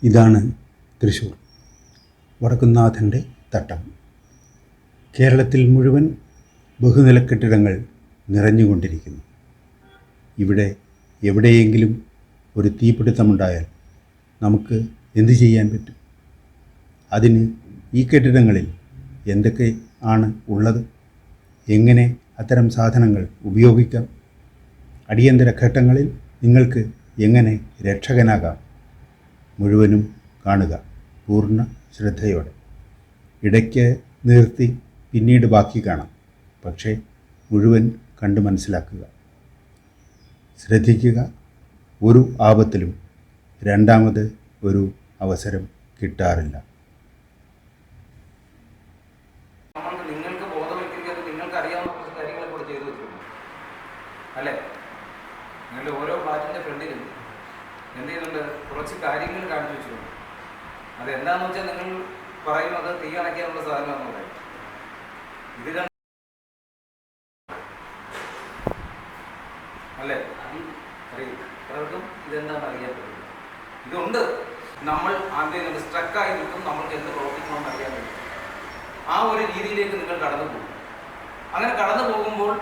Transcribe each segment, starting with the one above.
ഇതാണ് തൃശ്ശൂർ വടക്കുംനാഥൻ്റെ തട്ടം. കേരളത്തിൽ മുഴുവൻ ബഹുനില കെട്ടിടങ്ങൾ നിറഞ്ഞുകൊണ്ടിരിക്കുന്നു. ഇവിടെ എവിടെയെങ്കിലും ഒരു തീപിടുത്തമുണ്ടായാൽ നമുക്ക് എന്തു ചെയ്യാൻ പറ്റും? അതിന് ഈ കെട്ടിടങ്ങളിൽ എന്തൊക്കെ ആണ് ഉള്ളത്? എങ്ങനെ അത്തരം സാധനങ്ങൾ ഉപയോഗിക്കാം? അടിയന്തര ഘട്ടങ്ങളിൽ നിങ്ങൾക്ക് എങ്ങനെ രക്ഷകനാകാം? മുഴുവനും കാണുക പൂർണ്ണ ശ്രദ്ധയോടെ. ഇടയ്ക്ക് നിർത്തി പിന്നീട് ബാക്കി കാണാം. പക്ഷേ മുഴുവൻ കണ്ട് മനസ്സിലാക്കുക. ശ്രദ്ധിക്കുക, ഒരു ആപത്തിലും രണ്ടാമത് ഒരു അവസരം കിട്ടാറില്ല. നിങ്ങൾക്ക് ബോധവൽക്കരിക്കാതെ നിങ്ങൾക്ക് അറിയാവുന്ന കുറച്ച് കാര്യങ്ങൾ കൂടെ ചെയ്തു വെച്ചിട്ടുണ്ട് അല്ലേ? നിങ്ങളുടെ ഓരോ ഫ്ലാറ്റിൻ്റെ ഫ്രണ്ടിലും എന്ത് ചെയ്യുന്നുണ്ട്? കുറച്ച് കാര്യങ്ങൾ കാണിച്ചു വെച്ചിട്ടുണ്ട്. അത് എന്താണെന്ന് വെച്ചാൽ നിങ്ങൾ പറയുന്നത് തീ അണയ്ക്കാനുള്ള സാധനമാണെന്ന് പറയും. ഇത് അല്ലേ? അറിയും പലർക്കും ഇതെന്താണെന്ന് അറിയാൻ പറ്റില്ല. ഇതുണ്ട്. നമ്മൾ ആദ്യം സ്ട്രക്കായി നിൽക്കും. നമ്മൾക്ക് എന്ത് പ്രവർത്തിക്കണമെന്ന് അറിയാൻ പറ്റും. ആ ഒരു രീതിയിലേക്ക് നിങ്ങൾ കടന്നു പോകും. അങ്ങനെ കടന്നു പോകുമ്പോൾ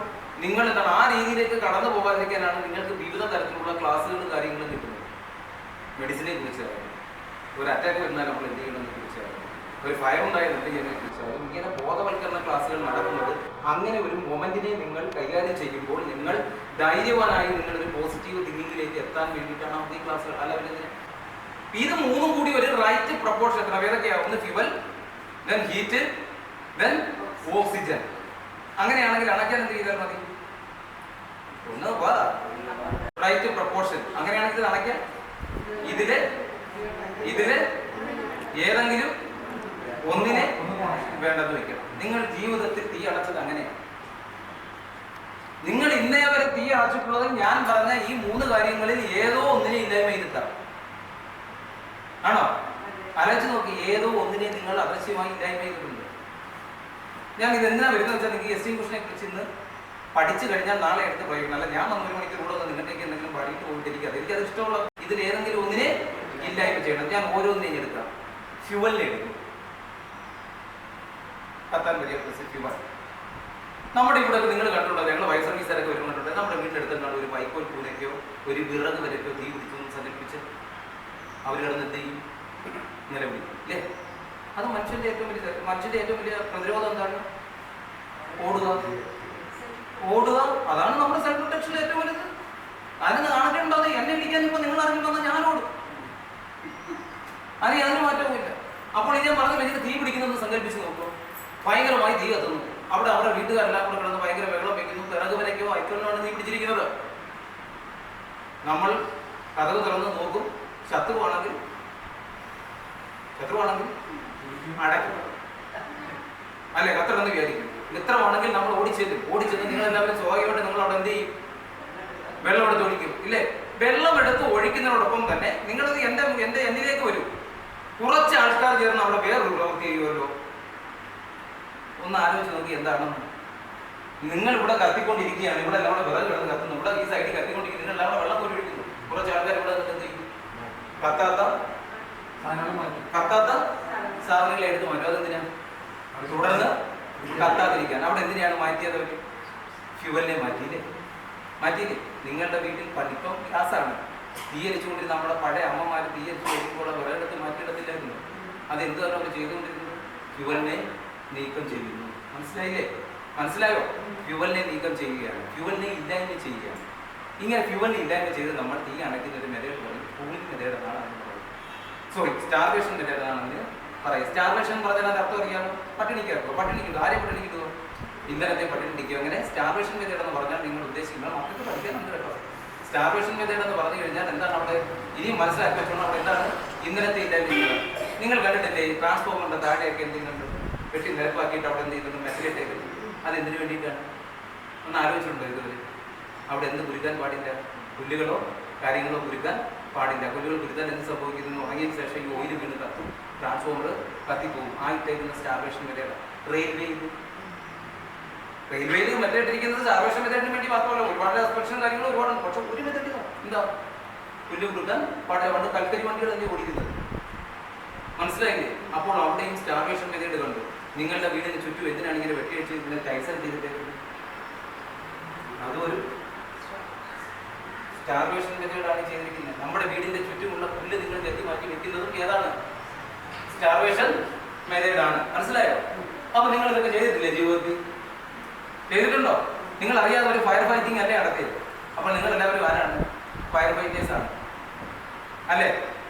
നിങ്ങൾ എന്താണ് ആ രീതിയിലേക്ക് കടന്നു പോകാതിരിക്കാനാണ് നിങ്ങൾക്ക് വിവിധ തരത്തിലുള്ള ക്ലാസ്സുകളും കാര്യങ്ങളും കിട്ടുന്നത്. മെഡിസിനെ കുറിച്ച് അറിയാം, ഒരു അറ്റാക്ക് വരുന്നാൽ നമ്മൾ എന്ത് ചെയ്യണമെന്ന് കുറിച്ച് അറിയാം, ഒരു ഫയർ ഉണ്ടായാൽ എന്ത് ചെയ്യുന്നതിനെ കുറിച്ച് അറിയാം. ഇങ്ങനെ ബോധവൽക്കരണ ക്ലാസ്സുകൾ നടക്കുന്നത് അങ്ങനെ ഒരു മൊമെന്റിനെ നിങ്ങൾ കൈകാര്യം ചെയ്യുമ്പോൾ നിങ്ങൾ ധൈര്യവാനായി നിങ്ങളൊരു പോസിറ്റീവ് തിങ്കിങ്ങിലേക്ക് എത്താൻ വേണ്ടിയിട്ടാണ് ഈ ക്ലാസ്സുകൾ. അല്ല പിന്നെ ഇത് മൂന്നും കൂടി ഒരു റൈറ്റ് പ്രൊപ്പോർഷൻ എത്ര ഏതൊക്കെയാണ്? ഒന്ന് fuel, then heat, then oxygen. അങ്ങനെയാണെങ്കിൽ അണയ്ക്കാൻ എന്ത് ചെയ്താൽ മതി? ഒന്ന് റൈറ്റ് പ്രൊപ്പോർഷൻ. അങ്ങനെയാണെങ്കിൽ ഇത് അണയ്ക്കാൻ ഇതില് ഏതെങ്കിലും ഒന്നിനെ വേണ്ടെന്ന് വെക്കണം. നിങ്ങൾ ജീവിതത്തിൽ തീ അടച്ചത് അങ്ങനെയാണ്. നിങ്ങൾ ഇന്നേ വരെ തീ അടച്ചിട്ടുള്ളത് ഞാൻ പറഞ്ഞ ഈ മൂന്ന് കാര്യങ്ങളിൽ ഏതോ ഒന്നിനെ ഇല്ലായ്മ ചെയ്തിട്ടാണ്. ആണോ? ആലോചിച്ച് നോക്കി. ഏതോ ഒന്നിനെ നിങ്ങൾ അദൃശ്യമായി ഇല്ലായ്മ ചെയ്തിട്ടുണ്ട്. ഞാൻ ഇതെന്തിനാ വരുന്നത് വെച്ചാൽ നിങ്ങൾക്ക് എക്സ്റ്റിങ്ക്വിഷനെ കുറിച്ച് ഇന്ന് പഠിച്ചു കഴിഞ്ഞാൽ നാളെ എടുത്ത് പ്രയോഗിക്കണം. അല്ല ഞാൻ 1 മണിക്കൂർ കൂടെ ഒന്ന് നിങ്ങളിലേക്ക് എന്തെങ്കിലും പാടിയിട്ട് പോയിട്ടിരിക്കാതെ എനിക്കത് ഇഷ്ടമുള്ള ഇതിൽ ഏതെങ്കിലും ഒന്നിനെ ഇല്ലായ്മ ചെയ്യണം. ഞാൻ ഓരോന്നിനെയും എടുക്കാം. ഫ്യുവലിനെ എടുക്കും. കത്താൻ വലിയ ഫ്യുവൽ. നമ്മുടെ ഇവിടെ നിങ്ങൾ കണ്ടിട്ടുള്ളത്, ഞങ്ങൾ വൈസ് സർവീസുകാരൊക്കെ വരുന്നുണ്ട്. നമ്മുടെ വീടിനടുത്തുണ്ടാണ് ഒരു വൈക്കോൽ പൂനയ്ക്കോ ഒരു വിറക് വരയ്ക്കോ തീ പിടിച്ചു സങ്കല്പിച്ച് അവർ കിടന്ന് എന്ത് ചെയ്യും? നിലവിളിക്കും അല്ലേ? അത് മനുഷ്യന്റെ ഏറ്റവും വലിയ പ്രതിരോധം എന്താണ്? ഓടുക. അതാണ് നമ്മുടെ സെൽഫ് പ്രൊട്ടക്ഷനിൽ ഏറ്റവും വലുത്. അതിന് കാണുന്നുണ്ടാകുന്നത് എന്നെ വിളിക്കാൻ ഇപ്പോൾ നിങ്ങൾ അറിഞ്ഞിട്ടുണ്ടെന്ന് ഞാൻ ഓടും. അതിന് യാതൊരു മാറ്റവുമില്ല. അപ്പോൾ ഇത് ഞാൻ പറഞ്ഞില്ല, എനിക്ക് തീ പിടിക്കുന്നത് സങ്കല്പിച്ച് നോക്കും. ഭയങ്കരമായി തീ കത്തുന്നു. അവരുടെ വീട്ടുകാരെല്ലാം കൂടെ കിടന്ന് ഭയങ്കര വെള്ളം വയ്ക്കുന്നു. വിറക് വരയ്ക്കോ ഐക്കോളിനാണ് തീ പിടിച്ചിരിക്കുന്നത്. നമ്മൾ കഥക് തുറന്ന് നോക്കും. ശത്രുവാണെങ്കിൽ അടയ്ക്കും അല്ലെ? കത്തിടന്ന് വിചാരിക്കും. മിത്രമാണെങ്കിൽ നമ്മൾ ഓടിച്ചെന്ന് നിങ്ങളെല്ലാവരും സ്വാഭാവികമായിട്ട് നിങ്ങൾ അവിടെ എന്ത് ചെയ്യും? വെള്ളം എടുത്ത് ഒഴിക്കും ഇല്ലേ? വെള്ളം എടുത്ത് ഒഴിക്കുന്നതിനോടൊപ്പം തന്നെ നിങ്ങളത് എന്നിലേക്ക് വരും. കുറച്ച് ആൾക്കാർ ചേർന്ന് അവിടെ വേറൊരു പ്രവൃത്തി ചെയ്യുമല്ലോ. ഒന്ന് ആലോചിച്ച് നോക്കി എന്താണെന്ന്. നിങ്ങൾ ഇവിടെ കത്തിക്കൊണ്ടിരിക്കുകയാണ്. ഇവിടെ എല്ലാം കൂടെ വിറക് കിടന്ന് കത്തുന്നു. ഇവിടെ ഈ സൈഡിൽ കത്തിക്കൊണ്ടിരിക്കുന്നു. നിങ്ങൾ എല്ലാം കൂടെ വെള്ളം കോരി ഒഴിക്കുന്നു. കുറച്ച് ആൾക്കാർ ഇവിടെ എന്ത് ചെയ്യും? കത്താത്ത സാധനങ്ങളെ എടുത്ത് മാറ്റും. അതെന്തിനാ? തുടർന്ന് കത്താതിരിക്കാൻ. അവിടെ എന്തിനാണ് മാറ്റിയത്? അവർ ഫ്യുവലിനെ മാറ്റിയില്ലേ? നിങ്ങളുടെ വീട്ടിൽ ഇപ്പം ഗ്യാസാണ്. തീയരിച്ചുകൊണ്ടിരുന്ന നമ്മുടെ പഴയ അമ്മമാർ തീയരിച്ചു കഴിയുമ്പോൾ വിറകെടുത്ത് മാറ്റിയിടത്തില്ലായിരുന്നു. അതെന്താണ് അവർ ചെയ്തുകൊണ്ടിരുന്നത്? ഫ്യുവലിനെ നീക്കം ചെയ്യുന്നു. മനസ്സിലായോ? ഫ്യുവലിനെ നീക്കം ചെയ്യുകയാണ്. ഫ്യുവലിനെ ഇല്ലായ്മ ചെയ്യുകയാണ്. ഇങ്ങനെ ഫ്യുവലിനെ ഇല്ലായ്മ ചെയ്ത് നമ്മൾ തീ അണയ്ക്കുന്ന ഒരു മെത്തേഡ് പറയും കൂളിംഗ് മെത്തേഡ് എന്നാണ് അതിന് പറയുന്നത്. സ്റ്റാർവേഷൻ മെത്തേഡ് എന്നാണ് പറയും. സ്റ്റാർവേഷൻ പറഞ്ഞാൽ അത് അർത്ഥം അറിയാമോ? പട്ടിണിക്കാക്കോ? പട്ടിണിക്കിട്ടോ? ആരെ പട്ടിണിക്കിട്ടോ? ഇന്ധനത്തെ പട്ടിണിക്കുക. അങ്ങനെ സ്റ്റാർവേഷൻ മെത്തേഡ് എന്ന് പറഞ്ഞാൽ നിങ്ങൾ ഉദ്ദേശിക്കുന്നത് മക്കൾക്ക് പഠിക്കാനുണ്ട് കേട്ടോ. സ്റ്റാർവേഷൻ മെത്തേഡ് എന്ന് പറഞ്ഞു കഴിഞ്ഞാൽ എന്താണ് അവിടെ ഇനിയും മനസ്സിലാക്കി വെച്ചോളൂ. അവിടെ എന്താണ്? ഇന്ധനത്തെ ഇല്ലായ്മ. നിങ്ങൾ കണ്ടിട്ടില്ലേ ട്രാൻസ്ഫോമറിന്റെ താഴെയൊക്കെ എന്ത് ചെയ്യുന്നുണ്ട്? വെട്ടി നിരപ്പാക്കിയിട്ട് അവിടെ എന്ത് ചെയ്യുന്നുണ്ട്? മെറ്റലിട്ടേക്ക്. അതെന്തിനു വേണ്ടിയിട്ടാണ്? ഒന്ന് ആലോചിച്ചിട്ടുണ്ടോ ഇതുവരെ? അവിടെ എന്ത് കുരുക്കാൻ പാടില്ല? പുല്ലുകളോ കാര്യങ്ങളോ കുരുക്കാൻ പാടില്ല. പുല്ലുകൾ കുരുത്താൻ എന്ത് സംഭവിക്കുന്നു? ഉണങ്ങിയതിന് ശേഷം ഈ ഓയിൽ വീണ് കത്തും. ട്രാൻസ്ഫോമർ കത്തിപ്പോവും. ആ ഇട്ടേക്കുന്ന സ്റ്റാർവേഷൻ മെത്തേഡ്. റെയിൽവേയിൽ മെത്തേഡിരിക്കുന്നത് സ്റ്റാർവേഷൻ മെത്തേഡിന് വേണ്ടി മാത്രമല്ല, ഒരുപാട് എക്സ്പെക്ഷൻ കാര്യങ്ങൾ ഒരുപാടുണ്ട്. പക്ഷെ ഒരു മെത്തേഡ് എന്താ? പുല്ല് കൊടുക്കാൻ പാടില്ല. പണ്ട് കൽക്കരി വണ്ടികൾ തന്നെ ഓടിക്കുന്നത്. മനസ്സിലായില്ലേ? അപ്പോൾ അവിടെയും സ്റ്റാർവേഷൻ മെത്തേഡ് കണ്ടു. നിങ്ങളുടെ വീടിന് ചുറ്റും എന്തിനാണ് ഇങ്ങനെ വെട്ടിയടിച്ച് ഇങ്ങനെ ടൈസൺ ചെയ്തിട്ടേക്കുന്നത്? അതൊരു സ്റ്റാർവേഷൻ മെത്തേഡാണ് ചെയ്തിരിക്കുന്നത്. നമ്മുടെ വീടിന്റെ ചുറ്റുമുള്ള പുല്ല് നിങ്ങൾ ചെത്തി മാറ്റി വെക്കുന്നതും ഏതാണ്? സ്റ്റാർവേഷൻ മെത്തേഡാണ്. മനസ്സിലായോ? അപ്പൊ നിങ്ങൾ ഇതൊക്കെ ചെയ്തിട്ടില്ലേ ജീവിതത്തിൽ? ചെയ്തിട്ടുണ്ടോ? നിങ്ങൾ അറിയാതെ ഒരു ഫയർ ഫൈറ്റിംഗ് അല്ലേ നടത്തിയത്? അപ്പോൾ നിങ്ങൾ എല്ലാവരും ആരാണ്? ഫയർ ഫൈറ്റേഴ്സ് ആണ് അല്ലേ?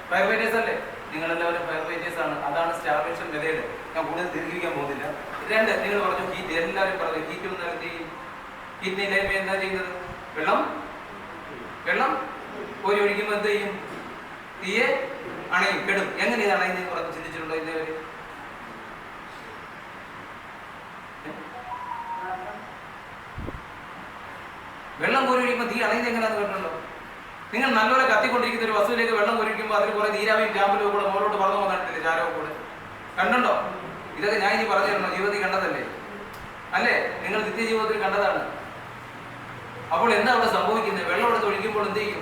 ഫയർ ഫൈറ്റേഴ്സ് അല്ലേ? നിങ്ങളെല്ലാവരും ഫയർ ഫൈറ്റേഴ്സ് ആണ്. അതാണ് സ്റ്റാർവേഷൻ മെത്തേഡ്. ഞാൻ കൂടുതൽ ദീർഘിക്കാൻ പോകുന്നില്ല. രണ്ട്, നിങ്ങൾ പറഞ്ഞു ഹീറ്റ്. എല്ലാവരും പറഞ്ഞു ഹീറ്റ് വന്നാൽ എന്ത് ചെയ്യും? ഹീറ്റിനെ എന്താ ചെയ്യുന്നത്? വെള്ളം കോരി ഒഴിക്കുമ്പോൾ എന്ത് ചെയ്യും? തീയെ അണയും, കെടും. എങ്ങനെ ഇത് അണയുന്നതെന്ന് പറഞ്ഞു ചിന്തിച്ചിട്ടുണ്ടോ ഇന്നേവര്? വെള്ളം കോരി ഒഴിക്കുമ്പോൾ തീ അണയുന്നത് എങ്ങനെയാണെന്ന് കേട്ടിട്ടുണ്ടോ? നിങ്ങൾ നല്ലപോലെ കത്തിക്കൊണ്ടിരിക്കുന്ന ഒരു വസ്തുവിലേക്ക് വെള്ളം കൊരിക്കുമ്പോൾ അതിൽ കുറെ നീരാവിയും ചാമ്പലും കൂടെ മുകളോട്ട് പറഞ്ഞു വന്നിട്ടില്ലേ? ചാരവും കൂടെ കണ്ടുണ്ടോ? ഇതൊക്കെ ഞാൻ ഇനി പറഞ്ഞു തരണോ? ജീവിതത്തിൽ കണ്ടതല്ലേ? അല്ലേ? നിങ്ങൾ നിത്യജീവിതത്തിൽ കണ്ടതാണ്. അപ്പോൾ എന്താ അവിടെ സംഭവിക്കുന്നത്? വെള്ളം എടുത്ത് ഒഴിക്കുമ്പോൾ എന്ത് ചെയ്യും?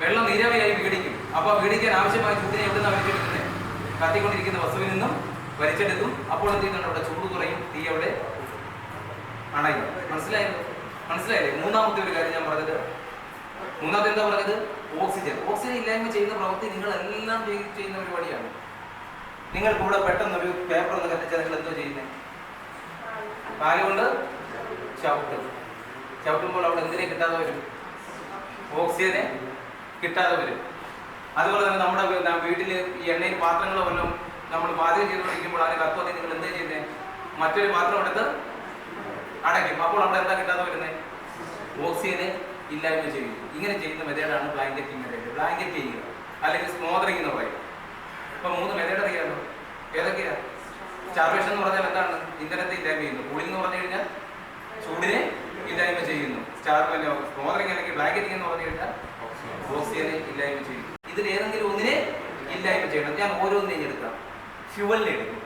വെള്ളം നീരാവിയായി വീടിക്കും. അപ്പൊ വീടിക്കാൻ ആവശ്യമായ ചൂടിനെ എവിടെ നിന്നാണ് വലിച്ചെടുക്കുന്നത്? കത്തിക്കൊണ്ടിരിക്കുന്ന വസ്തുവിൽ നിന്നും വലിച്ചെടുക്കും. അപ്പോൾ എന്ത് ചെയ്യുന്നുണ്ട്? അവിടെ ചൂട് കുറയും, തീ അവിടെ അണയും. മനസ്സിലായില്ലേ? മൂന്നാമത്തെ ഒരു കാര്യം ഞാൻ പറഞ്ഞത്, മൂന്നാമത്തെ എന്താ പറഞ്ഞത്? ഓക്സിജൻ. ഓക്സിജൻ ഇല്ലായ്മ ചെയ്യുന്ന പ്രവൃത്തി നിങ്ങളെല്ലാം ചെയ്യുന്ന പരിപാടിയാണ്. നിങ്ങൾക്ക് ഇവിടെ പെട്ടെന്നൊരു പേപ്പർ ഒന്ന് കത്തിച്ചാൽ നിങ്ങൾ എന്തോ ചെയ്യുന്നത്? കാലുകൊണ്ട് ചവിട്ടുമ്പോൾ അവിടെ എന്തിനെ കിട്ടാതെ വരും? ഓക്സിജനെ കിട്ടാതെ വരും. അതുപോലെ തന്നെ നമ്മുടെ വീട്ടിൽ ഈ എണ്ണയിൽ പാത്രങ്ങളോ വല്ലതും നമ്മൾ പാചകം ചെയ്തുകൊണ്ടിരിക്കുമ്പോൾ അതിന് കത്തുവന്നി നിങ്ങൾ എന്താ ചെയ്യുന്നത്? മറ്റൊരു പാത്രം എടുത്ത് അടയ്ക്കും. അപ്പോൾ അവിടെ എന്താ കിട്ടാതെ വരുന്നത്? ഓക്സിജനെ ഇല്ലായ്മ ചെയ്യും. ഇങ്ങനെ ചെയ്യുന്ന മെത്തേഡാണ് ബ്ലാങ്കറ്റിംഗ് മെത്തേഡ്. ബ്ലാങ്കറ്റ് ചെയ്യുക അല്ലെങ്കിൽ സ്മോദറിംഗ് എന്ന് പറയും. ഇപ്പൊ 3 മെത്തേഡ് അറിയാമല്ലോ. ഏതൊക്കെയാ? സ്റ്റാർവേഷൻ എന്ന് പറഞ്ഞാൽ എന്താണ്? ഇന്ധനത്തെ ഇല്ലായ്മ ചെയ്യുന്നു. കൂളിംഗ് എന്ന് പറഞ്ഞു കഴിഞ്ഞാൽ ചൂടിനെ ഇല്ലായ്മ ചെയ്യുന്നു. സ്മോദറിംഗ് അല്ലെങ്കിൽ ബ്ലാങ്കറ്റിംഗ് എന്ന് പറഞ്ഞു കഴിഞ്ഞാൽ ഓക്സിജനെ ഇല്ലായ്മ ചെയ്യും. ഇതിൽ ഏതെങ്കിലും ഒന്നിനെ ഇല്ലായ്മ ചെയ്യണം. ഞാൻ ഓരോന്നിനെയും എടുക്കാം. ഫ്യൂവലിനെ എടുക്കും.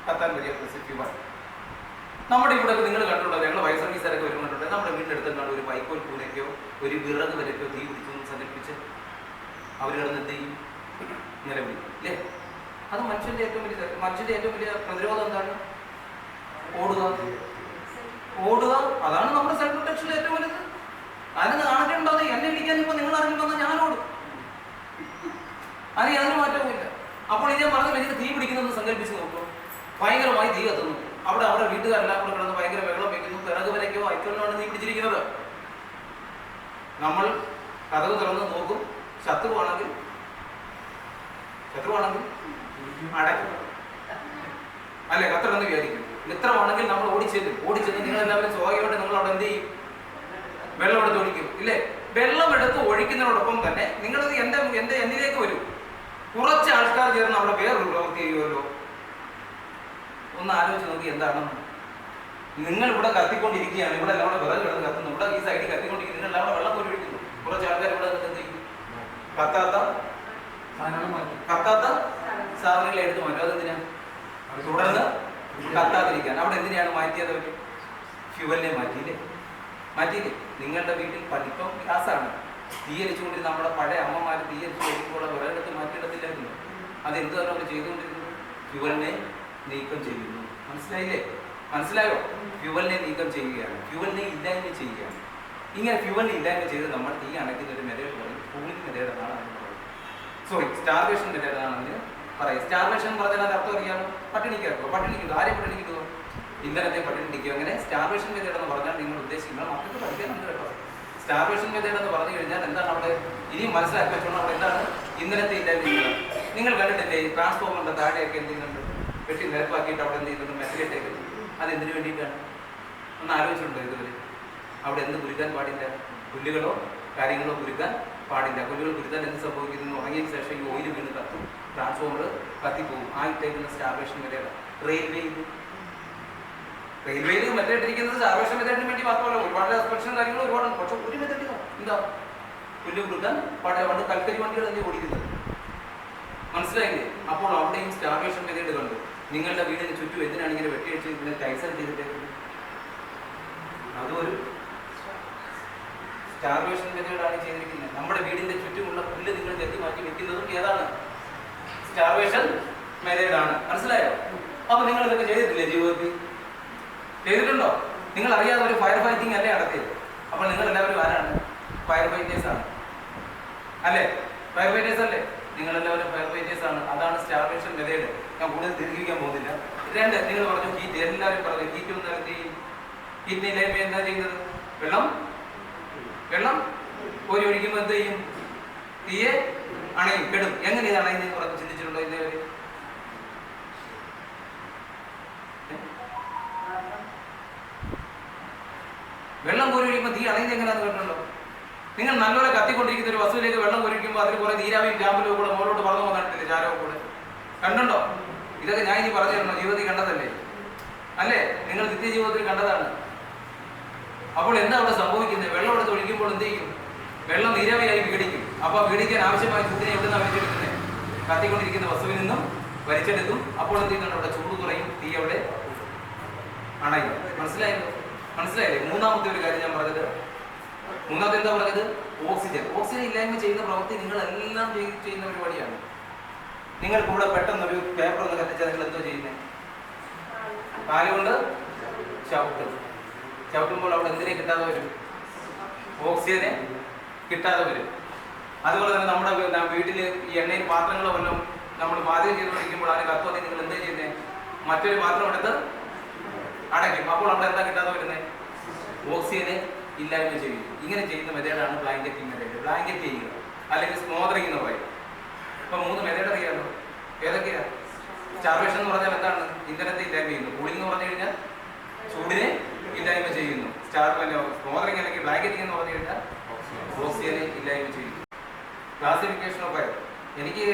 കത്താൻ വലിയ ഫ്യൂവൽ. നമ്മുടെ ഇവിടെ നിങ്ങൾ കണ്ടിട്ടുള്ളത്, ഞങ്ങൾ വൈ സർവീസുകാരൊക്കെ വരുന്നുണ്ട്. നമ്മുടെ വീടിനടുത്താണ് ഒരു വൈക്കോൽ കൂനയ്ക്കോ ഒരു വിറക് വരയ്ക്കോ തീ പിടിച്ചു സങ്കല്പിച്ച് അവർ കിടന്ന് എന്ത് ചെയ്യും? നിലവിളി അല്ലേ? അത് മനുഷ്യന്റെ ഏറ്റവും വലിയ പ്രതിരോധം എന്താണ്? ഓടുക. അതാണ് നമ്മുടെ സെൽഫ് പ്രൊട്ടക്ഷനിൽ ഏറ്റവും വലുത്. അതിന് ആണെന്നുണ്ടാകുന്നത് എന്നെ വിളിക്കാൻ ഇപ്പോൾ നിങ്ങൾ അറിഞ്ഞിട്ടുണ്ടെന്ന് ഞാൻ ഓടും. അതിന് യാതൊരു മാറ്റവും ഇല്ല. അപ്പോൾ ഇത് ഞാൻ പറഞ്ഞില്ല, എനിക്ക് തീ പിടിക്കുന്നതെന്ന് സങ്കല്പിച്ച് നോക്കും. ഭയങ്കരമായി തീ കത്തുന്നു. അവിടെ വീട്ടുകാരെല്ലാം കൂടെ കിടന്ന് ഭയങ്കര വെള്ളം വെക്കുന്നു. വിറക് വരയ്ക്കോ ഐക്കോളിനാണ് തീ പിടിച്ചിരിക്കുന്നത്. നമ്മൾ കതക് തുറന്ന് നോക്കും. ശത്രുവാണെങ്കിൽ അടയ്ക്കും അല്ലെ? കത്തറെന്ന് വിചാരിക്കും. മിത്രമാണെങ്കിൽ നമ്മൾ ഓടിച്ചെന്ന് നിങ്ങളെല്ലാവരും സ്വാഭാവികമായിട്ട് നിങ്ങൾ അവിടെ എന്ത് ചെയ്യും? വെള്ളം എടുത്ത് ഒഴിക്കും ഇല്ലേ? വെള്ളം എടുത്ത് ഒഴിക്കുന്നതിനോടൊപ്പം തന്നെ നിങ്ങളത് എന്നിലേക്ക് വരും. കുറച്ച് ആൾക്കാർ ചേർന്ന് അവിടെ വേറൊരു പ്രവൃത്തി ചെയ്യുമല്ലോ. ഒന്ന് ആലോചിച്ച് നോക്കി എന്താണെന്ന്. നിങ്ങൾ ഇവിടെ കത്തിക്കൊണ്ടിരിക്കുകയാണ്. ഇവിടെ എല്ലാം കൂടെ വിറക് കിടന്ന് കത്തുന്നു. ഇവിടെ ഈ സൈഡിൽ കത്തിക്കൊണ്ടിരിക്കുന്നു. നിങ്ങൾ എല്ലാം കൂടെ വെള്ളം കോരി ഒഴിക്കുന്നു. കുറച്ച് ആൾക്കാർ ഇവിടെ എന്ത് ചെയ്യും? കത്താത്ത സാധനങ്ങളെ എടുത്ത് മാറ്റും. അതെന്തിനാ? തുടർന്ന് കത്താതിരിക്കാൻ. അവിടെ എന്തിനാണ് മാറ്റിയത്? അവർ ഫ്യൂവലിനെ മാറ്റിയില്ലേ? നിങ്ങളുടെ വീട്ടിൽ ഇപ്പം ഗ്യാസാണ്. തീയരിച്ചുകൊണ്ടിരുന്ന നമ്മുടെ പഴയ അമ്മമാർ തീയരിച്ച് കഴിക്കുമ്പോൾ വിറകെടുത്ത് മാറ്റിയിടത്തില്ലായിരുന്നു. അതെന്താണ് അവർ ചെയ്തുകൊണ്ടിരുന്നത്? ഫ്യൂവലിനെ നീക്കം ചെയ്യുന്നു. മനസ്സിലായോ? ഫ്യൂവലിനെ നീക്കം ചെയ്യുകയാണ്. ഫ്യൂവലിനെ ഇല്ലായ്മ ചെയ്യുകയാണ്. ഇങ്ങനെ ഫ്യൂവലിനെ ഇല്ലായ്മ ചെയ്ത് നമ്മൾ തീ അണയ്ക്കുന്ന ഒരു മെത്തേഡ് പറയും കൂളിംഗ് മെത്തേഡ് എന്നാണ് അതിന് പറയുന്നത്. സ്റ്റാർവേഷൻ മെത്തേഡ് എന്നാണ് അതിന് പറയും. സ്റ്റാർവേഷൻ പറഞ്ഞാൽ അത് അർത്ഥം അറിയാമോ? പട്ടിണിക്കുക. ആരെ പട്ടിണിക്കുക? ഇന്ധനത്തെ പട്ടിണിക്കുക. അങ്ങനെ സ്റ്റാർവേഷൻ മെത്തേഡ് എന്ന് പറഞ്ഞാൽ നിങ്ങൾ ഉദ്ദേശിക്കുന്നത് മക്കൾക്ക് പഠിക്കാനുണ്ട് കേട്ടോ. സ്റ്റാർവേഷൻ മെത്തേഡ് എന്ന് പറഞ്ഞു കഴിഞ്ഞാൽ എന്താണ്? അവിടെ ഇനിയും മനസ്സിലാക്കി വെച്ചോണ്ട് അവിടെ എന്താണ്? ഇന്ധനത്തെ ഇല്ലായ്മ ചെയ്യുക. നിങ്ങൾ കണ്ടിട്ടില്ലേ ഈ ട്രാൻസ്ഫോമറിന്റെ താഴെയൊക്കെ എന്ത് ചെയ്യുന്നുണ്ട്? വെട്ടി നിരപ്പാക്കിയിട്ട് അവിടെ എന്ത് ചെയ്യുന്നുണ്ട്? മെറ്റലിട്ടേക്ക്. അതെന്തിനു വേണ്ടിയിട്ടാണ്? ഒന്ന് ആലോചിച്ചിട്ടുണ്ടോ ഇതുവരെ? അവിടെ എന്ത് കുരുക്കാൻ പാടില്ല? പുല്ലുകളോ കാര്യങ്ങളോ കുരുക്കാൻ പാടില്ല. പുല്ലുകൾ കുരുത്താൻ എന്ത് സംഭവിക്കുന്നു? ഉറങ്ങിയതിന് ശേഷം ഈ ഓയിൽ വീണ് കത്തും, ട്രാൻസ്ഫോമർ കത്തിപ്പോകും. ആ ഇട്ടേക്കുന്ന സ്റ്റാർവേഷൻ മെത്തേഡ്. റെയിൽവേയിൽ മെത്തേഡിരിക്കുന്നത് സ്റ്റാർവേഷൻ മെത്തേഡിന് വേണ്ടി മാത്രമല്ല, ഒരുപാട് എക്സ്പെക്ഷൻ കാര്യങ്ങൾ ഒരുപാട്. പക്ഷെ ഒരു മെത്തേഡ് എന്താ? പുല്ല് കുരുക്കാൻ പാടില്ല. പണ്ട് കൽക്കരി വണ്ടികൾ തന്നെ ഓടിക്കുന്നത്. മനസ്സിലായില്ലേ? അപ്പോൾ അവിടെയും സ്റ്റാർവേഷൻ മെത്തേഡ് കണ്ടു. നിങ്ങളുടെ വീടിന് ചുറ്റും എന്തിനാണ് ഇങ്ങനെ വെട്ടിയടിച്ച് ഇങ്ങനെ ടൈസൺ ചെയ്തിട്ടേക്കുന്നത്? അതൊരു സ്റ്റാർവേഷൻ മെത്തേഡാണ് ചെയ്തിരിക്കുന്നത്. നമ്മുടെ വീടിന്റെ ചുറ്റുമുള്ള പുല്ല് നിങ്ങൾ ചെത്തി മാറ്റി വെക്കുന്നതും ഏതാണ്? സ്റ്റാർവേഷൻ മെത്തേഡാണ്. മനസ്സിലായോ? അപ്പൊ നിങ്ങൾ ഇതൊക്കെ ചെയ്തിട്ടില്ലേ ജീവിതത്തിൽ? ചെയ്തിട്ടുണ്ടോ? നിങ്ങൾ അറിയാതെ ഒരു ഫയർ ഫൈറ്റിംഗ് അല്ലേ നടത്തിയത്? അപ്പോൾ നിങ്ങൾ എല്ലാവരും ആരാണ്? ഫയർ ഫൈറ്റേഴ്സ് ആണ് അല്ലേ? ഫയർ ഫൈറ്റേഴ്സ് അല്ലേ? നിങ്ങളെല്ലാവരും ഫയർ ഫൈറ്റേഴ്സ് ആണ്. അതാണ് സ്റ്റാർവേഷൻ മെത്തേഡ്. ഞാൻ കൂടുതൽ ദീർഘിക്കാൻ പോകുന്നില്ല. രണ്ട്, നിങ്ങൾ പറഞ്ഞു ഹീറ്റ്. എല്ലാവരും പറഞ്ഞു ഹീറ്റ് ഒന്ന് എന്ത് ചെയ്യും? ഹീറ്റിനില്ലായ്മ എന്താ ചെയ്യുന്നത്? വെള്ളം കോരി ഒഴിക്കുമ്പോൾ എന്ത് ചെയ്യും? തീയെ അണയും, കെടും. എങ്ങനെ ഇത് അണയുന്നതെന്ന് പറഞ്ഞു ചിന്തിച്ചിട്ടുണ്ടോ ഇന്നേവര്? വെള്ളം കോരി ഒഴിക്കുമ്പോൾ തീ അണയുന്നത് എങ്ങനെയാണെന്ന് കേട്ടിട്ടുണ്ടോ? നിങ്ങൾ നല്ലപോലെ കത്തിക്കൊണ്ടിരിക്കുന്ന ഒരു വസ്തുവിലേക്ക് വെള്ളം കൊരിക്കുമ്പോൾ അതിൽ കുറെ നീരാവിയും ചാമ്പലും കൂടെ മുകളിലോട്ട് പറഞ്ഞു പോകാനിട്ടില്ലേ? ചാരവും കൂടെ കണ്ടുണ്ടോ? ഇതൊക്കെ ഞാൻ ഇനി പറഞ്ഞു തരണോ? ജീവിതത്തിൽ കണ്ടതല്ലേ? അല്ലേ? നിങ്ങൾ നിത്യജീവിതത്തിൽ കണ്ടതാണ്. അപ്പോൾ എന്താ അവിടെ സംഭവിക്കുന്നത്? വെള്ളം എടുത്ത് ഒഴിക്കുമ്പോൾ എന്ത് ചെയ്യും? വെള്ളം നീരാവിയായി വിഘടിക്കും. അപ്പൊ വിഘടിക്കാൻ ആവശ്യമായ ചൂടിനെ എവിടെ നിന്നാണ് വലിച്ചെടുക്കുന്നത്? കത്തിക്കൊണ്ടിരിക്കുന്ന വസ്തുവിൽ നിന്നും വലിച്ചെടുക്കും. അപ്പോൾ എന്ത് ചെയ്യുന്നുണ്ട്? അവിടെ ചൂട് കുറയും, തീ അവിടെ അണയും. മനസ്സിലായില്ലേ? മൂന്നാമത്തെ ഒരു കാര്യം ഞാൻ പറഞ്ഞത്, മൂന്നാമത്തെ എന്താ പറഞ്ഞത്? ഓക്സിജൻ. ഓക്സിജൻ ഇല്ലായ്മ ചെയ്യുന്ന പ്രവൃത്തി നിങ്ങളെല്ലാം ചെയ്യുന്ന പരിപാടിയാണ്. നിങ്ങൾക്ക് ഇവിടെ പെട്ടെന്നൊരു പേപ്പർ ഒന്ന് കത്തിച്ചാൽ നിങ്ങൾ എന്തോ ചെയ്യുന്നത്? കാലുകൊണ്ട് ചവിട്ടുമ്പോൾ അവിടെ എന്തിനെ കിട്ടാതെ വരും? ഓക്സിജനെ കിട്ടാതെ വരും. അതുപോലെ തന്നെ നമ്മുടെ വീട്ടിൽ ഈ എണ്ണയിൽ പാത്രങ്ങളോ വല്ലതും നമ്മൾ പാചകം ചെയ്തുകൊണ്ടിരിക്കുമ്പോൾ അതിന് കത്തുവന്നി നിങ്ങൾ എന്താ ചെയ്യുന്നത്? മറ്റൊരു പാത്രം എടുത്ത് അടയ്ക്കും. അപ്പോൾ അവിടെ എന്താ കിട്ടാതെ വരുന്നത്? ഓക്സിജനെ ഇല്ലായ്മ ചെയ്യും. ഇങ്ങനെ ചെയ്യുന്ന മെത്തേഡാണ് ബ്ലാങ്കറ്റിംഗ് മെത്തേഡ്. ബ്ലാങ്കറ്റ് ചെയ്യുക അല്ലെങ്കിൽ സ്മോദറിംഗ് എന്ന് പറയും. ഇപ്പൊ 3 മെത്തേഡ് അറിയാമല്ലോ. ഏതൊക്കെയാ? സ്റ്റാർവേഷൻ എന്ന് പറഞ്ഞാൽ എന്താണ്? ഇന്ധനത്തെ ഇല്ലായ്മ ചെയ്യുന്നു. കൂളിംഗ് എന്ന് പറഞ്ഞു കഴിഞ്ഞാൽ ചൂടിനെ ഇല്ലായ്മ ചെയ്യുന്നു. സ്മോദറിംഗ് അല്ലെങ്കിൽ ബ്ലാങ്കറ്റിംഗ് എന്ന് പറഞ്ഞു കഴിഞ്ഞാൽ ഓക്സിജനെ ഇല്ലായ്മ ചെയ്യുന്നു. Classification of fire. എനിക്ക്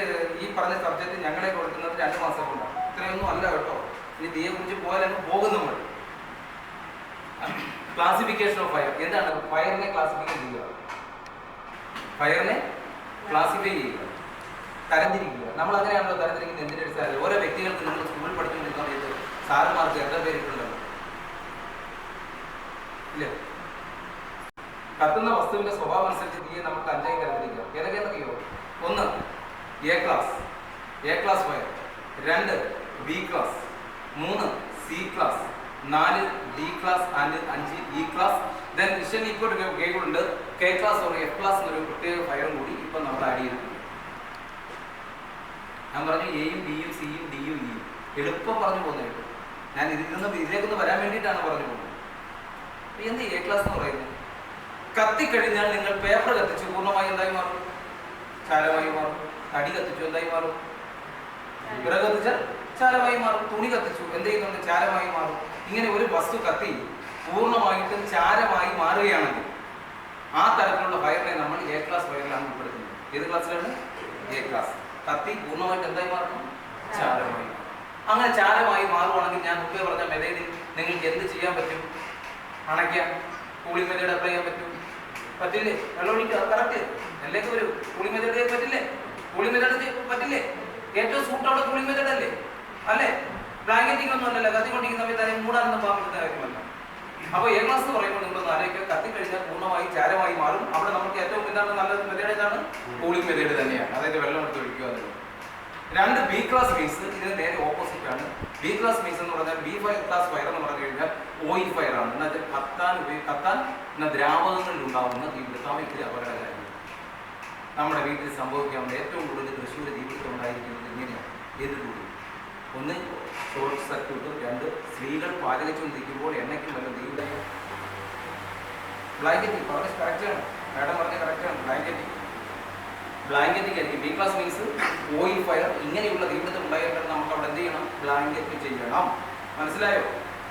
ഈ പറഞ്ഞ സബ്ജക്റ്റ് ഞങ്ങളെ കൊടുക്കുന്നത് 2 മാസം കൊണ്ടാണ്. ഇത്രയൊന്നും അല്ല കേട്ടോ. ഇനി തീയെ കുറിച്ച് പോയാലും പോകും നമ്മൾ. ക്ലാസിഫിക്കേഷൻ ഓഫ് ഫയർ എന്താണ്? ഫയറിനെ ക്ലാസിഫൈ ചെയ്യുക. ഫയറിനെ ക്ലാസിഫൈ ചെയ്യുക, തരംതിരിക്കുക. നമ്മൾ അങ്ങനെയാണല്ലോ തരംതിരിക്കുന്നത്. എന്തിന്റെ അടിസ്ഥാനത്തിൽ? ഓരോ വ്യക്തികൾക്ക് നിങ്ങൾ സ്കൂളിൽ പഠിച്ചുകൊണ്ടിരിക്കുന്ന സമയത്ത് സാറുമാർക്ക് എത്ര പേരിട്ടുണ്ടല്ലോ ഇല്ലേ? കത്തുന്ന വസ്തുവിന്റെ സ്വഭാവം അനുസരിച്ച് തീയെ നമുക്ക് 5 തരംതിരിക്കുക. ഏതൊക്കെയാണെന്നറിയോ? 1 A class fire, 2 B class, 3 C class, 4 D class and 5 E class. Then Ishan ഇപ്പോൾ കേൾക്കുന്നുണ്ട് K class or F class എന്നൊരു പ്രത്യേക ഫയറും കൂടി ഇപ്പം നമ്മൾ ആഡ് ചെയ്തു. ഞാൻ പറഞ്ഞു എയും ബിയും സിയും ഡിയും ഇയും എളുപ്പം പറഞ്ഞു പോകുന്നതായിട്ട്. ഞാൻ ഇതിലേക്കൊന്ന് വരാൻ വേണ്ടിയിട്ടാണ് പറഞ്ഞു പോകുന്നത്. എന്ത് എ ക്ലാസ് എന്ന് പറയുന്നത്? കത്തിക്കഴിഞ്ഞാൽ നിങ്ങൾ പേപ്പർ കത്തിച്ചു പൂർണ്ണമായി എന്തായി മാറും? ചാരമായി മാറും. തടി കത്തിച്ചു എന്തായി മാറും? വിറക് കത്തിച്ചാൽ ചാരമായി മാറും. തുണി കത്തിച്ചു എന്ത് ചെയ്യുന്നുണ്ട്? ചാരമായി മാറും. ഇങ്ങനെ ഒരു വസ്തു കത്തി പൂർണ്ണമായിട്ടും ചാരമായി മാറുകയാണെങ്കിൽ ആ തരത്തിലുള്ള ഫയറിനെ നമ്മൾ എ ക്ലാസ് ഫയറിലാണ് ഉൾപ്പെടുത്തുന്നത്. ഏത് ക്ലാസ്സിലാണ്? A class. കത്തി പൂർണ്ണമായിട്ട് എന്തായി മാറുന്നു? ചാരമായി. അങ്ങനെ ചാരമായി മാറുവാണെങ്കിൽ ഞാൻ മുമ്പേ പറഞ്ഞ മെത്തേഡിൽ നിങ്ങൾക്ക് എന്ത് ചെയ്യാൻ പറ്റും? അണയ്ക്കാം. കൂളിംഗ് മെത്തേഡ് അപ്ലൈ ചെയ്യാൻ പറ്റും. പറ്റില്ലേ? വെള്ളമൊഴിക്കുക. കറക്റ്റ് എല്ലേക്ക് വരും. കൂളിംഗ് മെത്തേഡ് പറ്റില്ലേ? കൂളിംഗ് മെത്തേഡ് പറ്റില്ലേ? ഏറ്റവും സൂട്ട് അവിടെ കൂളിംഗ് മെത്തേഡ് അല്ലേ? അല്ലേ? ബ്ലാങ്കറ്റിംഗ് ഒന്നും അല്ലല്ലോ. കത്തിക്കൊണ്ടിരിക്കുന്ന സമയത്ത് അതിനെ മൂടാനൊന്നും പോകാൻ പറ്റുന്ന കാര്യമല്ല. അപ്പോൾ എ ക്ലാസ് എന്ന് പറയുമ്പോൾ നിങ്ങളൊന്ന് ആലോചിക്കുക. കത്തിക്കഴിഞ്ഞാൽ പൂർണ്ണമായി ചാരമായി മാറും. അവിടെ നമുക്ക് ഏറ്റവും എന്താണ് നല്ല മെത്തേഡ്? ഏതാണ്? കൂളിംഗ് മെത്തേഡ് തന്നെയാണ്. അതായത് വെള്ളം എടുത്ത് ഒഴിക്കുക എന്നുള്ളത്. 2 ബി ക്ലാസ് മീൻസ് ഇതിന് നേരെ ഓപ്പോസിറ്റ് ആണ്. ബി ക്ലാസ് മീൻസ് എന്ന് പറഞ്ഞാൽ ബി ക്ലാസ് ഫയർ എന്ന് പറഞ്ഞു കഴിഞ്ഞാൽ ഓയിൽ ഫയർ ആണ്. എന്നുവെച്ചാൽ കത്താൻ എന്ന ദ്രാവകങ്ങളിൽ ഉണ്ടാകുന്ന തീപിടുത്തം ഇത്തിരി അപകടകരമാണ്. നമ്മുടെ വീട്ടിൽ സംഭവിക്കാവുന്ന ഏറ്റവും കൂടുതൽ തൃശ്ശൂർ തീപിടുത്തം ഉണ്ടായിരിക്കുന്നത് ഇങ്ങനെയാണ്. ഏതിലൂടെ? 1 ഷോർട്ട് സർക്യൂട്ടും, 2 സ്ത്രീകൾ പാചകിച്ചുകൊണ്ടിരിക്കുമ്പോൾ എണ്ണയ്ക്കും വല്ല തീപിടുത്തം. ബ്ലാങ്കറ്റിംഗ് പറഞ്ഞ കറക്റ്റാണ്. മാഡം പറഞ്ഞ കറക്റ്റാണ്. ബ്ലാങ്കറ്റിംഗ് ആയിരിക്കും. B class means oil fire. ഇങ്ങനെയുള്ള തീപിടുത്തം ഉണ്ടായാൽ നമുക്ക് അവിടെ എന്ത് ചെയ്യണം? ബ്ലാങ്കറ്റ് ചെയ്യണം. മനസ്സിലായോ?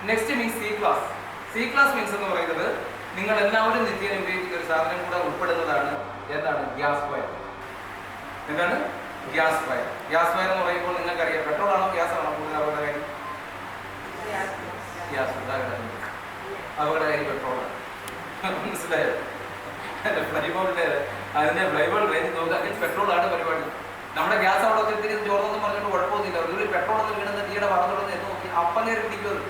Next means C class. C class means എന്ന് പറയുന്നത് നിങ്ങൾ എല്ലാവരും നിത്യേന ഉപയോഗിക്കുന്ന ഒരു സാധനം കൂടെ ഉൾപ്പെടുന്നതാണ്. എന്താണ്? Gas fire. എന്താണ്? Gas fire. ഗ്യാസ് ഫയർ എന്ന് പറയുമ്പോൾ നിങ്ങൾക്കറിയാം പെട്രോൾ ആണോ ഗ്യാസ് ആണോ കൂടുതൽ അപകടകാരി? ഗ്യാസ്. അപകടകാരി പെട്രോളാണ്. മനസ്സിലായോ? ഫ്ലൈബോളിന്റെ അതിന്റെ ഫ്ലൈബോൾ റേഞ്ച് നോക്കുക. പെട്രോളാണ് പരിപാടി. നമ്മുടെ ഗ്യാസ് അവിടെ വെച്ചിട്ട് ചോർന്നൊന്നും പറഞ്ഞിട്ട് കുഴപ്പമൊന്നുമില്ല. ഒരു പെട്രോൾ ഒന്നും വീണുന്ന തീയുടെ പറഞ്ഞോളന്ന് എന്ന് നോക്കി അപ്പങ്ങനെ പിടിക്കുന്നത്.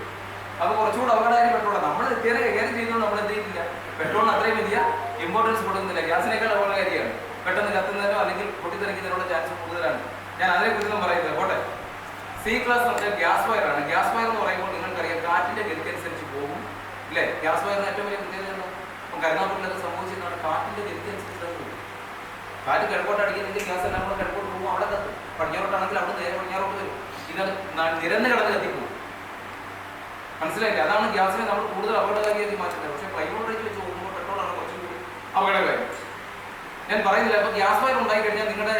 അപ്പോൾ കുറച്ചുകൂടെ അപകടകാരി പെട്രോളാണ്. നമ്മൾ നിത്യേന കൈകാര്യം ചെയ്യുന്നതുകൊണ്ട് നമ്മൾ എന്ത് ചെയ്യുന്നില്ല? പെട്രോളിന് അത്രയും വലിയ ഇമ്പോർട്ടൻസ് കൊടുക്കുന്നില്ല. ഗ്യാസിനേക്കാൾ അപകടകാരിയാണ്. പെട്ടെന്ന് കത്തുന്നതിനോ അല്ലെങ്കിൽ പൊട്ടിത്തെറിക്കുന്നതിനുള്ള ചാൻസ് കൂടുതലാണ്. ഞാൻ അതിനെക്കുറിച്ചൊന്നും പറയുന്നത് പോട്ടെ. സി ക്ലാസ് എന്ന് പറഞ്ഞാൽ ഗ്യാസ് ഫയർ ആണ്. ഗ്യാസ് ഫയർ എന്ന് പറയുമ്പോൾ നിങ്ങൾക്കറിയാം കാറ്റിന്റെ ഗതി അനുസരിച്ച് പോകും അല്ലേ? ഗ്യാസ് ഫയറിന് ഏറ്റവും വലിയ പ്രത്യേകത എന്താ? ഇപ്പം കരുനാഗപ്പള്ളിലൊക്കെ സംഭവിച്ചിട്ടാണ് കാറ്റിന്റെ ഗതി അനുസരിച്ച് പോകും. കാറ്റ് കിഴക്കോട്ട് അടിക്കുന്നെങ്കിൽ ഗ്യാസ് എല്ലാം കൂടെ കിഴക്കോട്ട് പോകും, അവിടെ കത്തും. പടിഞ്ഞാറോട്ടാണെങ്കിൽ അവിടെ നേരെ പടിഞ്ഞാറോട്ട് വരും. ഇത് നിരന്ന് കിടന്ന് കത്തിപ്പോകും. മനസ്സിലായില്ലേ? അതാണ് ഗ്യാസിനെ നമ്മൾ കൂടുതൽ അപകടകാരിയാക്കി മാറ്റുന്നത്. പക്ഷേ പ്ലൈവുഡ് വെച്ച് നോക്കുമ്പോൾ പെട്രോളാണ് കുറച്ചും കൂടി അപകടകാരി. ഞാൻ പറയുന്നില്ല. അപ്പോൾ ഗ്യാസ് ഫയർ ഉണ്ടായി കഴിഞ്ഞാൽ നിങ്ങളുടെ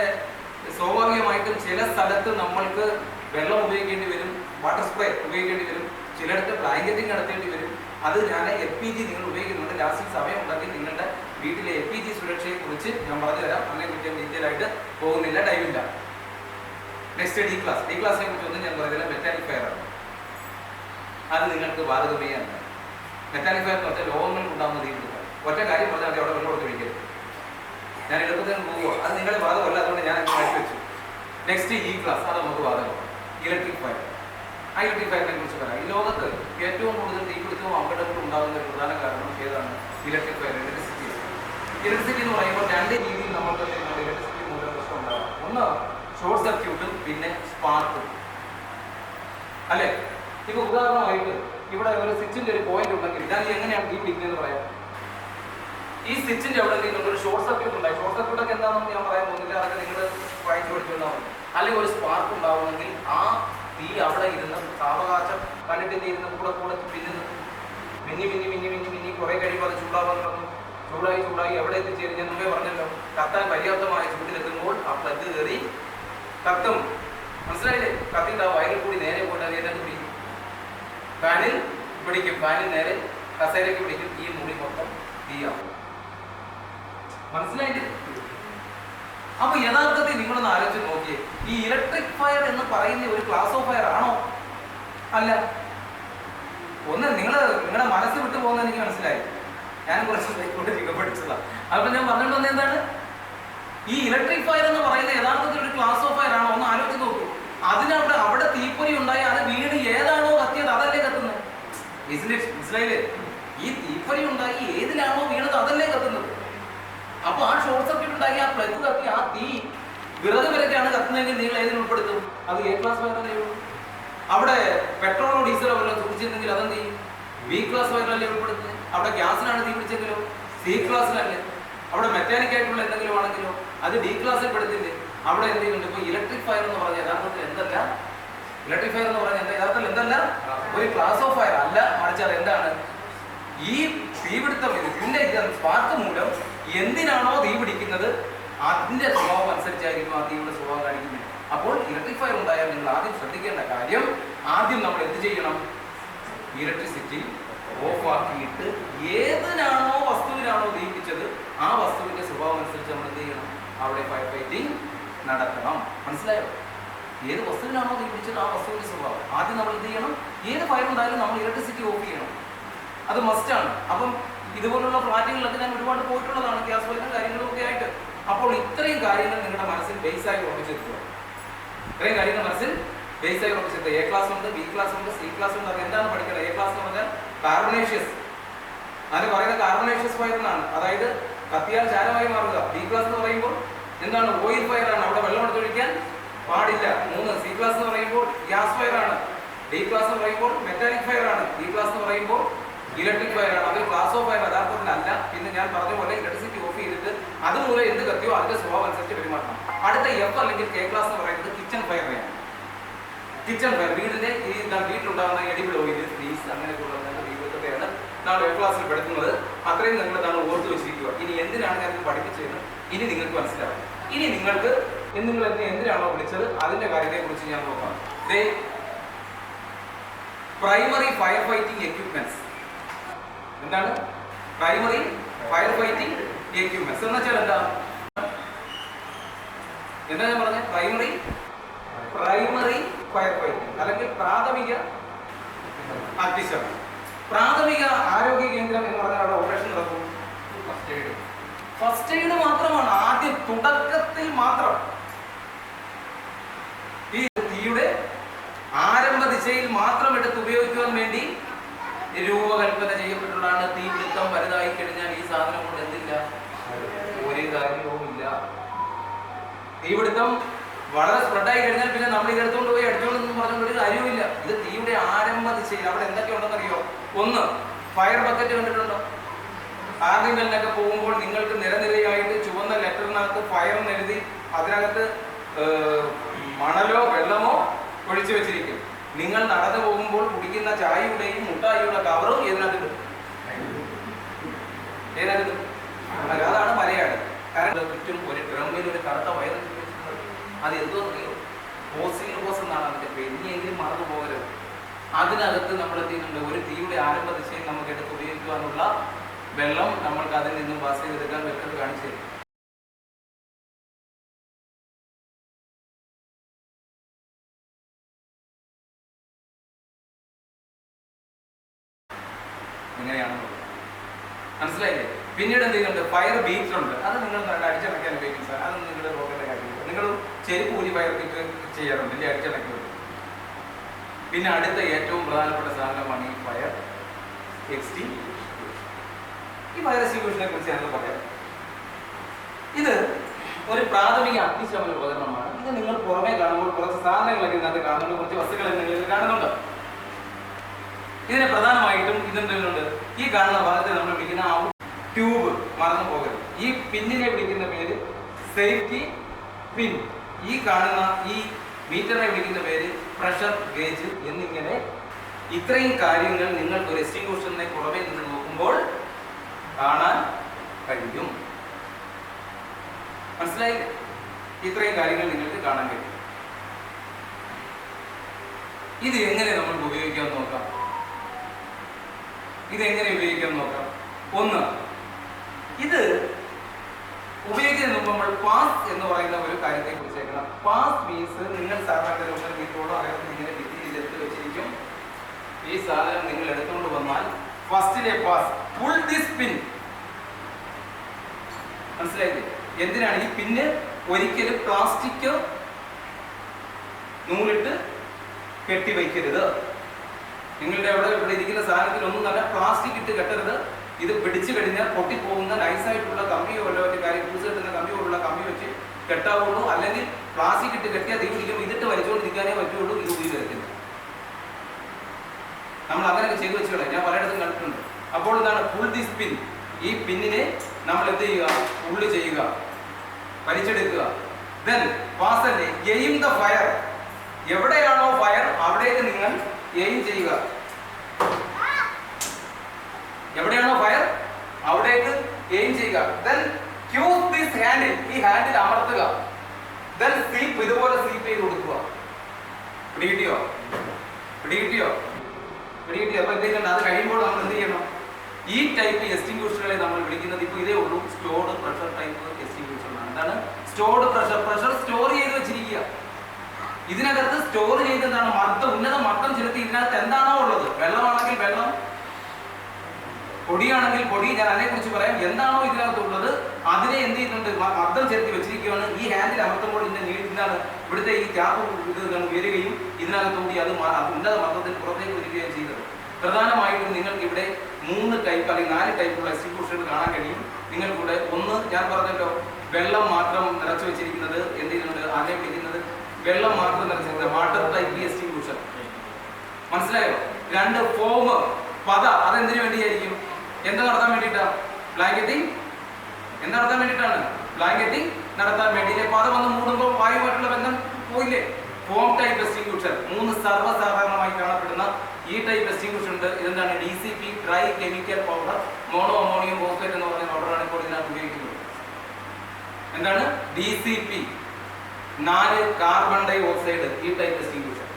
സ്വാഭാവികമായിട്ടും ചില സ്ഥലത്ത് നമ്മൾക്ക് വെള്ളം ഉപയോഗിക്കേണ്ടി വരും, വാട്ടർ സ്പ്രേ ഉപയോഗിക്കേണ്ടി വരും, ചിലയിടത്ത് ബ്ലാങ്കറ്റിംഗ് നടത്തേണ്ടി വരും. അത് ഞാൻ LPG നിങ്ങൾ ഉപയോഗിക്കുന്നുണ്ട്. ലാസ്റ്റിൽ സമയം ഉണ്ടെങ്കിൽ നിങ്ങളുടെ വീട്ടിലെ LPG സുരക്ഷയെ കുറിച്ച് ഞാൻ പറഞ്ഞുതരാം. അതിനെക്കുറിച്ച് ഡീറ്റെയിൽ ആയിട്ട് പോകുന്നില്ല, ടൈമില്ല. നെക്സ്റ്റ് ഡി ക്ലാസിനെ കുറിച്ച് ഒന്നും ഞാൻ പറയുന്നില്ല. മെറ്റാലിക് ഫയർ ആണ്. അത് നിങ്ങൾക്ക് ബാധകമേയല്ല. മെറ്റാലിക് ഫയർ എന്ന് പറഞ്ഞാൽ ലോകങ്ങൾക്ക് ഉണ്ടാകുന്ന തീപിടുത്തം. ഒറ്റ കാര്യം പറഞ്ഞാൽ അവിടെ വെള്ളം കൊടുത്ത് ഒഴിക്കരുത്. ഞാൻ എളുപ്പത്തിന് പോവുക, അത് നിങ്ങളുടെ ബാധകമല്ല, അതുകൊണ്ട് ഞാൻ മാറ്റി വെച്ചു. നെക്സ്റ്റ് ഇ ക്ലാസ്, അത് നമുക്ക് ബാധകമാണ്. Electric fire. ആ ഇലക്ട്രിക് ഫയറിനെ കുറിച്ച് പറയാം. ഈ ലോകത്ത് ഏറ്റവും കൂടുതൽ തീപിടുത്തവും അപകടങ്ങളും ഉണ്ടാകുന്ന ഒരു പ്രധാന കാരണം ഏതാണ്? Electric fire, electricity. ഇലക്ട്രിസിറ്റി എന്ന് പറയുമ്പോൾ രണ്ട് രീതിയിൽ നമുക്ക് ഇലക്ട്രിസിറ്റി മൂലം പ്രശ്നം ഉണ്ടാകാം. ഒന്ന് ഷോർട്ട് സർക്യൂട്ടും പിന്നെ സ്പാർക്കും അല്ലേ? ഇപ്പൊ ഉദാഹരണമായിട്ട് ഇവിടെ ഒരു സ്വിച്ചിന്റെ ഒരു പോയിന്റ് ഉണ്ടെങ്കിൽ ഞാൻ എങ്ങനെയാണ് തീ പിടിക്കുന്നതെന്ന് പറയാം. ഈ സ്വിച്ചിന്റെ അവിടെ എന്തെങ്കിലും ഒരു ഷോർട്ട് സർക്യൂട്ട് ഉണ്ടായി. ഷോർട്ട് സർക്യൂട്ട് ഒക്കെ എന്താണെന്ന് ഞാൻ പറയാൻ പോകുന്നില്ല, അതൊക്കെ നിങ്ങൾ വായിച്ചു പഠിച്ചുണ്ടാവും. അല്ലെങ്കിൽ ഒരു സ്പാർക്ക് ഉണ്ടാവുമെങ്കിൽ ആ തീ അവിടെ ഇരുന്ന് സാവകാശം കണ്ടിട്ട് ഇരുന്ന് കൂടെ മിന്നി കുറെ കഴിയുമ്പോൾ അത് ചൂടാവാൻ തുടങ്ങും. ചൂടായി എവിടെ എത്തിച്ചേരും? ഞാൻ മുമ്പേ പറഞ്ഞല്ലോ, കത്താൻ പര്യാപ്തമായ ചൂടിലെത്തുമ്പോൾ ആ പ്ലഗ് കയറി കത്തും. മനസ്സിലായില്ലേ? കത്തിയിട്ട് ആ വയറിൽ കൂടി നേരെ പോയിട്ട് അത് ഏതൊക്കെ പിടിക്കും? ഫാനിൽ പിടിക്കും. ഫാനിൽ നേരെ കസേരയ്ക്ക് പിടിക്കും. ഈ മുറി മൊത്തം തീയാവും. മനസ്സിലായില്ലേ? അപ്പൊ യഥാർത്ഥത്തിൽ നിങ്ങളൊന്ന് ആലോചിച്ച് നോക്കിയേ, ഈ ഇലക്ട്രിക് ഫയർ എന്ന് പറയുന്ന ഒരു ക്ലാസ് ഓഫ് ഫയർ ആണോ? അല്ല. ഒന്ന് നിങ്ങളുടെ മനസ്സ് വിട്ടു പോകുന്നത് എനിക്ക് മനസ്സിലായി. ഞാൻ കുറച്ച് സൈക്കോളജി പഠിച്ചതാണ്. അപ്പൊ ഞാൻ പറഞ്ഞിട്ട് വന്നത് എന്താണ്? ഈ ഇലക്ട്രിക് ഫയർ എന്ന് പറയുന്ന യഥാർത്ഥത്തിൽ ഒരു ക്ലാസ് ഓഫ് ഫയർ ആണോ? ഒന്ന് ആലോചിച്ച് നോക്കൂ. അവിടെ തീപ്പൊരി ഉണ്ടായി, അത് വീട് ഏതാണോ കത്തിയത് അതല്ലേ കത്തുന്നത്? മനസ്സിലായില്ലേ? ഈ തീപ്പൊരി ഉണ്ടായി ഏതിലാണോ വീണത് അതല്ലേ കത്തുന്നത്. അപ്പൊ ആ ഷോർട്ട് സർക്യൂട്ട് ഉണ്ടാക്കി ആ പ്ലഗ് കത്തി ആ തീ വിറക് വരയ്ക്കാണ് കത്തുന്നതെങ്കിൽ നിങ്ങൾ ഏതിന് ഉൾപ്പെടുത്തും? അത് എ ക്ലാസ് ഫയറല്ലേ ഉള്ളൂ. അവിടെ പെട്രോളോ ഡീസലോ വല്ലതും സൂക്ഷിച്ചിരുന്നെങ്കിൽ അതെന്ത് ചെയ്യും? ബി ക്ലാസ് ഫയറല്ലേ ഉൾപ്പെടുത്തുന്നത്. അവിടെ ഗ്യാസിനാണ് തീ പിടിച്ചെങ്കിലോ സി ക്ലാസ്സിലല്ലേ. അവിടെ മെക്കാനിക് ആയിട്ടുള്ള എന്തെങ്കിലും ആണെങ്കിലോ അത് ഡി ക്ലാസ്സിൽ പെടുത്തില്ലേ. അവിടെ എന്ത് ചെയ്യുന്നുണ്ട്? ഇപ്പൊ ഇലക്ട്രിക് ഫയർ എന്ന് പറഞ്ഞാൽ യഥാർത്ഥത്തിൽ എന്തല്ല? ഇലക്ട്രിക് ഫയർ എന്ന് പറഞ്ഞാൽ യഥാർത്ഥത്തിൽ എന്തല്ല? ഒരു ക്ലാസ് ഓഫ് ഫയർ അല്ല, മറിച്ച് അത് എന്താണ്? ഈ തീപിടുത്തം ഇതിന്റെ സ്പാർക്ക് മൂലം എന്തിനാണോ തീ പിടിക്കുന്നത് അതിന്റെ സ്വഭാവം അനുസരിച്ചായിരിക്കും ആ തീയുടെ സ്വഭാവം കാണിക്കുന്നത്. അപ്പോൾ ഇലക്ട്രിക് ഫയർ ഉണ്ടായാൽ നിങ്ങൾ ആദ്യം ശ്രദ്ധിക്കേണ്ട കാര്യം, ആദ്യം നമ്മൾ എന്ത് ചെയ്യണം? ഇലക്ട്രിസിറ്റി ഓഫ് ആക്കിയിട്ട് ഏതിനാണോ വസ്തുവിനാണോ തീപിടിച്ചത് ആ വസ്തുവിന്റെ സ്വഭാവം അനുസരിച്ച് നമ്മൾ എന്ത് ചെയ്യണം? അവിടെ ഫയർ ഫൈറ്റിംഗ് നടത്തണം. മനസ്സിലായോ? ഏത് വസ്തുവിനാണോ തീപിടിച്ചത് ആ വസ്തുവിന്റെ സ്വഭാവം ആദ്യം നമ്മൾ എന്ത് ചെയ്യണം? ഏത് ഫയർ ഉണ്ടായാലും നമ്മൾ ഇലക്ട്രിസിറ്റി ഓഫ് ചെയ്യണം. അത് മസ്റ്റാണ്. അപ്പം ഇതുപോലുള്ള ഫ്ലാറ്റുകളിലൊക്കെ ഞാൻ ഒരുപാട് പോയിട്ടുള്ളതാണ്, ഗ്യാസ് ഫയറും കാര്യങ്ങളും ഒക്കെ ആയിട്ട്. അപ്പോൾ ഇത്രയും കാര്യങ്ങൾ നിങ്ങളുടെ മനസ്സിൽ ബേസായി ഉറപ്പിച്ചെടുക്കുക. ഇത്രയും കാര്യങ്ങൾ മനസ്സിൽ ബേസായി ഉറപ്പിച്ചെടുക്കുക. എ ക്ലാസ് ഉണ്ട്, ബി ക്ലാസ് ഉണ്ട്, സി ക്ലാസ് ഉണ്ട്. അത് എന്താണ് പഠിക്കുന്നത്? എ ക്ലാസ് എന്ന് പറഞ്ഞാൽ കാർബണേഷ്യസ്, അതിന് പറയുന്നത് കാർബണേഷ്യസ് ഫയർ എന്നാണ്. അതായത് കത്തിയാൽ ചാരമായി മാറുക. ബി ക്ലാസ് എന്ന് പറയുമ്പോൾ എന്താണ്? ഓയിൽ ഫയർ ആണ്, അവിടെ വെള്ളം എടുത്തൊഴിക്കാൻ പാടില്ല. 3. സി ക്ലാസ് എന്ന് പറയുമ്പോൾ ഗ്യാസ് ഫയർ ആണ്. ഡി ക്ലാസ് എന്ന് പറയുമ്പോൾ മെറ്റാലിക് ഫയർ ആണ്. ഡി ക്ലാസ് എന്ന് പറയുമ്പോൾ ഇലക്ട്രിക് ഫയർ ആണ്. അതൊരു ക്ലാസ് ഓഫ് ഫയർ യഥാർത്ഥത്തിലല്ല. പിന്നെ ഞാൻ പറഞ്ഞ പോലെ ഇലക്ട്രിസിറ്റി ഓഫ് ചെയ്തിട്ട് അതുമൂലം എന്ത് കത്തിയോ അതിന്റെ സ്വഭാവം അനുസരിച്ച് പെരുമാറണം. അടുത്ത എഫ് അല്ലെങ്കിൽ കെ ക്ലാസ് എന്ന് പറയുന്നത് കിച്ചൺ ഫയറിനെയാണ്. കിച്ചൺ ഫയർ വീടിന്റെ വീട്ടിലുണ്ടാകുന്ന എഡിബിൾ ഓയിൽ, ഗ്രീസ് അങ്ങനെയൊക്കെയുള്ള തീപിടുത്തത്തെയാണ് നാളെ എഫ് ക്ലാസ്സിൽ പെടുത്തുന്നത്. അത്രയും നിങ്ങൾ ഓർത്ത് വെച്ചിരിക്കുക. ഇനി എന്തിനാണ് ഞാൻ പഠിപ്പിച്ചതെന്ന് ഇനി നിങ്ങൾക്ക് മനസ്സിലാവും. ഇനി നിങ്ങൾക്ക് നിങ്ങൾ എന്തിനാണോ വിളിച്ചത് അതിന്റെ കാര്യത്തെ കുറിച്ച് ഞാൻ നോക്കാം. Primary fire fighting equipments. എന്താണ് പ്രൈമറി ഫയർ ഫൈറ്റിംഗ് എക്യുപ്മെന്റ്സ് എന്ന് വെച്ചാൽ എന്താ ഞാൻ പറഞ്ഞത്? പ്രൈമറി ഫയർ ഫൈറ്റിംഗ് അല്ലെങ്കിൽ പ്രാഥമിക അഗ്നിശമനം. പ്രാഥമിക ആരോഗ്യ കേന്ദ്രം എന്ന് പറഞ്ഞാൽ അവിടെ ഓപ്പറേഷൻ നടക്കും. ഫസ്റ്റ് എയ്ഡ് മാത്രമാണ്. ആദ്യം തുടക്കത്തിൽ മാത്രം ഈ തീയുടെ ആരംഭ ദിശയിൽ മാത്രം എടുത്ത് ഉപയോഗിക്കുവാൻ വേണ്ടി രൂപകൽപ്പന ചെയ്യപ്പെട്ടുള്ളതാണ്. തീപിടുത്തം വലുതായി കഴിഞ്ഞാൽ ഈ സാധനം കൊണ്ട് എന്തില്ല? ഒരു കാര്യവും ഇല്ല. തീപിടുത്തം വളരെ സ്പ്രെഡായി കഴിഞ്ഞാൽ പിന്നെ നമ്മൾ ഇത് എടുത്തുകൊണ്ട് പോയി അടിച്ചോളെന്ന് പറഞ്ഞുകൊണ്ട് ഒരു കാര്യവുമില്ല. ഇത് തീയുടെ ആരംഭ ദിശയിൽ അവിടെ എന്തൊക്കെ ഉണ്ടെന്നറിയോ? ഒന്ന്, ഫയർ ബക്കറ്റ് കണ്ടിട്ടുണ്ടോ? കാർണിവലിനൊക്കെ പോകുമ്പോൾ നിങ്ങൾക്ക് നിരനിരയായിട്ട് ചുവന്ന ലെറ്ററിനകത്ത് ഫയർ എന്ന് എഴുതി അതിനകത്ത് മണലോ വെള്ളമോ ഒഴിച്ചു വെച്ചിരിക്കും. നിങ്ങൾ നടന്നു പോകുമ്പോൾ കുടിക്കുന്ന ചായയുടെയും മുട്ടായിയുടെ കവറും ഇതിനകത്ത് അതാണ് മലയാളി. കാരണം ചുറ്റും ഒരു ഡ്രമ്മിൽ ഒരു കറുത്ത വയർ അത് എന്തോന്നറിയോ? ഫോസിൽ ഹോസ് എന്നാണ് അതിന്റെ പേര്. ഇനിയെങ്കിലും മറന്നു പോകരുത്. അതിനകത്ത് നമ്മൾ എത്തിയിട്ടുണ്ട്. ഒരു തീയുടെ ആരംഭ ദിശയിൽ നമുക്ക് എടുത്ത് ഉപയോഗിക്കുവാനുള്ള വെള്ളം നമ്മൾക്ക് അതിൽ നിന്നും പാസ് ചെയ്തെടുക്കാൻ പറ്റുന്നത് കാണിച്ചു തരും. എങ്ങനെയാണെന്നുള്ളത് മനസ്സിലായില്ലേ? പിന്നീട് എന്ത് ചെയ്യുന്നുണ്ട്? ഫയർ ബീറ്റർ ഉണ്ട്. അത് നിങ്ങൾ അടിച്ചടക്കാൻ ഉപയോഗിക്കും സാർ. അത് നിങ്ങളുടെ റോക്കറ്റ കാര്യമില്ല. നിങ്ങൾ ചെരുപ്പ് കൂലി ഫയർ ബീറ്റ് ചെയ്യാറുണ്ട് ഇല്ലേ? അടിച്ചടക്കി വരും. പിന്നെ അടുത്ത ഏറ്റവും പ്രധാനപ്പെട്ട സാധനമാണ് ഈ ഫയർ എക്സ്റ്റിംഗ്വിഷർ. ഈ ഫയർ എക്സ്റ്റിംഗ്വിഷറിനെ കുറിച്ച് ഞങ്ങൾ പറയാം. ഇത് ഒരു പ്രാഥമിക അഗ്നിശമന ഉപകരണമാണ്. ഇത് നിങ്ങൾ പുറമേ കാണുമ്പോൾ കുറച്ച് സാധനങ്ങളൊക്കെ ഇതിനകത്ത് കാണുന്നുണ്ട്, കുറച്ച് വസ്തുക്കളൊക്കെ നിങ്ങൾ കാണുന്നുണ്ട്. ഇതിനെ പ്രധാനമായിട്ടും ഇതെന്തുണ്ട്? ഈ കാണുന്ന ഭാഗത്തെ നമ്മൾ വിളിക്കുന്ന ആ ട്യൂബ് മറന്നു പോകരുത്. ഈ പിന്നിനെ വിളിക്കുന്ന പേര് സേഫ്റ്റി പിൻ. ഈ കാണുന്ന ഈ മീറ്ററിനെ വിളിക്കുന്ന പേര് പ്രഷർ ഗേജ് എന്നിങ്ങനെ ഇത്രയും കാര്യങ്ങൾ നിങ്ങൾക്ക് ഒരു എക്സ്റ്റിംഗ്വിഷറിനെ പുറമേ നിന്ന് നോക്കുമ്പോൾ കാണാൻ കഴിയും. മനസ്സിലായില്ലേ? ഇത്രയും കാര്യങ്ങൾ നിങ്ങൾക്ക് കാണാൻ കഴിയും. ഇത് എങ്ങനെ നമ്മൾ ഉപയോഗിക്കാൻ നോക്കാം. ഇതെങ്ങനെ ഉപയോഗിക്കാൻ നോക്കാം. ഒന്ന്, ഇത് ഉപയോഗിക്കുന്നതിന് മുമ്പ് നമ്മൾ പാസ് എന്ന് പറയുന്ന ഒരു കാര്യത്തെ കുറിച്ചേക്കണം. പാസ് മീൻസ് നിങ്ങൾ സാധാരണ ഒരു മീറ്ററോടോ അകത്ത് ഇങ്ങനെ ഭിത്തിയിൽ എടുത്ത് വെച്ചിരിക്കും. ഈ സാധനം നിങ്ങൾ എടുത്തുകൊണ്ട് വന്നാൽ ഫസ്റ്റിലെ പാസ് പുൾ ദിസ് പിൻ. മനസ്സിലായില്ലേ? എന്തിനാണ് ഈ പിന്ന്? ഒരിക്കലും പ്ലാസ്റ്റിക് നൂലിട്ട് കെട്ടിവയ്ക്കരുത്. നിങ്ങളുടെ ഇവിടെ ഇരിക്കുന്ന സാധനത്തിൽ ഒന്നും നല്ല പ്ലാസ്റ്റിക് ഇട്ട് കെട്ടരുത്. ഇത് പിടിച്ചു കഴിഞ്ഞാൽ പൊട്ടിപ്പോകുന്ന നൈസായിട്ടുള്ള കമ്പിയോ വല്ല ഒരു കാര്യം പൂസ് കെട്ടുന്ന കമ്പിയോ ഉള്ള കമ്പി വെച്ച് കെട്ടാവുള്ളൂ. അല്ലെങ്കിൽ പ്ലാസ്റ്റിക് ഇട്ട് കെട്ടിയാൽ തീ പിടിക്കും. ഇതിട്ട് വലിച്ചുകൊണ്ടിരിക്കാനേ പറ്റുള്ളൂ. ഇത് ഉപയോഗിക്കരുത്. നമ്മൾ അങ്ങനെയൊക്കെ ചെയ്തു വെച്ചുകളെ ഞാൻ പലയിടത്തും കണ്ടിട്ടുണ്ട്. അപ്പോൾ എന്താണ്? Pull this pin. ഈ പിന്നിനെ നമ്മൾ എന്ത് ചെയ്യുക? പുള്ള് ചെയ്യുക, വലിച്ചെടുക്കുക. ദെൻ പാസ് അല്ലേ എയിം ദ ഫയർ. എവിടെയാണോ ഫയർ അവിടേക്ക് നിങ്ങൾ എയിം ചെയ്യുക. എവിടെയാണോ ഫയർ അവിടേക്ക് എയിം ചെയ്യുക. Then squeeze this handle. ഈ ഹാൻഡിൽ അമർത്തുക. Then sweep. ഇതുപോലെ സ്വീപ്പ് ചെയ്ത് കൊടുക്കുക. പിടികിട്ടിയോ? പിടികിട്ടിയോ? പിടികിട്ടിയോ? അപ്പൊ എന്തെങ്കിലും അത് കഴിയുമ്പോൾ നമ്മൾ എന്ത് ചെയ്യണം? ഈ ടൈപ്പ് എക്സ്റ്റിംഗ്വിഷറുകളെ നമ്മൾ വിളിക്കുന്നത് ഇപ്പോൾ ഇതേ ഉള്ളൂ, സ്റ്റോർഡ് പ്രഷർ ടൈപ്പ് എക്സ്റ്റിംഗ്വിഷർ. എന്താണ് സ്റ്റോർഡ് പ്രഷർ? പ്രഷർ സ്റ്റോർ ചെയ്ത് വെച്ചിരിക്കുക. ഇതിനകത്ത് സ്റ്റോർ ചെയ്തെന്താണ്? മർദ്ദം, ഉന്നത മർദ്ദം ചെലുത്തി ഇതിനകത്ത് എന്താണോ ഉള്ളത്, വെള്ളമാണെങ്കിൽ വെള്ളം, പൊടിയാണെങ്കിൽ പൊടി, ഞാൻ അതിനെക്കുറിച്ച് പറയാം. എന്താണോ ഇതിനകത്തുള്ളത് അതിനെ എന്ത് ചെയ്യുന്നുണ്ട്? മർദ്ദം ചെലുത്തി വെച്ചിരിക്കുകയാണ്. ഈ ഹാൻഡിൽ അമർത്തുമ്പോൾ ഇതിനാണ് ഇവിടുത്തെ ഈ ക്യാപ്പ് ഉയരുകയും ഇതിനകത്തുകൂടി അത് ഉന്നത മർദ്ദത്തിൽ പുറത്തേക്ക് വരികയും ചെയ്തത്. പ്രധാനമായിട്ടും നിങ്ങൾക്ക് ഇവിടെ 3 ടൈപ്പ് അല്ലെങ്കിൽ 4 ടൈപ്പുള്ള എക്സ്റ്റിംഗ്വിഷറുകൾ കാണാൻ കഴിയും. നിങ്ങൾക്കൂടെ ഒന്ന് ഞാൻ പറഞ്ഞല്ലോ, വെള്ളം മാത്രം നിറച്ചു വെച്ചിരിക്കുന്നത് എന്ത് ചെയ്യുന്നുണ്ട്? അതിനെ വിളിക്കുന്നത് വെള്ളം മാത്രം നിറച്ചിരിക്കുന്നത് വാട്ടർ ടൈപ്പ് എക്സ്റ്റിംഗ്വിഷർ. മനസ്സിലായോ? 2 ഫോം പത. അതെന്തിനു വേണ്ടിയായിരിക്കും? എന്താ നടത്താൻ വേണ്ടിയിട്ടാണ്? ബ്ലാങ്കറ്റിംഗ്. എന്താ നടത്താൻ വേണ്ടിയിട്ടാണ്? ബ്ലാങ്കറ്റിംഗ് നടത്താൻ വേണ്ടിയില്ലേ? പത വന്ന് മൂടുമ്പോൾ വായുമായിട്ടുള്ള ബന്ധം പോയില്ലേ? Form type extinguisher. 3 സർവ്വസാധാരണമായി കാണപ്പെടുന്ന ഈ ടൈപ്പ് എക്സ്റ്റിംഗ്വിഷർ ഉണ്ട്. ഇതെന്താണ്? DCP, dry chemical powder, mono ammonium phosphate എന്ന് പറഞ്ഞ പൗഡറാണ് ഇപ്പോൾ ഇതിനകത്ത് ഉപയോഗിക്കുന്നത്. എന്താണ്? DCP, 4 carbon dioxide. ഈ ടൈപ്പ് എക്സ്റ്റിംഗ്വിഷർ.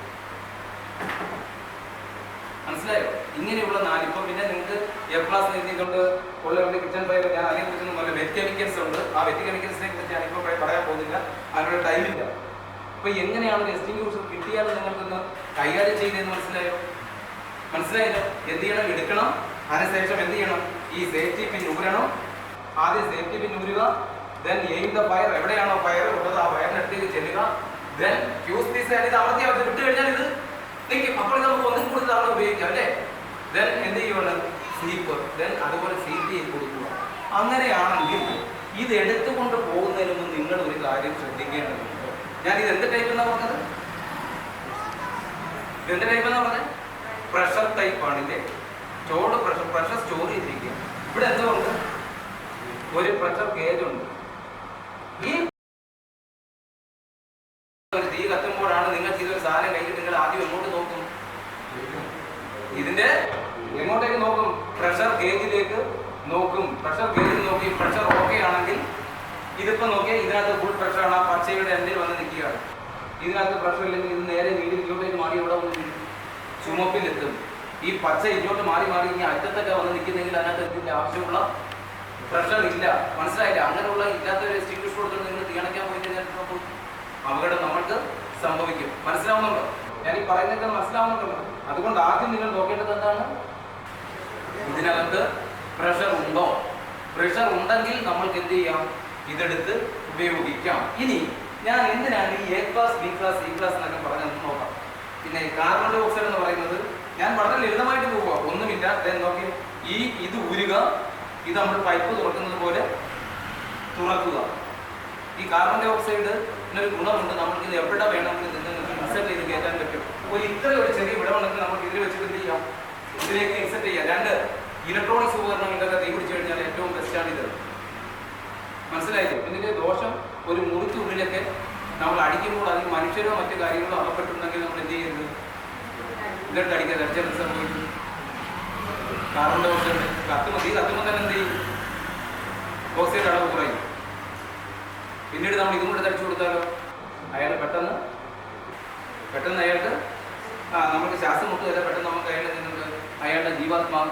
മനസ്സിലായോ? ഇങ്ങനെയുള്ള 4. ഇപ്പൊ പിന്നെ നിങ്ങൾക്ക് എപ്ലാസ് എഴുതിക്കൊണ്ട് ഉള്ള കിച്ചൺ ഫയർ, ഞാൻ അതിനെക്കുറിച്ചൊന്നും പറഞ്ഞ വെറ്റ് കെമിക്കൽസ് ഉണ്ട്. ആ വെറ്റ് കെമിക്കൽസിനെ കുറിച്ച് ഞാനിപ്പോൾ പറയാൻ പോകുന്നില്ല, അതിനുള്ള ടൈമില്ല. അപ്പൊ എങ്ങനെയാണ് എക്സ്റ്റിംഗ്വിഷർ കിട്ടിയാലും നിങ്ങൾക്കൊന്ന് കൈകാര്യം ചെയ്തതെന്ന് മനസ്സിലായോ? മനസ്സിലായല്ലോ? എന്ത് ചെയ്യണം? എടുക്കണം. അതിനുശേഷം എന്ത് ചെയ്യണം? ഈ സേഫ്റ്റി പിൻ ഊരണം. ആദ്യം സേഫ്റ്റി പിൻ ഊരുക. Then aim the fire. എവിടെയാണോ ഫയർ ഉള്ളത് ആ ഫയറിനടുത്തേക്ക് ചെല്ലുക. ദെൻ ഫ്യൂസ് ദിസ് ഹാൻഡിൽ അമർത്തി വിട്ട് കഴിഞ്ഞാൽ ഇത് നിൽക്കും. അപ്പോൾ നമുക്ക് ഒന്നും കൂടി തവണ ഉപയോഗിക്കാം അല്ലേ? ദെൻ എന്ത് ചെയ്യുകയാണ്? സ്വീപ്പ്. ദെൻ അതുപോലെ സ്വീപ്പ് ചെയ്ത് കൊടുക്കുക. അങ്ങനെയാണെങ്കിൽ ഇത് എടുത്തുകൊണ്ട് പോകുന്നതിന് മുമ്പ് നിങ്ങൾ ഒരു കാര്യം ശ്രദ്ധിക്കേണ്ടതുണ്ട്. ഞാൻ ഇത് എന്ത് ടൈപ്പ് എന്നാ പറഞ്ഞത്? എന്ത് ടൈപ്പ് എന്നാ പറഞ്ഞത്? പ്രഷർ ടൈപ്പ് ആണില്ലേ? ചോട് പ്രഷർ സ്റ്റോർ ചെയ്തിരിക്കുക. ഇവിടെ എന്തുകൊണ്ട് ഒരു പ്രഷർ ഗേജ് ഉണ്ട്. ഈ തീ കത്തുമ്പോഴാണ് നിങ്ങൾക്ക് ഇതൊരു സാധനം കയ്യിൽ നിങ്ങൾ ആദ്യം എങ്ങോട്ട് നോക്കും? ഇതിന്റെ എങ്ങോട്ടേക്ക് നോക്കും? പ്രഷർ ഗേജിലേക്ക് നോക്കും. പ്രഷർ ഗേജിൽ നോക്കി പ്രഷർ ഓക്കെ ആണെങ്കിൽ ഇതിപ്പോ നോക്കിയാൽ ഇതിനകത്ത് ഫുൾ പ്രഷറാണ്. ആ പച്ചയുടെ എൻഡിൽ വന്ന് നിൽക്കുകയാണ്. ഇതിനകത്ത് പ്രഷർ ഇല്ലെങ്കിൽ ഇത് നേരെ വീട് ഇങ്ങോട്ടേക്ക് മാറി ഇവിടെ വന്ന് ചുമപ്പിലെത്തും. ഈ പച്ച ഇങ്ങോട്ട് മാറി മാറി ഇനി അറ്റത്തൊക്കെ വന്ന് നിൽക്കുന്നെങ്കിൽ അതിനകത്ത് ഇതിന്റെ ആവശ്യമുള്ള പ്രഷർ ഇല്ല. മനസ്സിലായില്ല? അങ്ങനെയുള്ള ഇല്ലാത്ത ഒരു എക്സ്റ്റിങ്ക്വിഷ് കൊടുത്തിട്ട് നിങ്ങൾ തീയണയ്ക്കാൻ പോയി കഴിഞ്ഞാൽ അപകടം നമ്മൾക്ക് സംഭവിക്കും. മനസ്സിലാവുന്നുണ്ടോ? ഞാൻ ഈ പറയുന്നതൊക്കെ മനസ്സിലാവുന്നുണ്ടല്ലോ? അതുകൊണ്ട് ആദ്യം നിങ്ങൾ നോക്കേണ്ടത് എന്താണ്? ഇതിനകത്ത് പ്രഷർ ഉണ്ടോ? പ്രഷർ ഉണ്ടെങ്കിൽ നമ്മൾക്ക് എന്ത് ചെയ്യാം? ഇതെടുത്ത് ഉപയോഗിക്കാം. ഇനി ഞാൻ എന്തിനാണ് ഈ A class, B class, C class എന്നൊക്കെ പറഞ്ഞതെന്ന് നോക്കാം. പിന്നെ കാർബൺ ഡൈ ഓക്സൈഡ് എന്ന് പറയുന്നത് ഞാൻ വളരെ ലളിതമായിട്ട് പോവുക, ഒന്നുമില്ല. നോക്കി ഇത് ഊരുക, ഇത് നമ്മൾ പൈപ്പ് തുറക്കുന്നത് പോലെ തുറക്കുക. ഈ കാർബൺ ഡൈ ഓക്സൈഡ് ഒരു ഗുണമുണ്ട്, നമുക്ക് ഇത് എവിടെ വേണമെങ്കിലും ഇൻസെർട്ട് ചെയ്ത് കയറ്റാൻ പറ്റും. ഇത്രയും ഒരു ചെറിയ വിടവുണ്ടെങ്കിൽ നമുക്ക് ഇതിൽ വെച്ചിട്ട് എന്ത് ചെയ്യാം? ഇതിലേക്ക് ഇൻസെർട്ട് ചെയ്യാം. 2 ഇലക്ട്രോണിക്സ് ഉപകരണങ്ങളിലൊക്കെ തീ പിടിച്ചു കഴിഞ്ഞാൽ ഏറ്റവും ബെസ്റ്റാണ് ഇത്. മനസ്സിലായില്ലേ? ഇതിന്റെ ദോഷം ഒരു മുറിക്കുള്ളിലൊക്കെ നമ്മൾ അടിക്കുമ്പോൾ അതിൽ മനുഷ്യരോ മറ്റു കാര്യങ്ങളോ അകപ്പെട്ടിട്ടുണ്ടെങ്കിൽ നമ്മൾ എന്ത് ചെയ്യുന്നത്? ഇങ്ങോട്ട് അടിക്കാതെ അടിച്ചാൽ സംഭവിക്കും. കാർബൺ ഡൈ ഓക്സൈഡ് കത്തുമ്പോൾ തന്നെ എന്ത് ചെയ്യും? ഓക്സൈഡ് അളവ് കുറയും. പിന്നീട് നമ്മൾ ഇതും കൂടെ തടിച്ചു കൊടുത്താലോ അയാൾ പെട്ടെന്ന് അയാൾക്ക് നമുക്ക് ശ്വാസം മുട്ടുകയല്ല, പെട്ടെന്ന് നമുക്ക് അയാളുടെ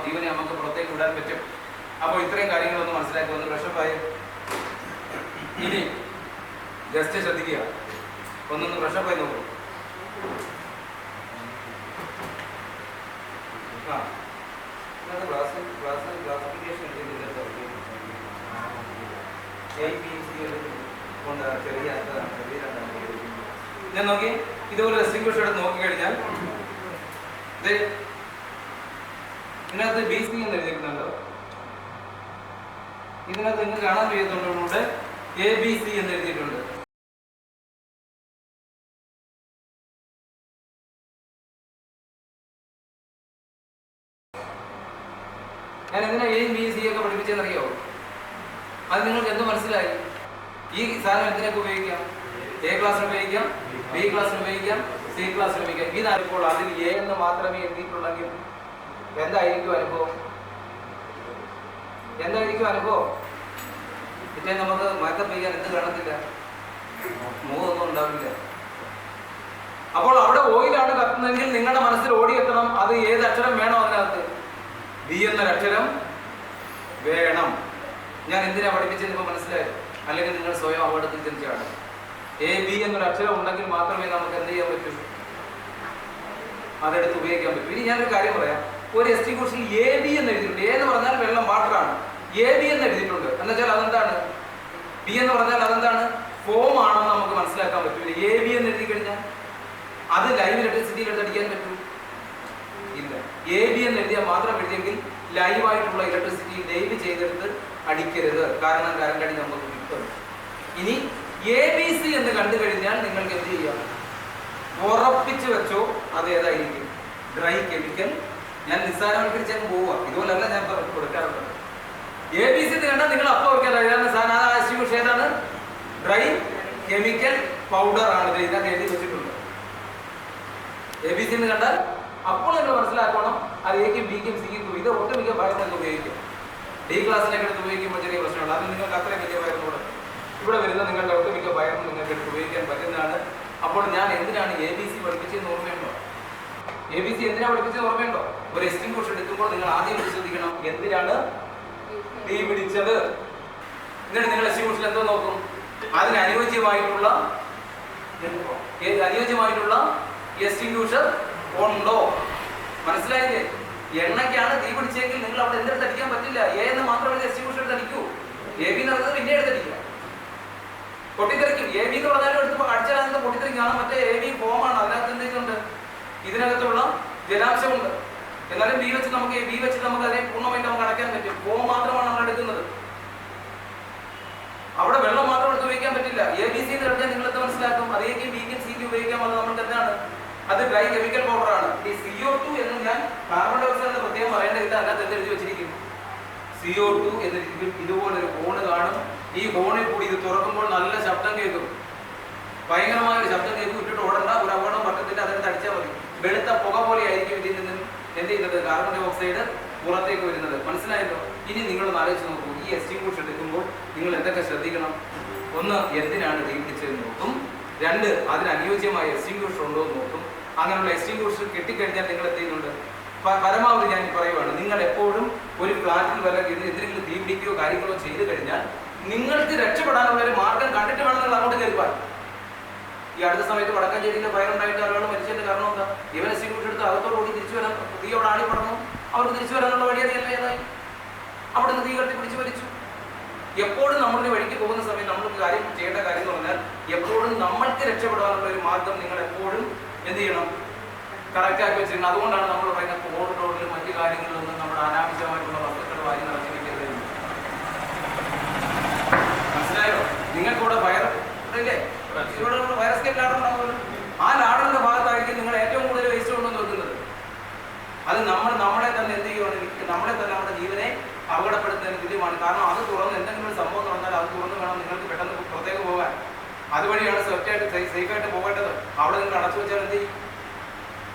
ജീവനെ നമുക്ക് പുറത്തേക്ക് വിടാൻ പറ്റും. അപ്പോൾ ഇത്രയും കാര്യങ്ങളൊന്ന് മനസ്സിലാക്കി വന്ന് പ്രഷപ്പായി. ഇനി ജസ്റ്റ് ശ്രദ്ധിക്കുക, ഒന്നൊന്ന് പ്രഷപ്പായി നോക്കൂ. ക്ലാസിഫിക്കേഷൻ ഞാൻ നോക്കി ഇതുപോലെ എക്സ്റ്റിങ്ക്വിഷർ എടുത്ത് നോക്കിക്കഴിഞ്ഞാൽ ഇതിനകത്ത് ബി സി എന്ന് എഴുതിയിട്ടുണ്ടോ? ഇതിനകത്ത് നിങ്ങൾ കാണാൻ കഴിയുന്നുണ്ട് എ ബി സി എന്ന് എഴുതിയിട്ടുണ്ട്. ഞാൻ എന്തിനാ എയും ബി സി ഒക്കെ പഠിപ്പിച്ചെന്നറിയോ? അത് നിങ്ങൾക്ക് എന്ത് മനസ്സിലായി? ഈ സാധനം എന്തിനൊക്കെ ഉപയോഗിക്കാം? എ ക്ലാസ്സിന് ഉപയോഗിക്കാം, ബി ക്ലാസ്സിന് ഉപയോഗിക്കാം, സി ക്ലാസ്സിന് ഉപയോഗിക്കാം. ഇതായപ്പോൾ അതിൽ എ എന്ന് മാത്രമേ എഴുതിയിട്ടുള്ളെങ്കിൽ എന്തായിരിക്കും അനുഭവം? പിന്നെ നമുക്ക് മേക്കപ്പ് ചെയ്യാൻ എന്ത് കാണത്തില്ല? മുഖമൊന്നും ഉണ്ടാവില്ല. അപ്പോൾ അവിടെ ഓയിലാണ് കത്തുന്നതെങ്കിൽ നിങ്ങളുടെ മനസ്സിൽ ഓടിയെത്തണം അത് ഏത് അക്ഷരം വേണം? അതിനകത്ത് ബി എന്നൊരക്ഷരം വേണം. ഞാൻ എന്തിനാ പഠിപ്പിച്ചത് ഇപ്പോൾ മനസ്സിലായി? അല്ലെങ്കിൽ നിങ്ങൾ സ്വയം അപകടത്തിൽ തിരിച്ചാണ്. എ ബി എന്നൊരു അക്ഷരം ഉണ്ടെങ്കിൽ മാത്രമേ നമുക്ക് എന്ത് ചെയ്യാൻ പറ്റൂ? അതെടുത്ത് ഉപയോഗിക്കാൻ പറ്റൂ. ഇനി ഞാനൊരു കാര്യം പറയാം. ഒരു എക്സ്റ്റിങ്ക്വിഷറിൽ എ ബി എന്ന് എഴുതിയിട്ടുണ്ട്. എ എന്ന് പറഞ്ഞാൽ വെള്ളം, വാട്ടറാണ്. എ ബി എന്ന് എഴുതിയിട്ടുണ്ട് എന്നുവെച്ചാൽ അതെന്താണ്? ബി എന്ന് പറഞ്ഞാൽ അതെന്താണ്? ഫോം ആണെന്ന് നമുക്ക് മനസ്സിലാക്കാൻ പറ്റൂല. എ ബി എന്ന് എഴുതി കഴിഞ്ഞാൽ അത് ലൈവ് ഇലക്ട്രിസിറ്റിയിൽ എടുത്തടിക്കാൻ പറ്റൂ? ഇല്ല. എ ബി എന്ന് എഴുതിയാൽ മാത്രം എഴുതിയെങ്കിൽ ലൈവായിട്ടുള്ള ഇലക്ട്രിസിറ്റി ലൈവ് ചെയ്തെടുത്ത് അടിക്കരുത്. കാരണം കറണ്ട് അടി നമുക്ക് കിട്ടും. ഇനി എ ബി സി എന്ന് കണ്ടു കഴിഞ്ഞാൽ നിങ്ങൾക്ക് എന്ത് ചെയ്യാം? ഉറപ്പിച്ചു വെച്ചോ അത് ഏതായിരിക്കും? Dry chemical. ഞാൻ നിസ്സാരവൽക്കരിച്ചങ്ങ് പോവുക. ഇതുപോലല്ല ഞാൻ കൊടുക്കാറുണ്ട്. എ ബി സി എന്ന് കണ്ടാൽ നിങ്ങൾ അപ്പോൾ ഓർക്കാതെ ഏതാണ്? ഡ്രൈ കെമിക്കൽ പൗഡർ ആണ്. ഇതിനകത്ത് എഴുതി വെച്ചിട്ടുണ്ട്. എ ബി സി എന്ന് കണ്ടാൽ അപ്പോൾ നിങ്ങൾ മനസ്സിലാക്കണം അത് എക്കും ബിക്കും സിക്കും. ഇത് ഒട്ടുമിക്ക ഭാഗങ്ങൾക്ക് ഉപയോഗിക്കും. ഡി ക്ലാസ്സിനൊക്കെ എടുത്ത് ഉപയോഗിക്കുമ്പോൾ ചെറിയ പ്രശ്നമുണ്ട്. അത് നിങ്ങൾക്ക് അത്രയും വലിയ ഭയത്തോടെ ഇവിടെ വരുന്ന നിങ്ങളുടെ ഒട്ടുമിക്ക ഭയം നിങ്ങൾക്ക് എടുത്ത് ഉപയോഗിക്കാൻ പറ്റുന്നതാണ്. അപ്പോൾ ഞാൻ എന്തിനാണ് എ ബി സി പഠിപ്പിച്ചതെന്ന് ഓർമ്മയുണ്ടോ? എ ബി സി എന്തിനാണ് പഠിപ്പിച്ചത് ഓർമ്മയുണ്ടോ? ഒരു എക്സ്റ്റിങ്ക്വിഷർ എടുക്കുമ്പോൾ നിങ്ങൾ ആദ്യം ശ്രദ്ധിക്കണം എന്തിനാണ് തീ പിടിച്ചത്. എന്നിട്ട് നിങ്ങൾ എക്സ്റ്റിങ്ക്വിഷർ എന്തോ നോക്കും? അതിന് അനുയോജ്യമായിട്ടുള്ള എക്സ്റ്റിങ്ക്വിഷർ ഉണ്ടോ? മനസ്സിലായില്ലേ? എണ്ണയ്ക്കാണ് തീ പിടിച്ചെങ്കിൽ നിങ്ങൾ അവിടെ എന്തെടുത്ത് അടിക്കാൻ പറ്റില്ല. എ എന്ന് മാത്രമേ എക്സ്റ്റിങ്ക്വിഷർ എടുത്ത് അടിക്കൂ. എ ബി എന്ന് പറയുന്നത് പിന്നെ എടുത്തടിക്കുക, പൊട്ടിത്തെറിക്കും. എ ബി എന്ന് പറഞ്ഞാലും എടുത്ത് അടിച്ചാൽ അതിനകത്ത് പൊട്ടിത്തെറിക്കാണ്. മറ്റേ എ ബി ഫോമാണ്. അതിനകത്ത് എന്തെങ്കിലും ഇതിനകത്തുള്ള ജലാംശമുണ്ട്. എന്നാലും ബി വെച്ച് നമുക്ക് അതിനെ പൂർണ്ണമായിട്ട് നമുക്ക് അടയ്ക്കാൻ പറ്റും. ഫോം മാത്രമാണ് നമ്മൾ എടുക്കുന്നത്. അവിടെ വെള്ളം മാത്രം എടുത്ത് ഉപയോഗിക്കാൻ പറ്റില്ല. എ ബി സി എന്ന് കഴിഞ്ഞാൽ നിങ്ങളെന്ത് മനസ്സിലാക്കും? അതേക്ക് ഉപയോഗിക്കാൻ വന്നത് നമുക്ക് എന്താണ്? അത് ഡ്രൈ കെമിക്കൽ പൗഡറാണ്. ഈ CO2 എന്ന് ഞാൻ കാർബൺ ഡൈ ഓക്സൈഡ് എന്ന് പ്രത്യേകം പറയേണ്ടതില്ല, അതിനകത്ത് എന്ത് എഴുതി വെച്ചിരിക്കും? CO2 എന്ന് ഇതുപോലൊരു ഹോണ് കാണും. ഈ ഹോണിൽ കൂടി ഇത് തുറക്കുമ്പോൾ നല്ല ശബ്ദം കേൾക്കും, ഭയങ്കരമായ ഒരു ശബ്ദം കേൾക്കും. ഇട്ടിട്ട് ഓടണ്ട, ഒരു അപകടം പറ്റത്തില്ല, അതിനകത്ത് അടിച്ചാൽ മതി. വെളുത്ത പുക പോലെ ആയിരിക്കും ഇതിൽ നിന്നും എന്ത് ചെയ്യുന്നത്? കാർബൺ ഡൈ ഓക്സൈഡ് പുറത്തേക്ക് വരുന്നത്. മനസ്സിലായല്ലോ? ഇനി നിങ്ങളൊന്ന് ആലോചിച്ച് നോക്കൂ, ഈ എക്സ്റ്റിംഗ്വിഷർ എടുക്കുമ്പോൾ നിങ്ങൾ എന്തൊക്കെ ശ്രദ്ധിക്കണം? ഒന്ന്, എന്തിനാണ് തീ പിടിച്ചതെന്ന് നോക്കും. രണ്ട്, അതിന് അനുയോജ്യമായ എക്സ്റ്റിംഗ്വിഷർ ഉണ്ടോ എന്ന് നോക്കും. അങ്ങനെയുള്ള എക്സ്റ്റിംഗ്വിഷർ കെട്ടിക്കഴിഞ്ഞാൽ നിങ്ങൾ എന്ത് ചെയ്യുന്നുണ്ട്? പരമാവധി ഞാൻ പറയുവാണ്, നിങ്ങൾ എപ്പോഴും ഒരു ഫ്ലാറ്റിൽ വല്ല എന്തെങ്കിലും തീ പിടിക്കുകയോ കാര്യങ്ങളോ ചെയ്തു കഴിഞ്ഞാൽ നിങ്ങൾക്ക് രക്ഷപ്പെടാനുള്ള ഒരു മാർഗം കണ്ടിട്ട് വേണം നിങ്ങൾ അങ്ങോട്ട് കയറിപ്പാൻ. ഈ അടുത്ത സമയത്ത് വടക്കാഞ്ചേരിയിലെ ഫയർ ഉണ്ടായിട്ട് ആളുകൾ മരിച്ചതിന്റെ കാരണം എന്താ? ഇവൻ എക്സ്റ്റിംഗ്വിഷർ എടുത്ത് അകത്തോട് ഓടി തിരിച്ചു വരാൻ, തീ അവിടെ ആണി പടർന്നു, അവർക്ക് തിരിച്ചു വരാനുള്ള വഴിയറിയല്ല ഏതായി, അവിടെ നിന്ന് തീ കത്തി പിടിച്ചു വലിച്ചു. എപ്പോഴും നമ്മളുടെ വഴിക്ക് പോകുന്ന സമയത്ത് നമ്മൾക്ക് കാര്യം ചെയ്യേണ്ട കാര്യം എന്ന് പറഞ്ഞാൽ, എപ്പോഴും നമ്മൾക്ക് രക്ഷപ്പെടാനുള്ള ഒരു മാർഗം നിങ്ങൾ എപ്പോഴും എന്ത് ചെയ്യണം? കറക്റ്റാക്കി വെച്ചിരുന്നത്. അതുകൊണ്ടാണ് നമ്മൾ പറയുന്നത് റോഡിലും മറ്റു കാര്യങ്ങളിലൊന്നും നമ്മൾ അനാവശ്യമായിട്ടുള്ള വസ്തുക്കൾ വാരി നിറച്ചിരിക്കരുത്. മനസ്സിലായോ? നിങ്ങൾക്കൂടെ ഫയർ ഇല്ലേ? ഇവിടെ ഫയർ എസ്കേപ്പ് ലാഡർ ഉണ്ടാവുമല്ലോ. ആ ലാഡറിന്റെ ഭാഗത്തായിരിക്കും നിങ്ങൾ ഏറ്റവും കൂടുതൽ വേസ്റ്റ് കൊണ്ടുവന്ന് വെക്കുന്നത്. അത് നമ്മളെ തന്നെ എന്ത് ചെയ്യുവാണ്? നമ്മളെ തന്നെ നമ്മുടെ ജീവനെ അപകടപ്പെടുത്തുന്നതിന് തുല്യമാണ്. കാരണം അത് തുറന്ന് എന്തെങ്കിലും ഒരു സംഭവം തുറന്നാൽ അത് തുറന്ന് വേണം നിങ്ങൾക്ക് പെട്ടെന്ന് പുറത്തേക്ക് പോകാൻ. അതുവഴിയാണ് സേഫായിട്ട് പോകേണ്ടത്. അവിടെ നിങ്ങൾ അടച്ചു വെച്ചാൽ എന്ത് ചെയ്യും?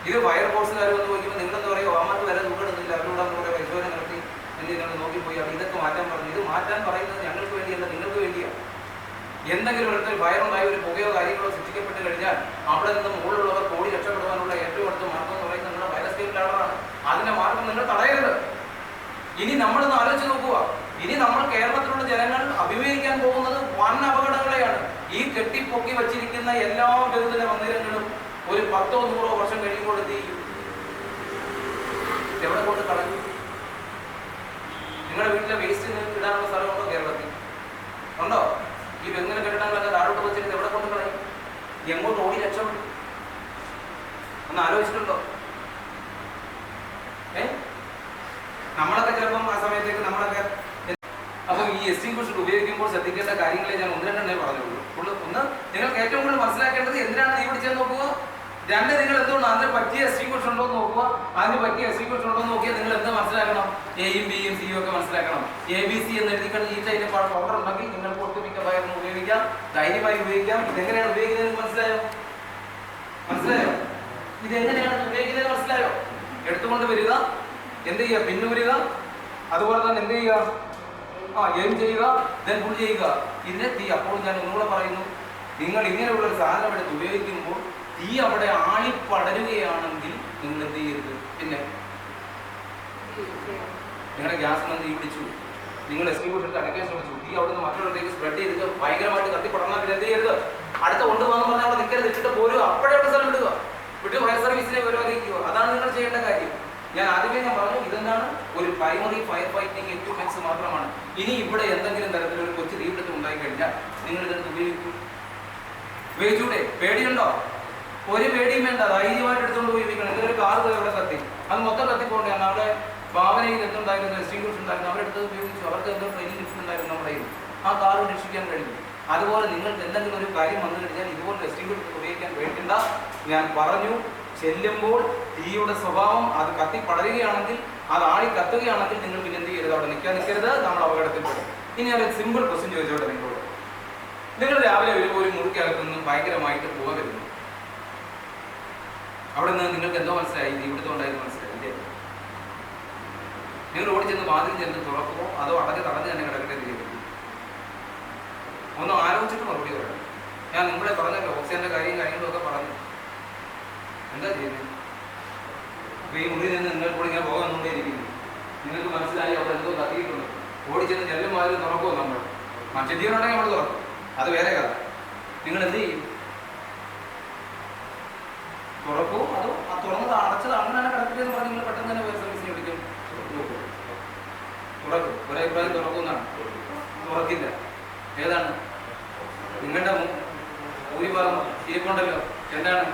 ഇത് ഫയർ ഫോഴ്സുകാർ വന്ന് നോക്കിയപ്പോൾ നിങ്ങളെന്താ പറയുക? അവന്മാർക്ക് വരെ ദുഃഖപ്പെടുന്നില്ല, അവരോട് നമ്മുടെ പരിശോധന നടത്തി എന്ത് നിങ്ങൾ നോക്കിപ്പോയി ഇതൊക്കെ മാറ്റാൻ പറഞ്ഞു. ഇത് മാറ്റാൻ പറയുന്നത് ഞങ്ങൾക്ക് വേണ്ടിയല്ല, നിങ്ങൾക്ക് വേണ്ടിയാണ്. എന്തെങ്കിലും ഇടത്തിൽ ഫയർ ഉണ്ടായ ഒരു പുകയോ കാര്യങ്ങളോ സൃഷ്ടിക്കപ്പെട്ട് കഴിഞ്ഞാൽ അവിടെ നിന്ന് മുകളിലുള്ളവർ ഓടി രക്ഷപ്പെടുവാനുള്ള ഏറ്റവും അടുത്ത മാർഗം എന്ന് പറയുന്നത് നിങ്ങളുടെ ഫയർ എസ്കേപ്പ് ലാഡറാണ്. അതിന്റെ മാർഗം നിങ്ങൾ തടയരുത്. ഇനി നമ്മളൊന്ന് ആലോചിച്ച് നോക്കുക, ഇനി നമ്മൾ കേരളത്തിലുള്ള ജനങ്ങൾ അഭിമുഖീകരിക്കാൻ പോകുന്നത് വൻ അപകടങ്ങളെയാണ്. ഈ കെട്ടിപ്പൊക്കി വച്ചിരിക്കുന്ന എല്ലാ ബഹുദിന മന്ദിരങ്ങളും ഒരു 10 or 100 വർഷം കഴിയുമ്പോൾ എന്ത് ചെയ്യും? എവിടെ കൊണ്ട് കളഞ്ഞു? നിങ്ങളുടെ വീട്ടിലെ വേസ്റ്റ് ഇടാനുള്ള സ്ഥലമുണ്ടോ കേരളത്തിൽ? ഉണ്ടോ? ഈ വെങ്ങനെ കെട്ടിടങ്ങളൊക്കെ താഴോട്ട് വെച്ചിട്ട് എവിടെ കൊണ്ട് കളയും? എങ്ങോട്ട് ഓടി രക്ഷപ്പെടും? ഒന്ന് ആലോചിച്ചിട്ടുണ്ടോ? നമ്മളൊക്കെ ചിലപ്പം ആ സമയത്തേക്ക് നമ്മളൊക്കെ അപ്പം ഈ എക്സ്റ്റിംഗ്വിഷർ ഉപയോഗിക്കുമ്പോൾ ശ്രദ്ധിക്കേണ്ട കാര്യങ്ങളെ ഞാൻ ഒന്ന് രണ്ടെണ്ണേ പറഞ്ഞുള്ളൂ. ഒന്ന്, നിങ്ങൾക്ക് ഏറ്റവും കൂടുതൽ മനസ്സിലാക്കേണ്ടത് എന്തിനാണ് തീ പിടിച്ചതെന്ന് നോക്കുക. രണ്ട്, നിങ്ങൾ എന്തുകൊണ്ട് അതിന് പറ്റിയ എക്സ്റ്റിംഗ്വിഷർ ഉണ്ടോ എന്ന് നോക്കുക. അതിന് പറ്റിയ എക്സ്റ്റിംഗ്വിഷർ ഉണ്ടോ എന്ന് നോക്കിയാൽ നിങ്ങൾ എന്ത് മനസ്സിലാക്കണം? എയും ബിയും സിയും ഒക്കെ മനസ്സിലാക്കണം. ABC എന്ന് എഴുതിക്കൊണ്ട് ഈ ടൈപ്പ് പവർ ഉണ്ടെങ്കിൽ നിങ്ങൾക്ക് ഒട്ടുമിക്ക ഫയറിന് ഉപയോഗിക്കാം, ധൈര്യമായി ഉപയോഗിക്കാം. ഇതെങ്ങനെയാണ് ഉപയോഗിക്കുന്നത് മനസ്സിലായോ? ഇതെങ്ങനെയാണ് ഉപയോഗിക്കുന്നത് മനസ്സിലായോ? എടുത്തുകൊണ്ട് വരിക, എന്ത് ചെയ്യുക? പിന്നൂരുക. അതുപോലെ തന്നെ എന്ത് ചെയ്യുക? എയിം ചെയ്യുക, ദെൻ പുൾ ചെയ്യുക. ഇതിനെ തീ. അപ്പോൾ ഞാൻ ഒന്നുകൂടെ പറയുന്നു, നിങ്ങൾ ഇങ്ങനെയുള്ള ഒരു സാധനം എടുത്ത് ഉപയോഗിക്കുമ്പോൾ തീ അവിടെ ആളിപ്പടരുകയാണെങ്കിൽ നിങ്ങൾ എന്ത് ചെയ്യരുത്? പിന്നെ നിങ്ങളുടെ ഗ്യാസ് നിന്ന് തീ പിടിച്ചു, നിങ്ങൾ എക്സ്റ്റിംഗ്വിഷർ അടയ്ക്കാൻ ശ്രമിച്ചു, തീ അവിടെ നിന്ന് മറ്റുള്ളവരിലേക്ക് സ്പ്രെഡ് ചെയ്തിട്ട് ഭയങ്കരമായിട്ട് കത്തിപ്പടർന്നാൽ പിന്നെ എന്ത് ചെയ്യരുത്? അടുത്ത കൊണ്ടുപോകാന്ന് പറഞ്ഞാൽ അവിടെ നിൽക്കരുത്, ഇട്ടിട്ട് പോരുക. അപ്പോഴേ അവിടെ സ്ഥലം വിടുക, വിട്ട് ഫയർ സർവീസിനെ അറിയിക്കുക. അതാണ് നിങ്ങൾ ചെയ്യേണ്ട കാര്യം. ഞാൻ ആദ്യമേ പറഞ്ഞു, ഇതെന്താണ്? ഒരു പ്രൈമറി ഫയർ ഫൈറ്റിംഗ് എക്യുപ്മെന്റ്സ് മാത്രമാണ്. ഇനി ഇവിടെ എന്തെങ്കിലും തരത്തിലൊരു കൊച്ചു തീപിടുത്തം ഉണ്ടായി കഴിഞ്ഞാൽ നിങ്ങൾ ഇതെടുത്ത് ഉപയോഗിച്ചൂടെ? പേടിയുണ്ടോ? ഒരു പേടിയും വേണ്ട, ധൈര്യമായിട്ട് എടുത്തുകൊണ്ട് ഉപയോഗിക്കണം. എന്തൊരു കാർ ഇവിടെ കത്തി, അത് മൊത്തം കത്തിക്കൊണ്ടാണ്. അവിടെ ഭാവനയിൽ എന്തുണ്ടായിരുന്നു? എക്സ്റ്റിംഗ്വിഷർ ഉണ്ടായിരുന്നു, അവരെടുത്ത് ഉപയോഗിച്ചു. അവർക്ക് എന്തോ ട്രെയിനിങ് കിട്ടുന്നുണ്ടായിരുന്നു നമ്മുടെ കയ്യിൽ. ആ കാർ രക്ഷിക്കാൻ കഴിഞ്ഞു. അതുപോലെ നിങ്ങൾക്ക് എന്തെങ്കിലും ഒരു കാര്യം വന്നു കഴിഞ്ഞാൽ ഇതുപോലെ എക്സ്റ്റിംഗ്വിഷർ ഉപയോഗിക്കാൻ വേണ്ടില്ല. ഞാൻ പറഞ്ഞു, ചെല്ലുമ്പോൾ തീയുടെ സ്വഭാവം അത് കത്തി പടരുകയാണെങ്കിൽ, അത് ആളി കത്തുകയാണെങ്കിൽ നിങ്ങൾ പിന്നെ എന്ത് ചെയ്യരുത്? അവിടെ നിൽക്കരുത്, നമ്മൾ അപകടത്തിൽപ്പെടും. ഇനി ഞാൻ ഒരു സിമ്പിൾ ക്വസ്റ്റ്യൻ ചോദിച്ചോട്ടെ നിങ്ങളോട്. നിങ്ങൾ രാവിലെ വരുമ്പോൾ ഒരു മുറിക്കകത്ത് നിന്ന് ഭയങ്കരമായിട്ട് പുക വരുന്നു. അവിടെ നിന്ന് നിങ്ങൾക്ക് എന്തോ മനസ്സിലായി? ഇവിടുത്തെ ഉണ്ടായിരുന്നു മനസ്സിലായി ഇല്ലേ? നിങ്ങൾ ഓടി ചെന്ന് വാതിൽ ചെന്ന് തുറക്കുമോ അതോ അടഞ്ഞ് തന്നെ കിടക്കട്ടെ ചെയ്യും? ഒന്ന് ആലോചിച്ചിട്ട് മറുപടി പറയണം. ഞാൻ നിങ്ങളെ പറഞ്ഞല്ലോ, ഓക്സിജന്റെ കാര്യങ്ങളും ഒക്കെ പറഞ്ഞു. എന്താ ചെയ്യുന്നത്? ഈ മുറിയിൽ നിന്ന് നിങ്ങൾ കൂടി ഇങ്ങനെ പോകാൻ കൊണ്ടേയിരിക്കുന്നു. നിങ്ങൾക്ക് മനസ്സിലായി അവിടെ എന്തോ കത്തിയിട്ടുണ്ട്. ഓടിച്ചെന്ന് ജനലും വാതിലും തുറക്കുമോ? നമ്മൾ മനുഷ്യജീവനുണ്ടെങ്കിൽ നമ്മൾ തുറക്കും, അത് വേറെ കഥ. നിങ്ങൾ എന്ത് ചെയ്യും? തുറക്കൂ, അതോ ആ തുറന്നത് അടച്ചത് അങ്ങനെയാണ് കിടക്കട്ടെ എന്ന് പറഞ്ഞ് നിങ്ങൾ പെട്ടെന്ന് തന്നെ ഫയർ സർവീസിനെ വിളിക്കും? തുറക്കും. ഒരേ പ്രായം തുറക്കുന്നതാണ്. തുറക്കില്ല. ഏതാണ്? നിങ്ങളുടെ ഭൂരിഭാഗം ഇരിപ്പുണ്ടല്ലോ, എന്താണ്?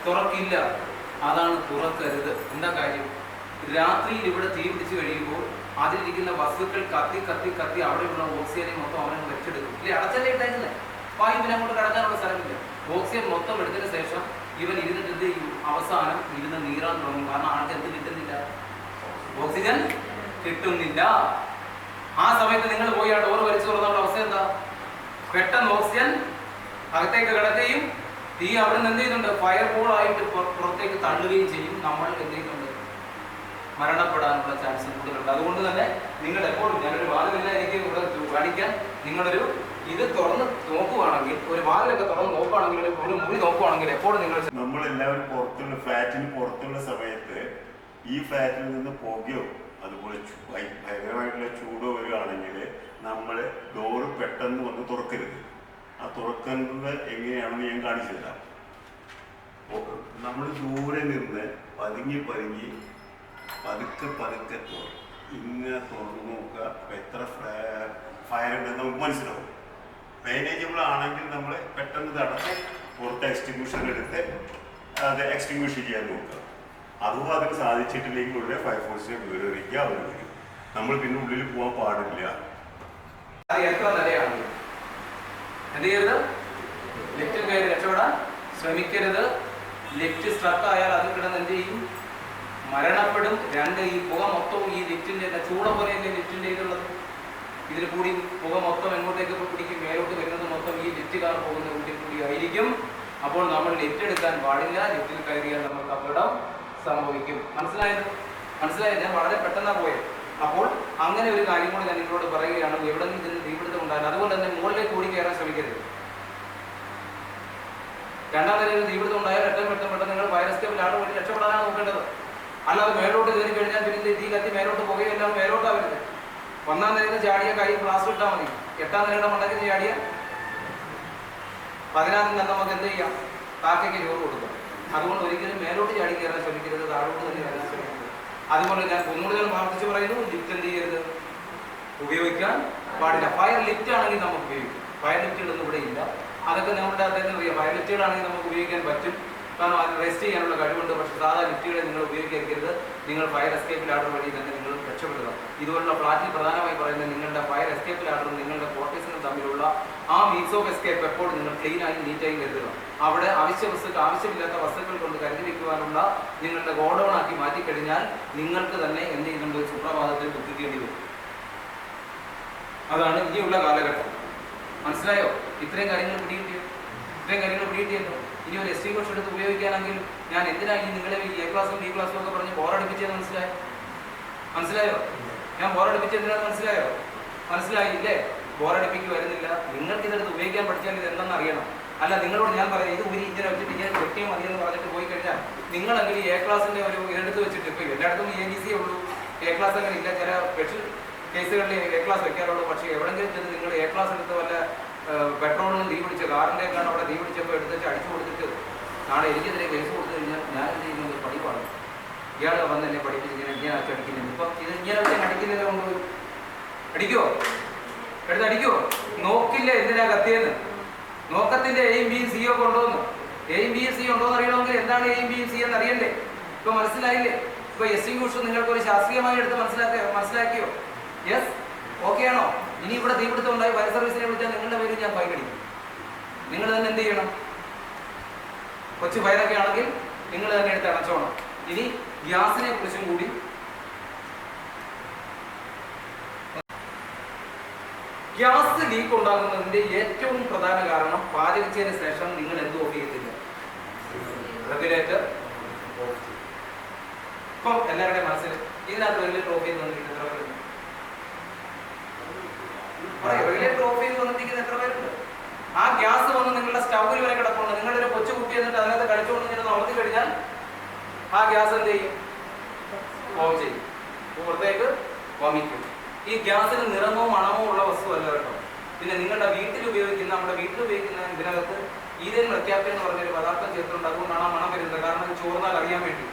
തുറക്കില്ല. അതാണ് തുറക്കരുത്. എന്താ കാര്യം? രാത്രിയിൽ ഇവിടെ തീ പിടിച്ച് കഴിയുമ്പോൾ അതിലിരിക്കുന്ന വസ്തുക്കൾ കത്തി കത്തി കത്തി അവിടെയുള്ള ഓക്സിജനെ മൊത്തം അവനെ വെച്ചെടുക്കും. ഇല്ലേ? അടച്ചല്ലേ ഇട്ടായിരുന്നേ? വായുവിനെ അങ്ങോട്ട് കടക്കാനുള്ള സ്ഥലമില്ല. ഓക്സിജൻ മൊത്തം എടുത്തതിന് ശേഷം ഇവൻ ഇരുന്നിട്ട് എന്ത് ചെയ്യും? അവസാനം ഇരുന്ന് നീറാൻ തുടങ്ങും. കാരണം ആൾക്ക് എന്ത് കിട്ടുന്നില്ല? ഓക്സിജൻ കിട്ടുന്നില്ല. ആ സമയത്ത് നിങ്ങൾ പോയി ആ ഡോർ വലിച്ചു തുറന്നുള്ള അവസ്ഥ എന്താ? പെട്ടെന്ന് ഓക്സിജൻ അകത്തേക്ക് കിടക്കുകയും തീ അവിടെ നിന്ന് എന്ത് ചെയ്യുന്നുണ്ട്? ഫയർ ബോൾ ആയിട്ട് പുറത്തേക്ക് തള്ളുകയും ചെയ്യും. നമ്മൾ എന്ത് ചെയ്യുന്നുണ്ട്? മരണപ്പെടാനുള്ള ചാൻസ് കൂടുതലുണ്ട്. അതുകൊണ്ട് തന്നെ നിങ്ങൾ എപ്പോഴും, ഞാനൊരു വാതിലില്ല എനിക്ക് ഇവിടെ കാണിക്കാൻ, നിങ്ങളൊരു ഇത് തുറന്ന് നോക്കുവാണെങ്കിൽ, ഒരു വാതിലൊക്കെ തുറന്ന് നോക്കുകയാണെങ്കിൽ, ഒരു മുറി നോക്കുവാണെങ്കിൽ എപ്പോഴും നമ്മളെല്ലാവരും പുറത്തുള്ള ഫ്ലാറ്റിന് പുറത്തുള്ള സമയത്ത് ഈ ഫ്ലാറ്റിൽ നിന്ന് പുകയോ അതുപോലെ ഭയങ്കരമായിട്ടുള്ള ചൂടോ വരികയാണെങ്കിൽ നമ്മൾ ഡോറ് പെട്ടെന്ന് വന്ന് തുറക്കരുത്. ആ തുറക്കുന്നത് എങ്ങനെയാണെന്ന് ഞാൻ കാണിച്ചു തരാം. നമ്മൾ ദൂരെ നിന്ന് പതുങ്ങി പതുക്കെ ഇങ്ങനെ തുറന്നു നോക്കുക. എത്ര ഫയർ ഉണ്ടെന്ന് നമുക്ക് മനസ്സിലാവും. മാനേജബിൾ ആണെങ്കിൽ നമ്മൾ പെട്ടെന്ന് തടഞ്ഞ് പുറത്ത് എക്സ്റ്റിങ്വിഷർ എടുത്ത് അത് എക്സ്റ്റിങ്വിഷ് ചെയ്യാൻ നോക്കുക. അതും അതിന് സാധിച്ചിട്ടില്ലെങ്കിൽ ഉടനെ ഫയർഫോഴ്സിനെ വിവരിക്കുക. അവർ വരും. നമ്മൾ പിന്നെ ഉള്ളിൽ പോകാൻ പാടില്ല. എത്ര നിലയാണ് എന്ത് ചെയ്യരുത്? ലിഫ്റ്റിൽ കയറി രക്ഷപ്പെടാൻ ശ്രമിക്കരുത്. ലിഫ്റ്റ് സ്ട്രക്ക് ആയാൽ അത് കിടന്ന് എന്ത് ചെയ്യും? മരണപ്പെടും. രണ്ട്, ഈ പുക മൊത്തവും ഈ ലിഫ്റ്റിൻ്റെ ചൂട പോലെയല്ലേ ലിഫ്റ്റിൻ്റെ ഇതുള്ളത്. ഇതിൽ കൂടി പുക മൊത്തം എങ്ങോട്ടേക്ക് പിടിക്കും? മേലോട്ട് വരുന്നത് മൊത്തം ഈ ലിഫ്റ്റ് കാർ പോകുന്ന വീട്ടിൽ കൂടി ആയിരിക്കും. അപ്പോൾ നമ്മൾ ലിഫ്റ്റ് എടുക്കാൻ പാടില്ല. ലിഫ്റ്റിൽ കയറിയാൽ നമുക്ക് അപകടം സംഭവിക്കും. മനസ്സിലായത്? ഞാൻ വളരെ പെട്ടെന്നാണ് പോയത്. അപ്പോൾ അങ്ങനെ ഒരു കാര്യം കൂടി ഞാൻ നിങ്ങളോട് പറയുകയാണ്. എവിടെയെങ്കിലും ഇതിന് തീപിടുത്തം ഉണ്ടായാലും അതുപോലെ തന്നെ മുകളിലേക്ക് കൂടി കയറാൻ ശ്രമിക്കരുത്. രണ്ടാം നിലയിൽ തീപിടുത്തം ഉണ്ടായാൽ ഏറ്റവും പെട്ടെന്ന് നിങ്ങൾ ഫയർ എസ്കേപ്പിലാണ് വേണ്ടി രക്ഷപ്പെടാനാണ് നോക്കേണ്ടത്. അല്ലാതെ മേലോട്ട് കയറി കഴിഞ്ഞാൽ പിന്നെ തീ കത്തി മേലോട്ട് പുകയെല്ലാം മേലോട്ടാവരുത്. ഒന്നാം നിലയിൽ ചാടിയ കൈ ഗ്ലാസ് ഇട്ടാൽ മതി. എട്ടാം നിലയുടെ മണ്ടയ്ക്ക് ചാടിയ 14 നമുക്ക് എന്ത് ചെയ്യാം? കാക്കയ്ക്ക് ചോറ് കൊടുക്കാം. അതുകൊണ്ട് ഒരിക്കലും മേലോട്ട് ചാടി കയറാൻ ശ്രമിക്കരുത്. താഴോട്ട് തന്നെ കയറാൻ ശ്രമിക്കരുത്. അതുപോലെ ഞാൻ ഒന്നുകൂടി ആവർത്തിച്ച് പറയുന്നു, ലിഫ്റ്റ് എന്ത് ചെയ്യരുത്? ഉപയോഗിക്കാൻ പാടില്ല. ഫയർ ലിഫ്റ്റ് ആണെങ്കിൽ നമുക്ക് ഉപയോഗിക്കും. ഫയർ ലിഫ്റ്റുകളൊന്നും ഇവിടെ ഇല്ല. അതൊക്കെ നമ്മുടെ അദ്ദേഹത്തിന് അറിയാം. ഫയർ ലിഫ്റ്റുകളാണെങ്കിൽ നമുക്ക് ഉപയോഗിക്കാൻ പറ്റും. കാരണം അത് റെസ്റ്റ് ചെയ്യാനുള്ള കഴിവുണ്ട്. പക്ഷേ സാധാ ലിഫ്റ്റുകളെ നിങ്ങൾ ഉപയോഗിക്കരുത്. നിങ്ങൾ ഫയർ എസ്കേപ്പ് ലാഡർ വഴി തന്നെ നിങ്ങൾ രക്ഷപ്പെടുക. ഇതുപോലുള്ള ഫ്ലാറ്റിൽ പ്രധാനമായി പറയുന്നത് നിങ്ങളുടെ ഫയർ എസ്കേപ്പ് ലാഡറും നിങ്ങളുടെ ക്വാർട്ടേഴ്സിനും തമ്മിലുള്ള ആ മീൻസ് ഓഫ് എസ്കേപ്പ് എപ്പോഴും നിങ്ങൾ ക്ലീനായി നീറ്റായി കരുതുക. അവിടെ ആവശ്യമില്ലാത്ത വസ്തുക്കൾ കൊണ്ട് കരുതി വയ്ക്കുവാനുള്ള നിങ്ങളുടെ ഗോഡൗൺ ആക്കി മാറ്റിക്കഴിഞ്ഞാൽ നിങ്ങൾക്ക് തന്നെ എന്ത് ചെയ്യുന്നുണ്ട്? സുപ്രഭാതത്തിൽ ദുഃഖിക്കേണ്ടി വരും. അതാണ് ഇനിയുള്ള കാലഘട്ടം. മനസ്സിലായോ? ഇത്രയും കാര്യങ്ങൾ പിടികിട്ടിയല്ലോ. ഇനി ഒരു എക്സ്റ്റിങ്വിഷർ എടുത്ത് ഉപയോഗിക്കാനെങ്കിൽ ഞാൻ എന്തിനായി നിങ്ങളെ എ ക്ലാസ്സും ബി ക്ലാസ്സും ഒക്കെ പറഞ്ഞ് ബോറടിപ്പിച്ചതെന്ന് മനസ്സിലായോ? ഞാൻ ബോറടിപ്പിച്ച് എന്തിനാന്ന് മനസ്സിലായില്ലേ? ബോറടിപ്പിക്ക് വരുന്നില്ല. നിങ്ങൾക്ക് ഇതെടുത്ത് ഉപയോഗിക്കാൻ പഠിച്ചാൽ ഇത് എന്തെന്ന് അറിയണം. അല്ല നിങ്ങളോട് ഞാൻ പറയാം, ഇത് ഒരു ഇങ്ങനെ വെച്ചിട്ട് ഇങ്ങനെ വെട്ടിയാൽ മതിയെന്ന് പറഞ്ഞിട്ട് പോയി കഴിഞ്ഞാൽ നിങ്ങളെങ്കിൽ എ ക്ലാസ്സിൻ്റെ ഒരു ഇതെടുത്ത് വെച്ചിട്ട് ഇപ്പോൾ എല്ലായിടത്തും ABC ഉള്ളൂ. എ ക്ലാസ് അങ്ങനെ ഇല്ല. ചില സ്പെഷ്യൽ കേസുകളിൽ എ ക്ലാസ് വെക്കാറുള്ളൂ. പക്ഷേ എവിടെയെങ്കിലും ചെന്ന് നിങ്ങൾ എ ക്ലാസ് എടുത്ത് വല്ല പെട്രോളിനും തീ പിടിച്ച കാറിൻ്റെയൊക്കെയാണ് അവിടെ തീ പിടിച്ചപ്പോൾ എടുത്ത് അടിച്ചു കൊടുത്തിട്ട് നാളെ എനിക്കെതിരെ കേസ് കൊടുത്തു കഴിഞ്ഞാൽ ഞാൻ എന്ത് ചെയ്യുന്നത്? പഠിപ്പാണ്. ഇയാൾ വന്ന് എന്നെ പഠിപ്പിച്ച് ഇങ്ങനെ അടിക്കുന്നില്ല. ഇപ്പം ഇത് ഇങ്ങനെ വെച്ചാൽ അടിക്കുന്നില്ല കൊണ്ടുപോയി അടിക്കുമോ? അടിക്കുമോ? നോക്കില്ല എന്തിനാ കത്തിയെന്ന്. നോക്കത്തിൻ്റെ എയും ബിയും സിയോ കൊണ്ടുവന്നു. എയും ബിയും സി ഉണ്ടോ എന്ന് അറിയണമെങ്കിൽ എന്താണ് എയും ബിയും സി എന്ന് അറിയണ്ടേ? ഇപ്പൊ മനസ്സിലായില്ലേ? ഇപ്പൊ എക്സ്റ്റിങ്വിഷർ നിങ്ങൾക്ക് ഒരു ശാസ്ത്രീയമായി എടുത്ത് മനസ്സിലാക്കിയോ? യെസ്, ഓക്കെ ആണോ? ഇനി ഇവിടെ തീപിടുത്തം ഉണ്ടായി ഫയർ സർവീസിനെ വിളിച്ചാൽ നിങ്ങളുടെ പേര് ഞാൻ ഫൈൻ അടിക്കും. നിങ്ങൾ തന്നെ എന്ത് ചെയ്യണം? കൊച്ചു ഫയറൊക്കെ ആണെങ്കിൽ നിങ്ങൾ തന്നെ എടുത്ത് അടച്ചോണം. ഇനി ഗ്യാസിനെ കുറിച്ചും കൂടി ഗ്യാസ് ലീക്ക് ഉണ്ടാകുന്നതിന്റെ ഏറ്റവും പ്രധാന കാരണം പാചകിച്ചതിന് ശേഷം നിങ്ങൾ എന്ത് ഓഫ് ചെയ്യത്തില്ല? റെഗുലേറ്റർ. ഇപ്പം എല്ലാവരുടെയും മനസ്സിൽ ഇതിനകത്ത് റെഗുലേറ്റർ ഓഫ് ചെയ്ത് വന്നിരിക്കുന്നത് എത്ര പേരുണ്ട്? റെഗുലേറ്റർ ഓഫ് ചെയ്ത് വന്നിരിക്കുന്നത് എത്ര പേരുണ്ട്? ആ ഗ്യാസ് വന്ന് നിങ്ങളുടെ സ്റ്റൗവിൽ വരെ കിടപ്പുണ്ട്. നിങ്ങളൊരു കൊച്ചു കുട്ടി എന്നിട്ട് അതിനകത്ത് കഴിച്ചുകൊണ്ട് ഇങ്ങനെ അമർത്തി കഴിഞ്ഞാൽ ആ ഗ്യാസ് എന്ത് ചെയ്യും? ഓഫ് ചെയ്യും. പുറത്തേക്ക് വമിക്കും. ഈ ഗ്യാസിന് നിറമോ മണമോ ഉള്ള വസ്തുവല്ല കേട്ടോ. പിന്നെ നിങ്ങളുടെ നമ്മുടെ വീട്ടിൽ ഉപയോഗിക്കുന്ന ഇതിനകത്ത് ഈതേൻ പ്രത്യാപ്തി എന്ന് പറഞ്ഞൊരു പദാർത്ഥം ചേർത്തിട്ടുണ്ട്. അതുകൊണ്ടാണ് ആ മണം വരുന്നത്. കാരണം ചോർന്നാൽ അറിയാൻ വേണ്ടി.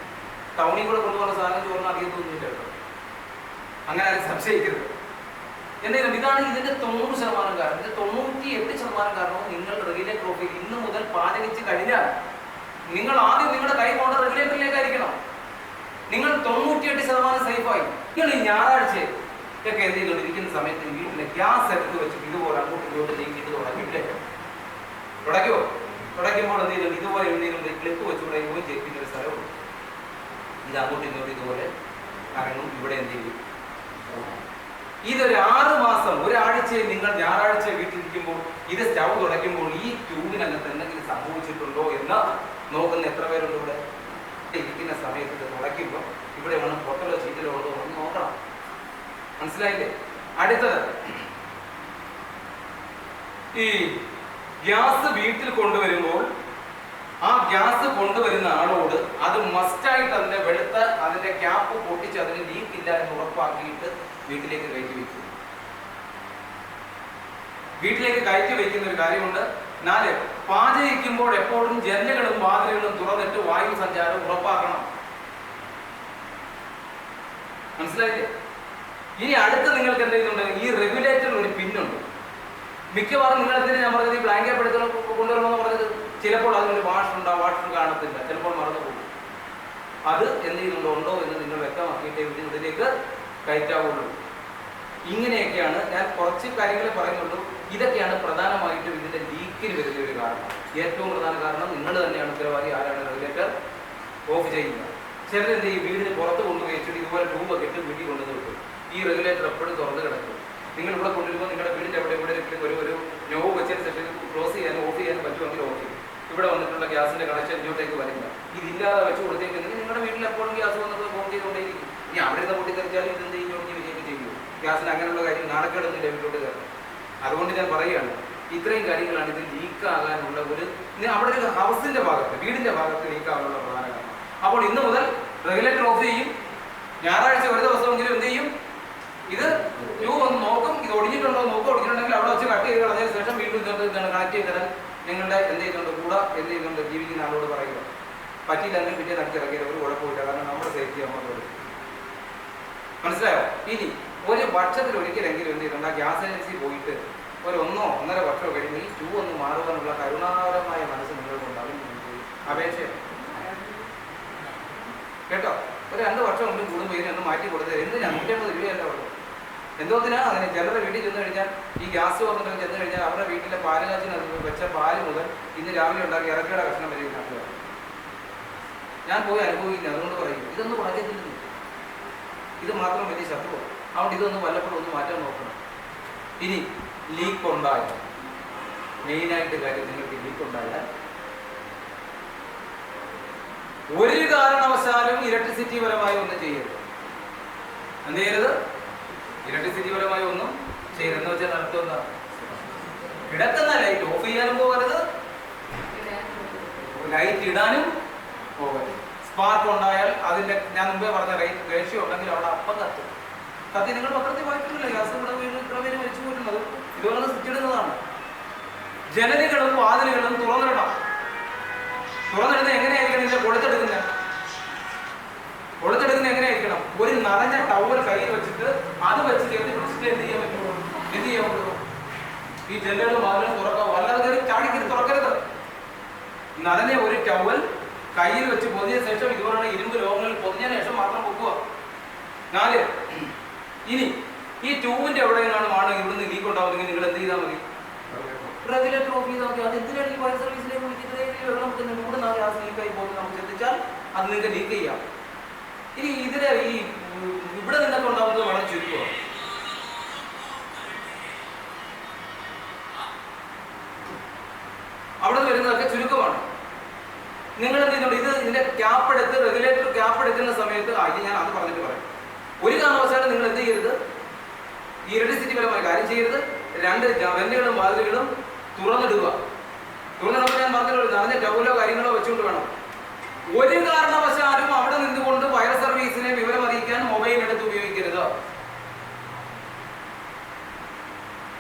ടൗണിൽ കൂടെ കൊണ്ടുപോകുന്ന സാധനം ചോർന്നാൽ അറിയത്തൊന്നുമില്ല കേട്ടോ. അങ്ങനെ ആരും സംശയിക്കരുത്. എന്തെങ്കിലും ഇതാണ് ഇതിന്റെ 90% കാരണം. ഇത് 98% കാരണവും നിങ്ങൾ റെഗുലേറ്റർ ഓഫ് ചെയ്ത് ഇന്ന് മുതൽ പാചകിച്ച് കഴിഞ്ഞാൽ നിങ്ങൾ ആദ്യം നിങ്ങളുടെ കൈ പോകേണ്ട റെഗുലേറ്ററിലേക്കായിരിക്കണം. നിങ്ങൾ 98% സേഫായി. നിങ്ങൾ ഈ ഞായറാഴ്ച ഒക്കെ എന്തെങ്കിലും ഇരിക്കുന്ന സമയത്ത് വീട്ടിലെ ഗ്യാസ് എടുത്ത് വെച്ചിട്ട് ഇതുപോലെ അങ്ങോട്ട് ഇങ്ങോട്ട് നീക്കിയിട്ട് തുടങ്ങിയിട്ടേക്കും. തുടയ്ക്കുമോ? തുടയ്ക്കുമ്പോൾ എന്ത് ചെയ്യുന്നുണ്ട്, ഇതുപോലെ എന്തെങ്കിലും ക്ലിപ്പ് വെച്ചുകൂടെ ഇതുപോലെ ചെപ്പിക്കുന്ന ഒരു സ്ഥലമുണ്ട്. ഇത് അങ്ങോട്ടും ഇങ്ങോട്ടും ഇതുപോലെ കറങ്ങും. ഇവിടെ എന്ത് ചെയ്യും, ഇതൊരു 6 മാസം, ഒരാഴ്ചയിൽ നിങ്ങൾ ഞായറാഴ്ച വീട്ടിലിരിക്കുമ്പോൾ ഇത് സ്റ്റൗ തുടയ്ക്കുമ്പോൾ ഈ ട്യൂബിനകത്ത് എന്തെങ്കിലും സംഭവിച്ചിട്ടുണ്ടോ എന്ന് നോക്കുന്ന എത്ര പേരുണ്ട് ഇവിടെ? ഇരിക്കുന്ന സമയത്ത് ഇത് തുടയ്ക്കുമ്പോൾ ഇവിടെ വേണം പൊട്ടലോ ചീറ്റലോ ഉണ്ടോ എന്ന് നോക്കണം. മനസ്സിലായില്ലേ? അടുത്തത്, ഈ ഗ്യാസ് വീട്ടിൽ കൊണ്ടുവരുമ്പോൾ ആ ഗ്യാസ് കൊണ്ടുവരുന്ന ആളോട് അത് മസ്റ്റായിട്ട് അതിന്റെ വെളുത്ത അതിന്റെ ക്യാപ്പ് പൊട്ടിച്ച് അതിന് ലീക്ക് ഇല്ല എന്ന് ഉറപ്പാക്കിയിട്ട് വീട്ടിലേക്ക് കയറ്റി വയ്ക്കും. വീട്ടിലേക്ക് കയറ്റി വയ്ക്കുന്ന ഒരു കാര്യമുണ്ട്. 4, പാചകിക്കുമ്പോൾ എപ്പോഴും ജനലുകളും വാതിലുകളും തുറന്നിട്ട് വായു സഞ്ചാരം ഉറപ്പാക്കണം. മനസ്സിലായില്ലേ? ഇനി അടുത്ത് നിങ്ങൾക്ക് എന്ത് ചെയ്യുന്നുണ്ട്, ഈ റെഗുലേറ്റർ ഒരു പിന്നുണ്ട്. മിക്കവാറും നിങ്ങൾ എന്തിനാ ഞാൻ പറഞ്ഞത്, ഈ ബ്ലാങ്കറ്റ് എടുത്ത് കൊണ്ടുവരണമെന്ന് പറഞ്ഞത്, ചിലപ്പോൾ അതിനൊരു വാഷർ ഉണ്ടാവും, വാഷർ കാണത്തില്ല, ചിലപ്പോൾ മറന്നു പോകും. അത് എന്ത് ചെയ്യുന്നുണ്ടോ എന്ന് നിങ്ങൾ വ്യക്തമാക്കിയിട്ടേ ഇതിലേക്ക് കയറ്റാവുള്ളൂ. ഇങ്ങനെയൊക്കെയാണ് ഞാൻ കുറച്ച് കാര്യങ്ങൾ പറയുന്നുള്ളൂ. ഇതൊക്കെയാണ് പ്രധാനമായിട്ടും ഇതിന്റെ ലീക്കിന് വരുന്ന ഒരു കാരണം. ഏറ്റവും പ്രധാന കാരണം നിങ്ങൾ തന്നെയാണ് ഉത്തരവാദി. ആരാണ് റെഗുലേറ്റർ ഓഫ് ചെയ്യുന്നത്? ചിലരെന്ത് ചെയ്യും, വീടിന് പുറത്ത് കൊണ്ടുപോയി വെച്ചിട്ട് ഇതുപോലെ ട്യൂബൊക്കെ ഇട്ട് വീട്ടിൽ കൊണ്ടുവന്ന് വെക്കും. ഈ റെഗുലേറ്റർ എപ്പോഴും തുറന്ന് കിടക്കും. നിങ്ങൾ ഇവിടെ കൊണ്ടുവരുമ്പോൾ നിങ്ങളുടെ വീടിൻ്റെ അവിടെ ഇവിടെ ഒരു നോവ് വെച്ചതിന് ശേഷം ക്ലോസ് ചെയ്യാനും ഓഫ് ചെയ്യാനും പറ്റുമെങ്കിൽ ഓഫ് ചെയ്യും. ഇവിടെ വന്നിട്ടുള്ള ഗ്യാസിന്റെ കണക്ഷൻ ഇങ്ങോട്ടേക്ക് വരില്ല. ഇതില്ലാതെ വെച്ച് കൊടുത്തേക്കുന്നെങ്കിൽ നിങ്ങളുടെ വീട്ടിൽ എപ്പോഴും ഗ്യാസ് വന്നിട്ട് ഫോൺ ചെയ്തുകൊണ്ടേയിരിക്കും. ഇനി അവിടെ നിന്ന് പൊട്ടിത്തെറിച്ചാലും ഇതെന്ത് ചെയ്യും, വിജയിക്ക് ചെയ്യും. ഗ്യാസിന് അങ്ങനെയുള്ള കാര്യം നാണക്കേടൊന്നുമില്ല വീട്ടിലോട്ട് കയറും. അതുകൊണ്ട് ഞാൻ പറയുകയാണ്, ഇത്രയും കാര്യങ്ങളാണ് ഇത് ലീക്കാകാനുള്ള അവിടെ ഒരു ഹൗസിന്റെ ഭാഗത്ത്, വീടിന്റെ ഭാഗത്ത് ലീക്കാകാനുള്ള പ്രധാന കാരണം. അപ്പോൾ ഇന്ന് മുതൽ റെഗുലേറ്റർ ഓഫ് ചെയ്യും. ഞായറാഴ്ച ഒരു ദിവസമെങ്കിലും എന്ത് ചെയ്യും, ഇത് ട്യൂബ് ഒന്ന് നോക്കും, ഇത് ഒടിഞ്ഞിട്ടുണ്ടോ നോക്കും. ഒടിഞ്ഞിട്ടുണ്ടെങ്കിൽ അവിടെ വെച്ച് കട്ട് ചെയ്ത് കളഞ്ഞതിന് ശേഷം വീണ്ടും കണക്ട് ചെയ്ത് തരാൻ നിങ്ങളുടെ എന്ത് ചെയ്യുന്നുണ്ട്, കൂടെ എന്ത് ചെയ്യുന്നുണ്ട്, ജീവിക്കുന്ന ആളോട് പറയുക. പറ്റിയില്ലെങ്കിൽ പിന്നെ നടത്തിറക്കിയത് ഒരു കുഴപ്പമില്ല, കാരണം നമ്മുടെ സേഫ്റ്റി നമ്മളോട്. മനസ്സിലായോ? ഇനി ഒരു വർഷത്തിൽ ഒരിക്കലെങ്കിലും എന്ത് ചെയ്യുന്നുണ്ട്, ആ ഗ്യാസ് ഏജൻസി പോയിട്ട് ഒരു 1-1.5 വർഷം കഴിയുമ്പോൾ ഈ ട്യൂബ് ഒന്ന് മാറുവാനുള്ള കരുണാകരമായ മനസ്സ് നിങ്ങൾക്കുണ്ടാകും. അപേക്ഷയാണ് കേട്ടോ. ഒരു 2 വർഷം കൊണ്ട് കൂടുമ്പോൾ ഇതിനൊന്ന് മാറ്റി കൊടുത്തത് എന്തിനാ? 150 രൂപയല്ല ഉള്ളൂ. എന്തോത്തിനാ അതിന്? ചിലരുടെ വീട്ടിൽ ചെന്ന് കഴിഞ്ഞാൽ, ഈ ഗ്യാസ് വന്നിട്ട് ചെന്ന് കഴിഞ്ഞാൽ അവരുടെ വീട്ടിലെ പാല് കാച്ചിന് വെച്ച പാല് മുതൽ ഇന്ന് രാവിലെ ഉണ്ടാക്കി ഇറക്കിയുടെ കഷ്ണം വരെ നാട്ടുകാർ. ഞാൻ പോയി അനുഭവിക്കില്ല, അതുകൊണ്ട് പറയും ഇതൊന്നും വളരെയധികം. ഇത് മാത്രം വലിയ ശത്രുവാണ്. അതുകൊണ്ട് ഇതൊന്നും വല്ലപ്പോഴും ഒന്ന് മാറ്റാൻ നോക്കണം. ഇനി ലീക്ക് ഉണ്ടായാൽ, മെയിനായിട്ട് കാര്യം, നിങ്ങൾക്ക് ലീക്ക് ഉണ്ടായാൽ ഒരു കാരണവശാലും ഇലക്ട്രിസിറ്റി പരമായി ഒന്നും ചെയ്യരുത്. എന്ത് ചെയ്യരുത്? ഇലക്ട്രിസിറ്റി പരമായി ഒന്നും ചെയ്യരുത്. എന്ന് വെച്ചാൽ അർത്ഥം എന്താ? കിടക്കുന്ന ലൈറ്റ് ഓഫ് ചെയ്യാനും പോകരുത്, ലൈറ്റ് ഇടാനും പോകരുത്. സ്പാർക്ക് ഉണ്ടായാൽ അതിന്റെ, ഞാൻ മുമ്പേ പറഞ്ഞ റേഷ്യോ ഉണ്ടെങ്കിൽ അവിടെ അപ്പം കത്തും. കത്തി നിങ്ങൾ പത്രത്തിൽ വായിക്കുന്നില്ല, ഗ്യാസ് ഇവിടെ ഇത്ര പേര് മരിച്ചു പോയിട്ടുള്ളത് ഇതുപോലെ സ്വിച്ച് ഇടുന്നതാണ്. ജനലുകളും വാതിലുകളും തുറന്നിടണം. തുറന്നിടുന്നത് എങ്ങനെയായിരിക്കണം? ഇതിന്റെ കൊളുത്തെടുക്കുന്നത് എങ്ങനെയായിരിക്കണം? ഒരു നനഞ്ഞ ടവൽ കയ്യിൽ വെച്ചിട്ട് അത് വെച്ച് ചേർത്ത് പിടിച്ചിട്ട് എന്ത് ചെയ്യാൻ പറ്റുമോ? എന്ത് ചെയ്യാൻ പറ്റുമോ? ഈ ജനലുകളും വാതിലും തുറക്കാം. അല്ലാതെ ചാടിക്കരുത്, തുറക്കരുത്. നനഞ്ഞ ഒരു ടവൽ കയ്യിൽ വെച്ച് പൊതിഞ്ഞ ശേഷം ഇതുപോലുള്ള ഇരുമ്പ് ലോഹങ്ങളിൽ പൊതിഞ്ഞതിന് ശേഷം മാത്രം പൊക്കുക. 4, ഇനി ഈ ട്യൂബിന്റെ എവിടെയെങ്കിലും ആണ് ഇവിടുന്ന് ലീക്ക് ഉണ്ടാവുന്നെങ്കിൽ നിങ്ങൾ എന്ത് ചെയ്താൽ മതി? റെഗുലേറ്റർ ഓഫ് ചെയ്താൽ മതി. അത് എന്തിനാണ് ഈ ഫയർ സർവീസിലേക്ക് വിളിക്കുന്നത്? വെള്ളം ഇവിടെ നിന്ന് ഗ്യാസ് ലീക്കായി പോകുന്നത് നമുക്ക് ശ്രദ്ധിച്ചാൽ അത് നിങ്ങൾക്ക് ലീക്ക് ചെയ്യാം. ഇനി ഇതിലെ ഈ ഇവിടെ നിന്നൊക്കെ ഉണ്ടാവുന്നത് വളരെ ചുരുക്കുക. അവിടെ നിന്ന് വരുന്നതൊക്കെ ചുരുക്കമാണ്. നിങ്ങൾ എന്ത് ചെയ്യുന്നുണ്ട്, ഇതിന്റെ ക്യാപ്പ് എടുത്ത്, റെഗുലേറ്റർ ക്യാപ്പ് എടുക്കുന്ന സമയത്ത് ഇത് ഞാൻ അത് പറഞ്ഞിട്ട് പറയാം. ഒരു കാരണവശാലും നിങ്ങൾ എന്ത് ചെയ്യരുത്, ഈ ഇലക്ട്രിസിറ്റി പരമായ കാര്യം ചെയ്യരുത്. 2 ജനലുകളും വാതിലുകളും തുറന്നിടുക. തുറന്നിടുമ്പോൾ ഞാൻ പറഞ്ഞല്ലോ, നിറഞ്ഞ ടവലോ കാര്യങ്ങളോ വെച്ചുകൊണ്ട് വേണം. ഒരു കാരണവശാലും അവിടെ നിന്നുകൊണ്ട് ഫയർ സർവീസിനെ വിവരം അറിയിക്കാൻ മൊബൈൽ എടുത്ത് ഉപയോഗിക്കരുത്.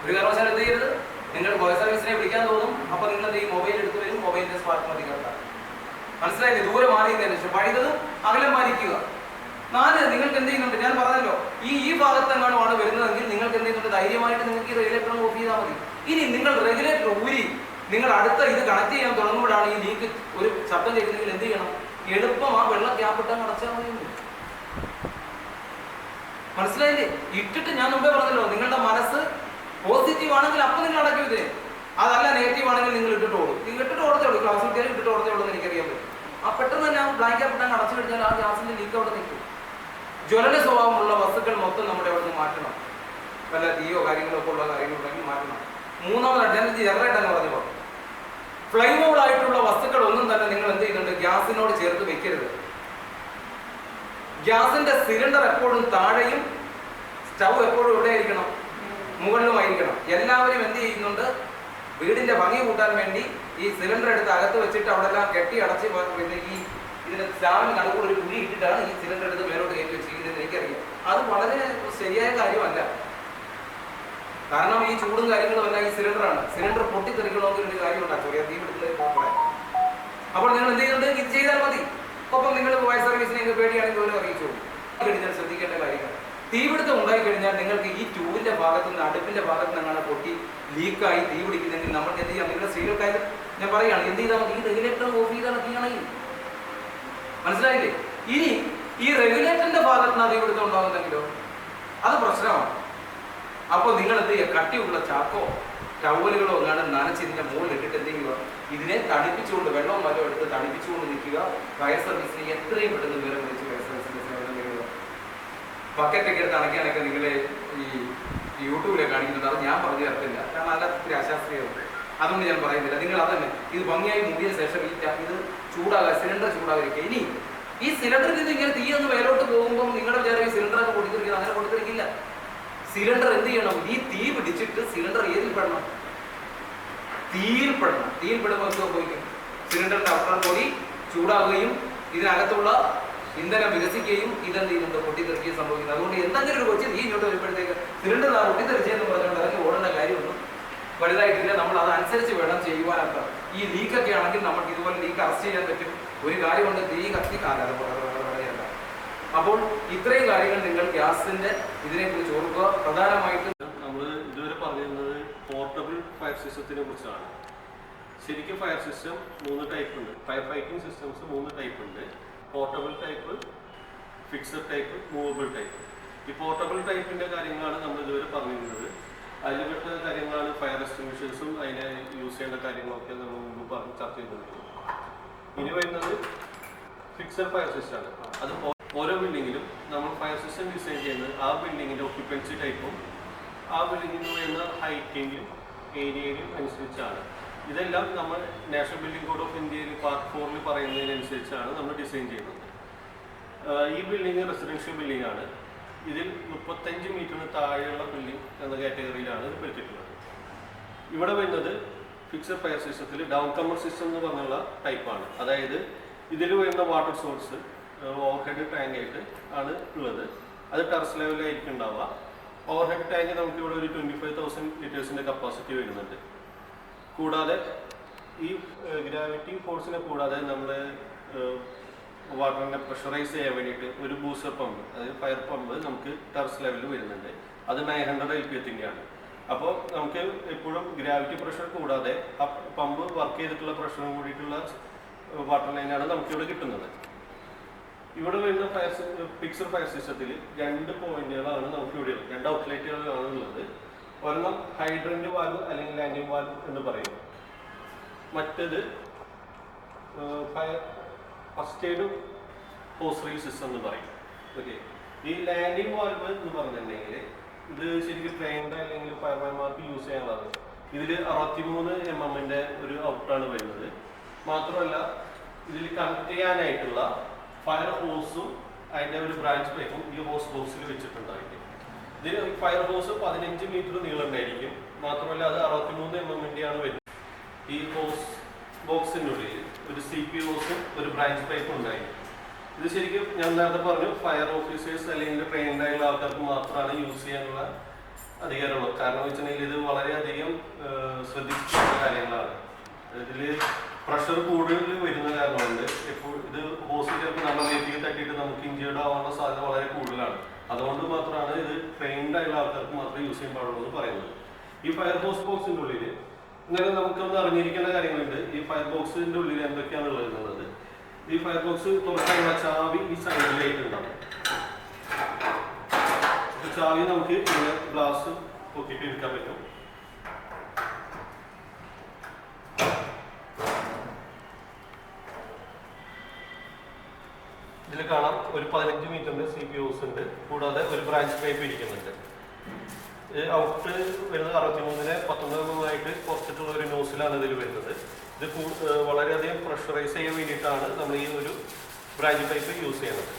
ഒരു കാരണവശാലും എന്ത് ചെയ്യരുത്, നിങ്ങൾ ഫയർ സർവീസിനെ വിളിക്കാൻ തോന്നും, അപ്പൊ നിങ്ങൾ ഈ മൊബൈൽ എടുത്ത് വരും, മൊബൈലിന്റെ സ്പാർക്ക് മതി കേൾക്കാം. മനസ്സിലായില്ലേ? ദൂരെ മാറിയതിനു ശേഷം പഴുതതും അകലം മാറിക്കുക. 4, നിങ്ങൾക്ക് എന്ത് ചെയ്യുന്നുണ്ട്, ഞാൻ പറഞ്ഞല്ലോ, ഈ ഭാഗത്തെങ്ങാനും ആണ് വരുന്നതെങ്കിൽ നിങ്ങൾക്ക് എന്ത് ചെയ്യുന്നുണ്ട്, ധൈര്യമായിട്ട് നിങ്ങൾക്ക് ഈ റെഗുലേറ്റർ ഓഫ് ചെയ്താൽ മതി. ഇനി നിങ്ങൾ റെഗുലേറ്റർ ഊരി നിങ്ങൾ അടുത്ത ഇത് കണക്ട് ചെയ്യാൻ തുടങ്ങുമ്പോഴാണ് ഈ ലീക്ക് ഒരു ശബ്ദം കേൾക്കുന്നെങ്കിൽ എന്ത് ചെയ്യണം? എളുപ്പം ആ വെള്ളം ക്യാപ്പിട്ടാൽ അടച്ചാൽ മതി. മനസ്സിലായില്ലേ? ഇട്ടിട്ട് ഞാൻ മുമ്പേ പറഞ്ഞല്ലോ, നിങ്ങളുടെ മനസ്സ് പോസിറ്റീവ് ആണെങ്കിൽ അപ്പം നിങ്ങൾ അടയ്ക്കും ഇതിനെ. അതല്ല നെഗറ്റീവ് ആണെങ്കിൽ നിങ്ങൾ ഇട്ടിട്ട് ഓടും. നിങ്ങൾ ഇട്ടിട്ട് ഓടത്തേ ഉള്ളൂ, ക്ലാസ് കിട്ടിയാലും ഇട്ടിട്ട് ഓടത്തേ ഉള്ളൂ എന്ന് എനിക്കറിയാൻ പറ്റും. ആ പെട്ടെന്ന് തന്നെ ആ ബ്ലാങ്കറ്റ് പെട്ടെന്ന് അടച്ചു കഴിഞ്ഞാൽ ആ ഗ്യാസിന്റെ ലീക്ക് അവിടെ നിൽക്കും. ജ്വലന സ്വഭാവമുള്ള വസ്തുക്കൾ മൊത്തം നമ്മുടെ അവിടെ നിന്ന് മാറ്റണം. വല്ല തീയോ കാര്യങ്ങളോ ഒക്കെ ഉള്ള കാര്യങ്ങളുണ്ടെങ്കിൽ മാറ്റണം. മൂന്നാമതായിട്ട് ഞാൻ ജനറേറ്റർ പറഞ്ഞപ്പോൾ ഫ്ലൈമോൾ ആയിട്ടുള്ള വസ്തുക്കൾ ഒന്നും തന്നെ നിങ്ങൾ എന്ത് ചെയ്യുന്നുണ്ട്, ഗ്യാസിനോട് ചേർത്ത് വെക്കരുത്. ഗ്യാസിന്റെ സിലിണ്ടർ എപ്പോഴും താഴെയും സ്റ്റൗ എപ്പോഴും എവിടെ ആയിരിക്കണം, മുകളിലുമായിരിക്കണം. എല്ലാവരും എന്ത് ചെയ്യുന്നുണ്ട്, വീടിന്റെ ഭംഗി കൂട്ടാൻ വേണ്ടി ഈ സിലിണ്ടർ എടുത്ത് അകത്ത് വെച്ചിട്ട് അവിടെ എല്ലാം കെട്ടി അടച്ച് പിന്നെ ഈ ഇതിന് സ്ലാബിന് നടുക്കൂടെ ഒരു കുഴി ഇട്ടിട്ടാണ് ഈ സിലിണ്ടർ എടുത്ത് മേലോട്ട് കയറ്റി വെച്ചിരിക്കുന്നത്. എനിക്കറിയാം അത് വളരെ ശരിയായ കാര്യമല്ല. കാരണം ഈ ചൂടും കാര്യങ്ങളും എല്ലാം ഈ സിലിണ്ടറാണ്. സിലിണ്ടർ പൊട്ടിത്തെറിക്കണമെങ്കിൽ ഒരു കാര്യം ഉണ്ടാക്കും, തീ പിടിക്കുന്നത്. അപ്പോൾ നിങ്ങൾ എന്ത് ചെയ്യുന്നുണ്ട്, ഇത് ചെയ്താൽ മതി. ഒപ്പം നിങ്ങൾ ഫയർ സർവീസിനെ പേടിയാണെങ്കിൽ പോലും അറിയിച്ചോളൂ. കഴിഞ്ഞാൽ ശ്രദ്ധിക്കേണ്ട കാര്യങ്ങൾ, തീപിടുത്തം ഉണ്ടായിക്കഴിഞ്ഞാൽ നിങ്ങൾക്ക് ഈ ട്യൂബിന്റെ ഭാഗത്ത് നിന്ന് അടുപ്പിന്റെ ഭാഗത്ത് നിന്നാണ് പൊട്ടി ലീക്കായി തീ പിടിക്കുന്നെങ്കിൽ നമ്മൾക്ക് എന്ത് ചെയ്യാം? നിങ്ങളുടെ സ്ത്രീകൾക്കായത് ഞാൻ പറയുകയാണ്, എന്ത് ചെയ്താൽ മതി, ഈ റെഗുലേറ്റർ ഓഫ് ചെയ്താണ് തീ അണയും. മനസ്സിലായില്ലേ? ഇനി ഈ റെഗുലേറ്ററിന്റെ ഭാഗത്ത് നിന്ന് തീപിടുത്തം ഉണ്ടാകുന്നെങ്കിലോ അത് പ്രശ്നമാണ്. അപ്പോൾ നിങ്ങൾ എന്ത് ചെയ്യുക, കട്ടിയുള്ള ചാക്കോ ടവലുകളോ എങ്ങാണ്ട് നനച്ചിതിന്റെ മുകളിൽ ഇട്ടിട്ട് എന്ത് ചെയ്യുക, ഇതിനെ തണുപ്പിച്ചുകൊണ്ട് വെള്ളവും വല്ലതും എടുത്ത് തണുപ്പിച്ചുകൊണ്ട് നിൽക്കുക. ഫയർ സർവീസിന് എത്രയും പെട്ടെന്ന് വിവരം വിളിച്ച് ഫയർ സർവീസിന്റെ സേവനം നേടുക. ബക്കറ്റൊക്കെ എടുത്ത് അണയ്ക്കാനൊക്കെ നിങ്ങളെ ഈ യൂട്യൂബിലെ കാണിക്കുന്നത് അത് ഞാൻ പറഞ്ഞു തരത്തില്ല, കാരണം നല്ല ഒത്തിരി അശാസ്ത്രീയമുണ്ട്. അതുകൊണ്ട് ഞാൻ പറയുന്നില്ല. നിങ്ങൾ അതന്നെ ഇത് ഭംഗിയായി മൂടിയ ശേഷം ഇത് ചൂടാകുക, സിലിണ്ടർ ചൂടാകാതിരിക്കുക. ഇനി ഈ സിലിണ്ടറിൽ നിന്ന് ഇങ്ങനെ തീ ഒന്ന് മേലോട്ട് പോകുമ്പോൾ നിങ്ങളുടെ വിചാരം ഈ സിലിണ്ടറൊക്കെ പൊട്ടിത്തെറിക്കുന്നത്, അങ്ങനെ പൊട്ടിത്തെറിക്കില്ല. സിലിണ്ടർ എന്ത് ചെയ്യണം, ഈ തീ പിടിച്ചിട്ട് സിലിണ്ടർ ഏതിൽ പെടണം, തീയിൽ പെടണം. തീയിൽ പെടുമ്പോൾ സംഭവിക്കും, സിലിണ്ടറിന്റെ അപ്പുറം പൊടി ചൂടാകുകയും ഇതിനകത്തുള്ള ഇന്ധനം വികസിക്കുകയും ഇതെന്ത് ചെയ്യുന്നുണ്ട്, പൊട്ടിത്തെറിക്കുകയും സംഭവിക്കുന്നത്. അതുകൊണ്ട് എന്തെങ്കിലും ഒരു കൊച്ചു തീ ഇങ്ങോട്ട് വരുമ്പോഴത്തേക്ക് സിലിണ്ടർ പൊട്ടിത്തെറിച്ചെന്ന് പറഞ്ഞുകൊണ്ട് അതിന് ഓടേണ്ട കാര്യമൊന്നും വലുതായിട്ടില്ല. നമ്മൾ അതനുസരിച്ച് വേണം ചെയ്യുവാനൊക്കെ. ഈ ലീക്കൊക്കെ ആണെങ്കിൽ നമുക്ക് ഇതുപോലെ ലീക്ക് അറസ്റ്റ് ചെയ്യാൻ പറ്റും. ഒരു കാര്യമുണ്ട്, തീ കത്തിക്കാതെ പറയല്ല. അപ്പോൾ ഇത്രയും കാര്യങ്ങൾ നിങ്ങൾ ഗ്യാസിന്റെ ഇതിനെക്കുറിച്ച് ഓർക്കുക. പ്രധാനമായിട്ടും നമ്മൾ ഇതുവരെ പറഞ്ഞിരുന്നത് പോർട്ടബിൾ ഫയർ സിസ്റ്റത്തിനെ കുറിച്ചാണ്. ശരിക്കും ഫയർ സിസ്റ്റം 3 ടൈപ്പ് ഉണ്ട്. ഫയർ ഫൈറ്റിംഗ് സിസ്റ്റംസ് 3 ടൈപ്പ് ഉണ്ട്. Portable type, fixed type, movable type. ഈ പോർട്ടബിൾ ടൈപ്പിന്റെ കാര്യങ്ങളാണ് നമ്മൾ ഇതുവരെ പറഞ്ഞിരുന്നത്. അതിൽപ്പെട്ട കാര്യങ്ങളാണ് ഫയർ എക്സ്റ്റിംഗ്വിഷേഴ്സും അതിനെ യൂസ് ചെയ്യേണ്ട കാര്യങ്ങളൊക്കെ നമ്മൾ മുമ്പ് ചർച്ച ചെയ്തിട്ടുണ്ട്. ഇനി വരുന്നത് ഫിക്സഡ് ഫയർ സിസ്റ്റമാണ്. അത് ഓരോ ബിൽഡിങ്ങിലും നമ്മൾ ഫയർ സിസ്റ്റം ഡിസൈൻ ചെയ്യുന്നത് ആ ബിൽഡിങ്ങിൻ്റെ ഒക്യുപ്പൻസി ടൈപ്പും ആ ബിൽഡിങ്ങിന് വരുന്ന ഹൈറ്റിൻ്റെയും ഏരിയയും അനുസരിച്ചാണ്. ഇതെല്ലാം നമ്മൾ നാഷണൽ ബിൽഡിംഗ് കോഡ് ഓഫ് ഇന്ത്യയിൽ പാർട്ട് 4 പറയുന്നതിനനുസരിച്ചാണ് നമ്മൾ ഡിസൈൻ ചെയ്യുന്നത്. ഈ ബിൽഡിംഗ് റെസിഡൻഷ്യൽ ബിൽഡിംഗ് ആണ്. ഇതിൽ 35 മീറ്ററിന് താഴെയുള്ള ബിൽഡിംഗ് എന്ന കാറ്റഗറിയിലാണ് ഇത് പെടുത്തിയിട്ടുള്ളത്. ഇവിടെ വരുന്നത് ഫിക്സഡ് ഫയർ സിസ്റ്റത്തിൽ ഡൗൺ കമർ സിസ്റ്റം എന്ന് പറഞ്ഞുള്ള ടൈപ്പാണ്. അതായത് ഇതിൽ വരുന്ന വാട്ടർ സോഴ്സ് ഓവർഹെഡ് ടാങ്ക് ആയിട്ട് ആണ് ഉള്ളത്. അത് ടെറസ് ലെവലിലായിരിക്കും ഉണ്ടാവുക. ഓവർഹെഡ് ടാങ്ക് നമുക്ക് ഇവിടെ ഒരു 25,000 ലിറ്റേഴ്സിൻ്റെ കപ്പാസിറ്റി വരുന്നുണ്ട്. കൂടാതെ ഈ ഗ്രാവിറ്റി ഫോഴ്സിനെ കൂടാതെ നമ്മൾ വാട്ടറിനെ പ്രഷറൈസ് ചെയ്യാൻ വേണ്ടിയിട്ട് ഒരു ബൂസ്റ്റർ പമ്പ്, അതായത് ഫയർ പമ്പ് നമുക്ക് ടെറസ് ലെവലിൽ വരുന്നുണ്ട്. അത് 900 LPHത്തിൻ്റെയാണ്. അപ്പോൾ നമുക്ക് എപ്പോഴും ഗ്രാവിറ്റി പ്രഷർ കൂടാതെ ആ പമ്പ് വർക്ക് ചെയ്തിട്ടുള്ള പ്രഷറും കൂടിയിട്ടുള്ള വാട്ടർ ലൈനാണ് നമുക്കിവിടെ കിട്ടുന്നത്. ഇവിടെ വരുന്ന ഫിക്സഡ് ഫയർ സിസ്റ്റത്തിൽ 2 പോയിന്റുകളാണ് നമുക്ക് ഇവിടെ ഉള്ളത്. 2 ഔട്ട്ലെറ്റുകളാണ് ഉള്ളത്. ഒരെണ്ണം ഹൈഡ്രന്റ് വാൽവ് അല്ലെങ്കിൽ ലാൻഡിംഗ് വാൽവ് എന്ന് പറയും. മറ്റേത് ഫസ്റ്റ് എയ്ഡ് ഹോസ് റീൽ സിസ്റ്റം എന്ന് പറയും. ഓക്കെ, ഈ ലാൻഡിംഗ് വാൽവ് എന്ന് പറഞ്ഞിട്ടുണ്ടെങ്കിൽ ഇത് ശരിക്കും ട്രെയിൻഡ് അല്ലെങ്കിൽ ഫയർമാൻമാർക്ക് യൂസ് ചെയ്യാനുള്ളത്. ഇതിൽ 63 mm ഒരു ഔട്ടാണ് വരുന്നത്. മാത്രമല്ല ഇതിൽ കണക്ട് ചെയ്യാനായിട്ടുള്ള ഫയർ ഹോസും അതിൻ്റെ ഒരു ബ്രാഞ്ച് പൈപ്പും ഈ ഹോസ് ബോക്സിൽ വെച്ചിട്ടുണ്ടായിരിക്കും. ഇതിൽ ഫയർ ഹോസ് 15 മീറ്റർ നീളം ഉണ്ടായിരിക്കും. മാത്രമല്ല അത് 63 mm വരുന്നത്. ഈ ഹോസ് ബോക്സിൻ്റെ ഉള്ളിൽ ഒരു CP ഹോസും ഒരു ബ്രാഞ്ച് പൈപ്പും ഉണ്ടായിരിക്കും. ഇത് ശരിക്കും ഞാൻ നേരത്തെ പറഞ്ഞു, ഫയർ ഓഫീസേഴ്സ് അല്ലെങ്കിൽ ട്രെയിൻഡ് ആയിട്ടുള്ള ആൾക്കാർക്ക് മാത്രമാണ് യൂസ് ചെയ്യാനുള്ള അധികാരമുള്ളൂ. കാരണം വെച്ചിട്ടുണ്ടെങ്കിൽ ഇത് വളരെയധികം ശ്രദ്ധിച്ചിട്ടുള്ള കാര്യങ്ങളാണ്. ഇതിൽ പ്രഷർ കൂടുതൽ വരുന്ന കാരണം കൊണ്ട് ഇപ്പോൾ ഇത് ഹോസ് ചിലപ്പോൾ നമ്മുടെ നെറ്റിയിൽ തട്ടിയിട്ട് നമുക്ക് ഇഞ്ചേർഡ് ആവാനുള്ള സാധ്യത വളരെ കൂടുതലാണ്. അതുകൊണ്ട് മാത്രമാണ് ഇത് ട്രെയിൻഡ് ആയിട്ടുള്ള ആൾക്കാർക്ക് മാത്രമേ യൂസ് ചെയ്യാൻ പാടുള്ളൂ എന്ന് പറയുന്നത്. ഈ ഫയർ ഹോസ് ബോക്സിൻ്റെ ഉള്ളിൽ ഇങ്ങനെ നമുക്കൊന്ന് അറിഞ്ഞിരിക്കേണ്ട കാര്യങ്ങളുണ്ട്. ഈ ഫയർ ബോക്സിൻ്റെ ഉള്ളിൽ എന്തൊക്കെയാണ് ഉള്ളത് എന്നുള്ളത്. ഈ ഫയർ ബോക്സ് തുറക്കാനുള്ള ചാവി ഈ സൈഡിലായിട്ടുണ്ടാവും. ചാവി നമുക്ക് ഇങ്ങനെ ഗ്ലാസ് പൊക്കിയിട്ട് എടുക്കാൻ പറ്റും. ഇതിൽ കാണാം ഒരു 15 മീറ്ററിൻ്റെ CPUs ഉണ്ട്, കൂടാതെ ഒരു ബ്രാഞ്ച് പൈപ്പ് ഇരിക്കുന്നുണ്ട്. ഔട്ട് വരുന്നത് 63-19 കുറച്ചിട്ടുള്ള ഒരു നോസിലാണ് ഇതിൽ വരുന്നത്. ഇത് വളരെയധികം പ്രഷറൈസ് ചെയ്യാൻ വേണ്ടിയിട്ടാണ് നമ്മൾ ഈ ഒരു ബ്രാഞ്ച് പൈപ്പ് യൂസ് ചെയ്യുന്നത്.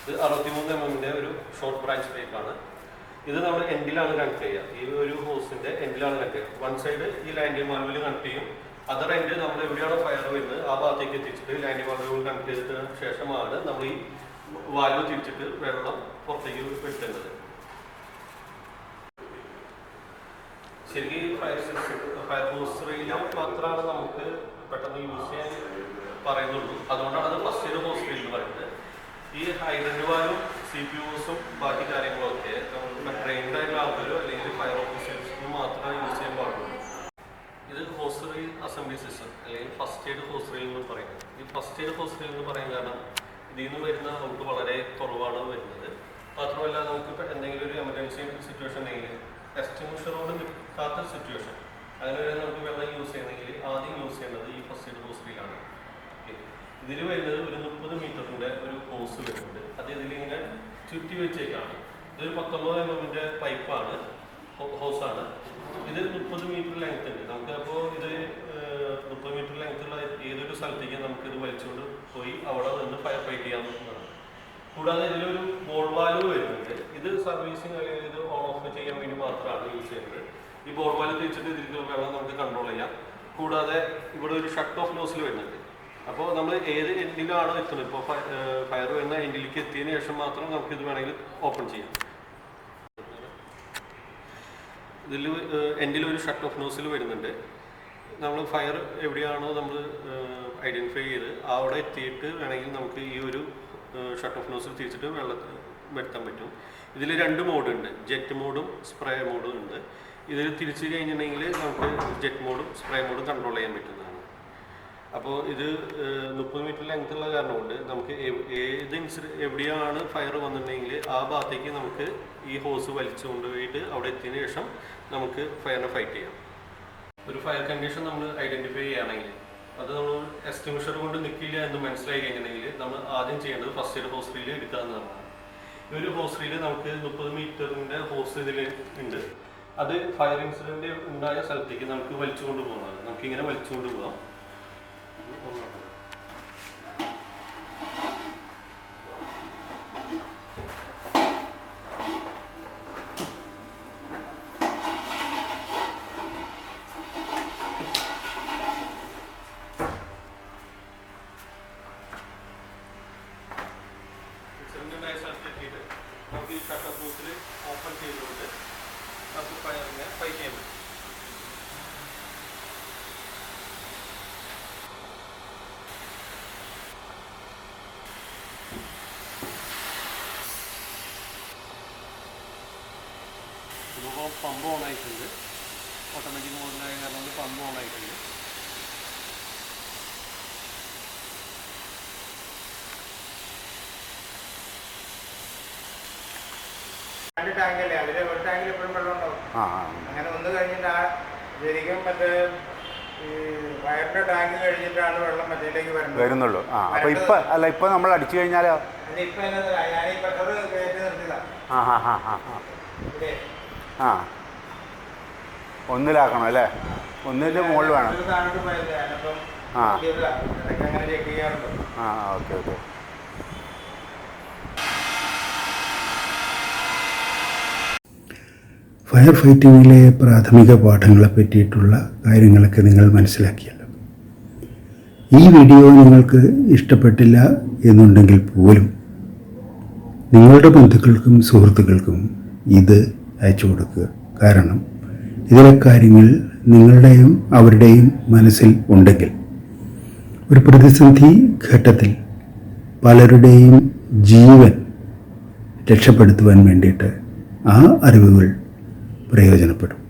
ഇത് 63 mm ഒരു ഷോർട്ട് ബ്രാഞ്ച് പൈപ്പാണ്. ഇത് നമ്മൾ എൻഡിലാണ് കണക്ട് ചെയ്യുക. ഈ ഒരു ഹോസിന്റെ എൻഡിലാണ് കണക്ട് ചെയ്യുക. വൺ സൈഡ് ഈ ലാൻഡിംഗ് വാൽവിൽ കണക്ട് ചെയ്യും, അതർ എൻഡ് നമ്മൾ എവിടെയാണോ ഫയർ വരുന്നത് ആ ഭാഗത്തേക്ക് എത്തിച്ചിട്ട് ലാൻഡിംഗ് വാൽവുകൾ കണക്ട് ചെയ്തതിന് ശേഷമാണ് നമ്മൾ ഈ വാൽവ് തിരിച്ചിട്ട് വെള്ളം പുറത്തേക്ക് വിട്ടേണ്ടത്. ശരിക്കും ഫയർ ഹോസ് റെയിലും മാത്രമാണ് നമുക്ക് പെട്ടെന്ന് യൂസ് ചെയ്യാൻ പറയുന്നുള്ളൂ. അതുകൊണ്ടാണ് അത് ഫസ്റ്റ് എയ്ഡ് ഹോസ് റെയിൽ എന്ന് പറയുന്നത്. ഈ ഹൈഡ്രന്റ് വാൽവും CPUസും ബാക്കി കാര്യങ്ങളൊക്കെ ട്രെയിൻഡ് ആയിട്ടുള്ള ആൾക്കാരോ അല്ലെങ്കിൽ ഫയർ ഓഫീസേഴ്സിന് മാത്രമേ യൂസ് ചെയ്യാൻ പാടുള്ളൂ. ഇത് ഹോസ് റെയിൽ അസംബ്ലി സിസ്റ്റം അല്ലെങ്കിൽ ഫസ്റ്റ് എയ്ഡ് ഹോസ് റെയിൽ എന്ന് പറയുന്നത്. ഈ ഫസ്റ്റ് എയ്ഡ് ഹോസ് റെയിൽ എന്ന് പറയാൻ കാരണം ഇതിൽ നിന്ന് വരുന്ന നമുക്ക് വളരെ കുറവാണ് വരുന്നത്. മാത്രമല്ല നമുക്ക് എന്തെങ്കിലും ഒരു എമർജൻസി സിറ്റുവേഷൻ ഉണ്ടെങ്കിൽ എസ്റ്റിംഗ്വിഷറോട് നിൽക്കാത്ത സിറ്റുവേഷൻ അങ്ങനെ വരെ നമുക്ക് വെള്ളം യൂസ് ചെയ്യണമെങ്കിൽ ആദ്യം യൂസ് ചെയ്യേണ്ടത് ഈ ഫസ്റ്റ് എയ്ഡ് ഹോസ് റെയിലാണ്. ഇതിൽ വരുന്നത് ഒരു 30 മീറ്ററിൻ്റെ ഒരു ഹോസ് വരുന്നുണ്ട്. അത് ഇതിലിങ്ങനെ ചുറ്റി വെച്ചേക്കാണ്. ഇതൊരു 19 mm പൈപ്പാണ്, ഹോസാണ്. ഇത് 30 മീറ്റർ ലെങ്ത് ഉണ്ട്. നമുക്ക് അപ്പോൾ ഇത് 30 മീറ്റർ ലെങ്ത്തുള്ള ഏതൊരു സ്ഥലത്തേക്ക് നമുക്കിത് വലിച്ചുകൊണ്ട് പോയി അവിടെ നിന്ന് ഫയർ ഫൈറ്റ് ചെയ്യാവുന്നതാണ്. കൂടാതെ ഇതിലൊരു ബോൾ വാൽവ് വരുന്നുണ്ട്. ഇത് സർവീസിങ് അല്ലെങ്കിൽ ഇത് ഓൺ ഓഫ് ചെയ്യാൻ വേണ്ടി മാത്രമാണ് യൂസ് ചെയ്യുന്നത്. ഈ ബോൾ വാൽവ് തിരിച്ചിട്ട് ഇതിലേക്ക് വെള്ളം നമുക്ക് കൺട്രോൾ ചെയ്യാം. കൂടാതെ ഇവിടെ ഒരു ഷട്ട് ഓഫ് നോസിൽ വരുന്നുണ്ട്. അപ്പോൾ നമ്മൾ ഏത് എൻഡിലാണോ എത്തുന്നത്, ഇപ്പോൾ ഫയർ വരുന്ന എൻഡിലേക്ക് എത്തിയതിന് ശേഷം മാത്രം നമുക്കിത് വേണമെങ്കിൽ ഓപ്പൺ ചെയ്യാം. ഇതിൽ എൻഡിൽ ഒരു ഷട്ട് ഓഫ് നോസിൽ വരുന്നുണ്ട്. നമ്മൾ ഫയർ എവിടെയാണോ നമ്മൾ ഐഡൻറ്റിഫൈ ചെയ്ത് അവിടെ എത്തിയിട്ട് വേണമെങ്കിൽ നമുക്ക് ഈ ഒരു ഷട്ട് ഓഫ് നോസിൽ തിരിച്ചിട്ട് വെള്ളത്തിൽ വരുത്താൻ പറ്റും. ഇതിൽ 2 മോഡുണ്ട്, ജെറ്റ് മോഡും സ്പ്രേ മോഡും ഉണ്ട്. ഇതിൽ തിരിച്ച് കഴിഞ്ഞിട്ടുണ്ടെങ്കിൽ നമുക്ക് ജെറ്റ് മോഡും സ്പ്രേ മോഡും കൺട്രോൾ ചെയ്യാൻ പറ്റുന്നതാണ്. അപ്പോൾ ഇത് 30 മീറ്റർ ലെങ്ത് ഉള്ള കാരണം കൊണ്ട് നമുക്ക് ഏത് എവിടെയാണ് ഫയർ വന്നിട്ടുണ്ടെങ്കിൽ ആ ഭാഗത്തേക്ക് നമുക്ക് ഈ ഹോസ് വലിച്ചു കൊണ്ടുപോയിട്ട് അവിടെ എത്തിയതിന് ശേഷം നമുക്ക് ഫയറിനെ ഫൈറ്റ് ചെയ്യാം. ഒരു ഫയർ കണ്ടീഷൻ നമ്മൾ ഐഡൻറ്റിഫൈ ചെയ്യുകയാണെങ്കിൽ അത് നമ്മൾ എസ്റ്റിംഗ്വിഷർ കൊണ്ട് നിൽക്കില്ല എന്ന് മനസ്സിലായി കഴിഞ്ഞിട്ടുണ്ടെങ്കിൽ നമ്മൾ ആദ്യം ചെയ്യേണ്ടത് ഫസ്റ്റ് എയ്ഡ് ഹോസ് റീൽ എടുക്കുക എന്നതാണ്. ഈ ഒരു ഹോസ് റീൽ നമുക്ക് 30 മീറ്ററിൻ്റെ ഹോസ് ഇതിൽ ഉണ്ട്. അത് ഫയർ ഇൻസിഡൻറ്റ് ഉണ്ടായ സ്ഥലത്തേക്ക് നമുക്ക് വലിച്ചുകൊണ്ട് പോകുന്നതാണ്. നമുക്കിങ്ങനെ വലിച്ചുകൊണ്ട് പോകാം. നമുക്ക് ഈ ഷട്ടർ ബോക്സിൽ ഓപ്പൺ ചെയ്തുകൊണ്ട് നമുക്ക് ഫയറിനെ ഫൈറ്റ് ചെയ്യാൻ പറ്റും. ഇതിപ്പോൾ പമ്പ് ഓൺ ആയിട്ടുണ്ട്. ഓട്ടോമാറ്റിക് മോഡിലായ കാരണം കൊണ്ട് പമ്പ് ഓൺ ആയിട്ടുണ്ട്. ടാങ്കല്ലേ അതിൽ ഒരു ടാങ്കിൽ എപ്പോഴും വെള്ളം ഉണ്ടാവും. അങ്ങനെ ഒന്ന് കഴിഞ്ഞിട്ട് ആ ശരിക്കും മറ്റേ ഈ വയറിന്റെ ടാങ്ക് കഴിഞ്ഞിട്ടാണ് വെള്ളം മറ്റേലേക്ക് വരുന്നുള്ളൂ. അപ്പോൾ ഇപ്പം നമ്മൾ അടിച്ചു കഴിഞ്ഞാലോ? ഇപ്പൊ ഞാൻ ഈ പെട്രോൾ കയറ്റി നിർത്തിയതാ. ഒന്നിലാക്കണം അല്ലേ? ഒന്നിൻ്റെ മുകളിൽ വേണം. താഴോട്ട് പോയത് ഞാനപ്പം ഇടയ്ക്ക് അങ്ങനെ ചെക്ക് ചെയ്യാറുണ്ട്. ഓക്കെ. ഫയർ ഫൈറ്റിങ്ങിലെ പ്രാഥമിക പാഠങ്ങളെ പറ്റിയിട്ടുള്ള കാര്യങ്ങളൊക്കെ നിങ്ങൾ മനസ്സിലാക്കിയല്ലോ. ഈ വീഡിയോ നിങ്ങൾക്ക് ഇഷ്ടപ്പെട്ടില്ല എന്നുണ്ടെങ്കിൽ പോലും നിങ്ങളുടെ ബന്ധുക്കൾക്കും സുഹൃത്തുക്കൾക്കും ഇത് അയച്ചു കൊടുക്കുക. കാരണം ഇതിലെ കാര്യങ്ങൾ നിങ്ങളുടെയും അവരുടെയും മനസ്സിൽ ഉണ്ടെങ്കിൽ ഒരു പ്രതിസന്ധി ഘട്ടത്തിൽ പലരുടെയും ജീവൻ രക്ഷപ്പെടുത്തുവാൻ വേണ്ടിയിട്ട് ആ അറിവുകൾ പ്രയോജനപ്പെടും.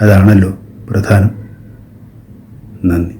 അതാണല്ലോ പ്രധാനം. നന്ദി.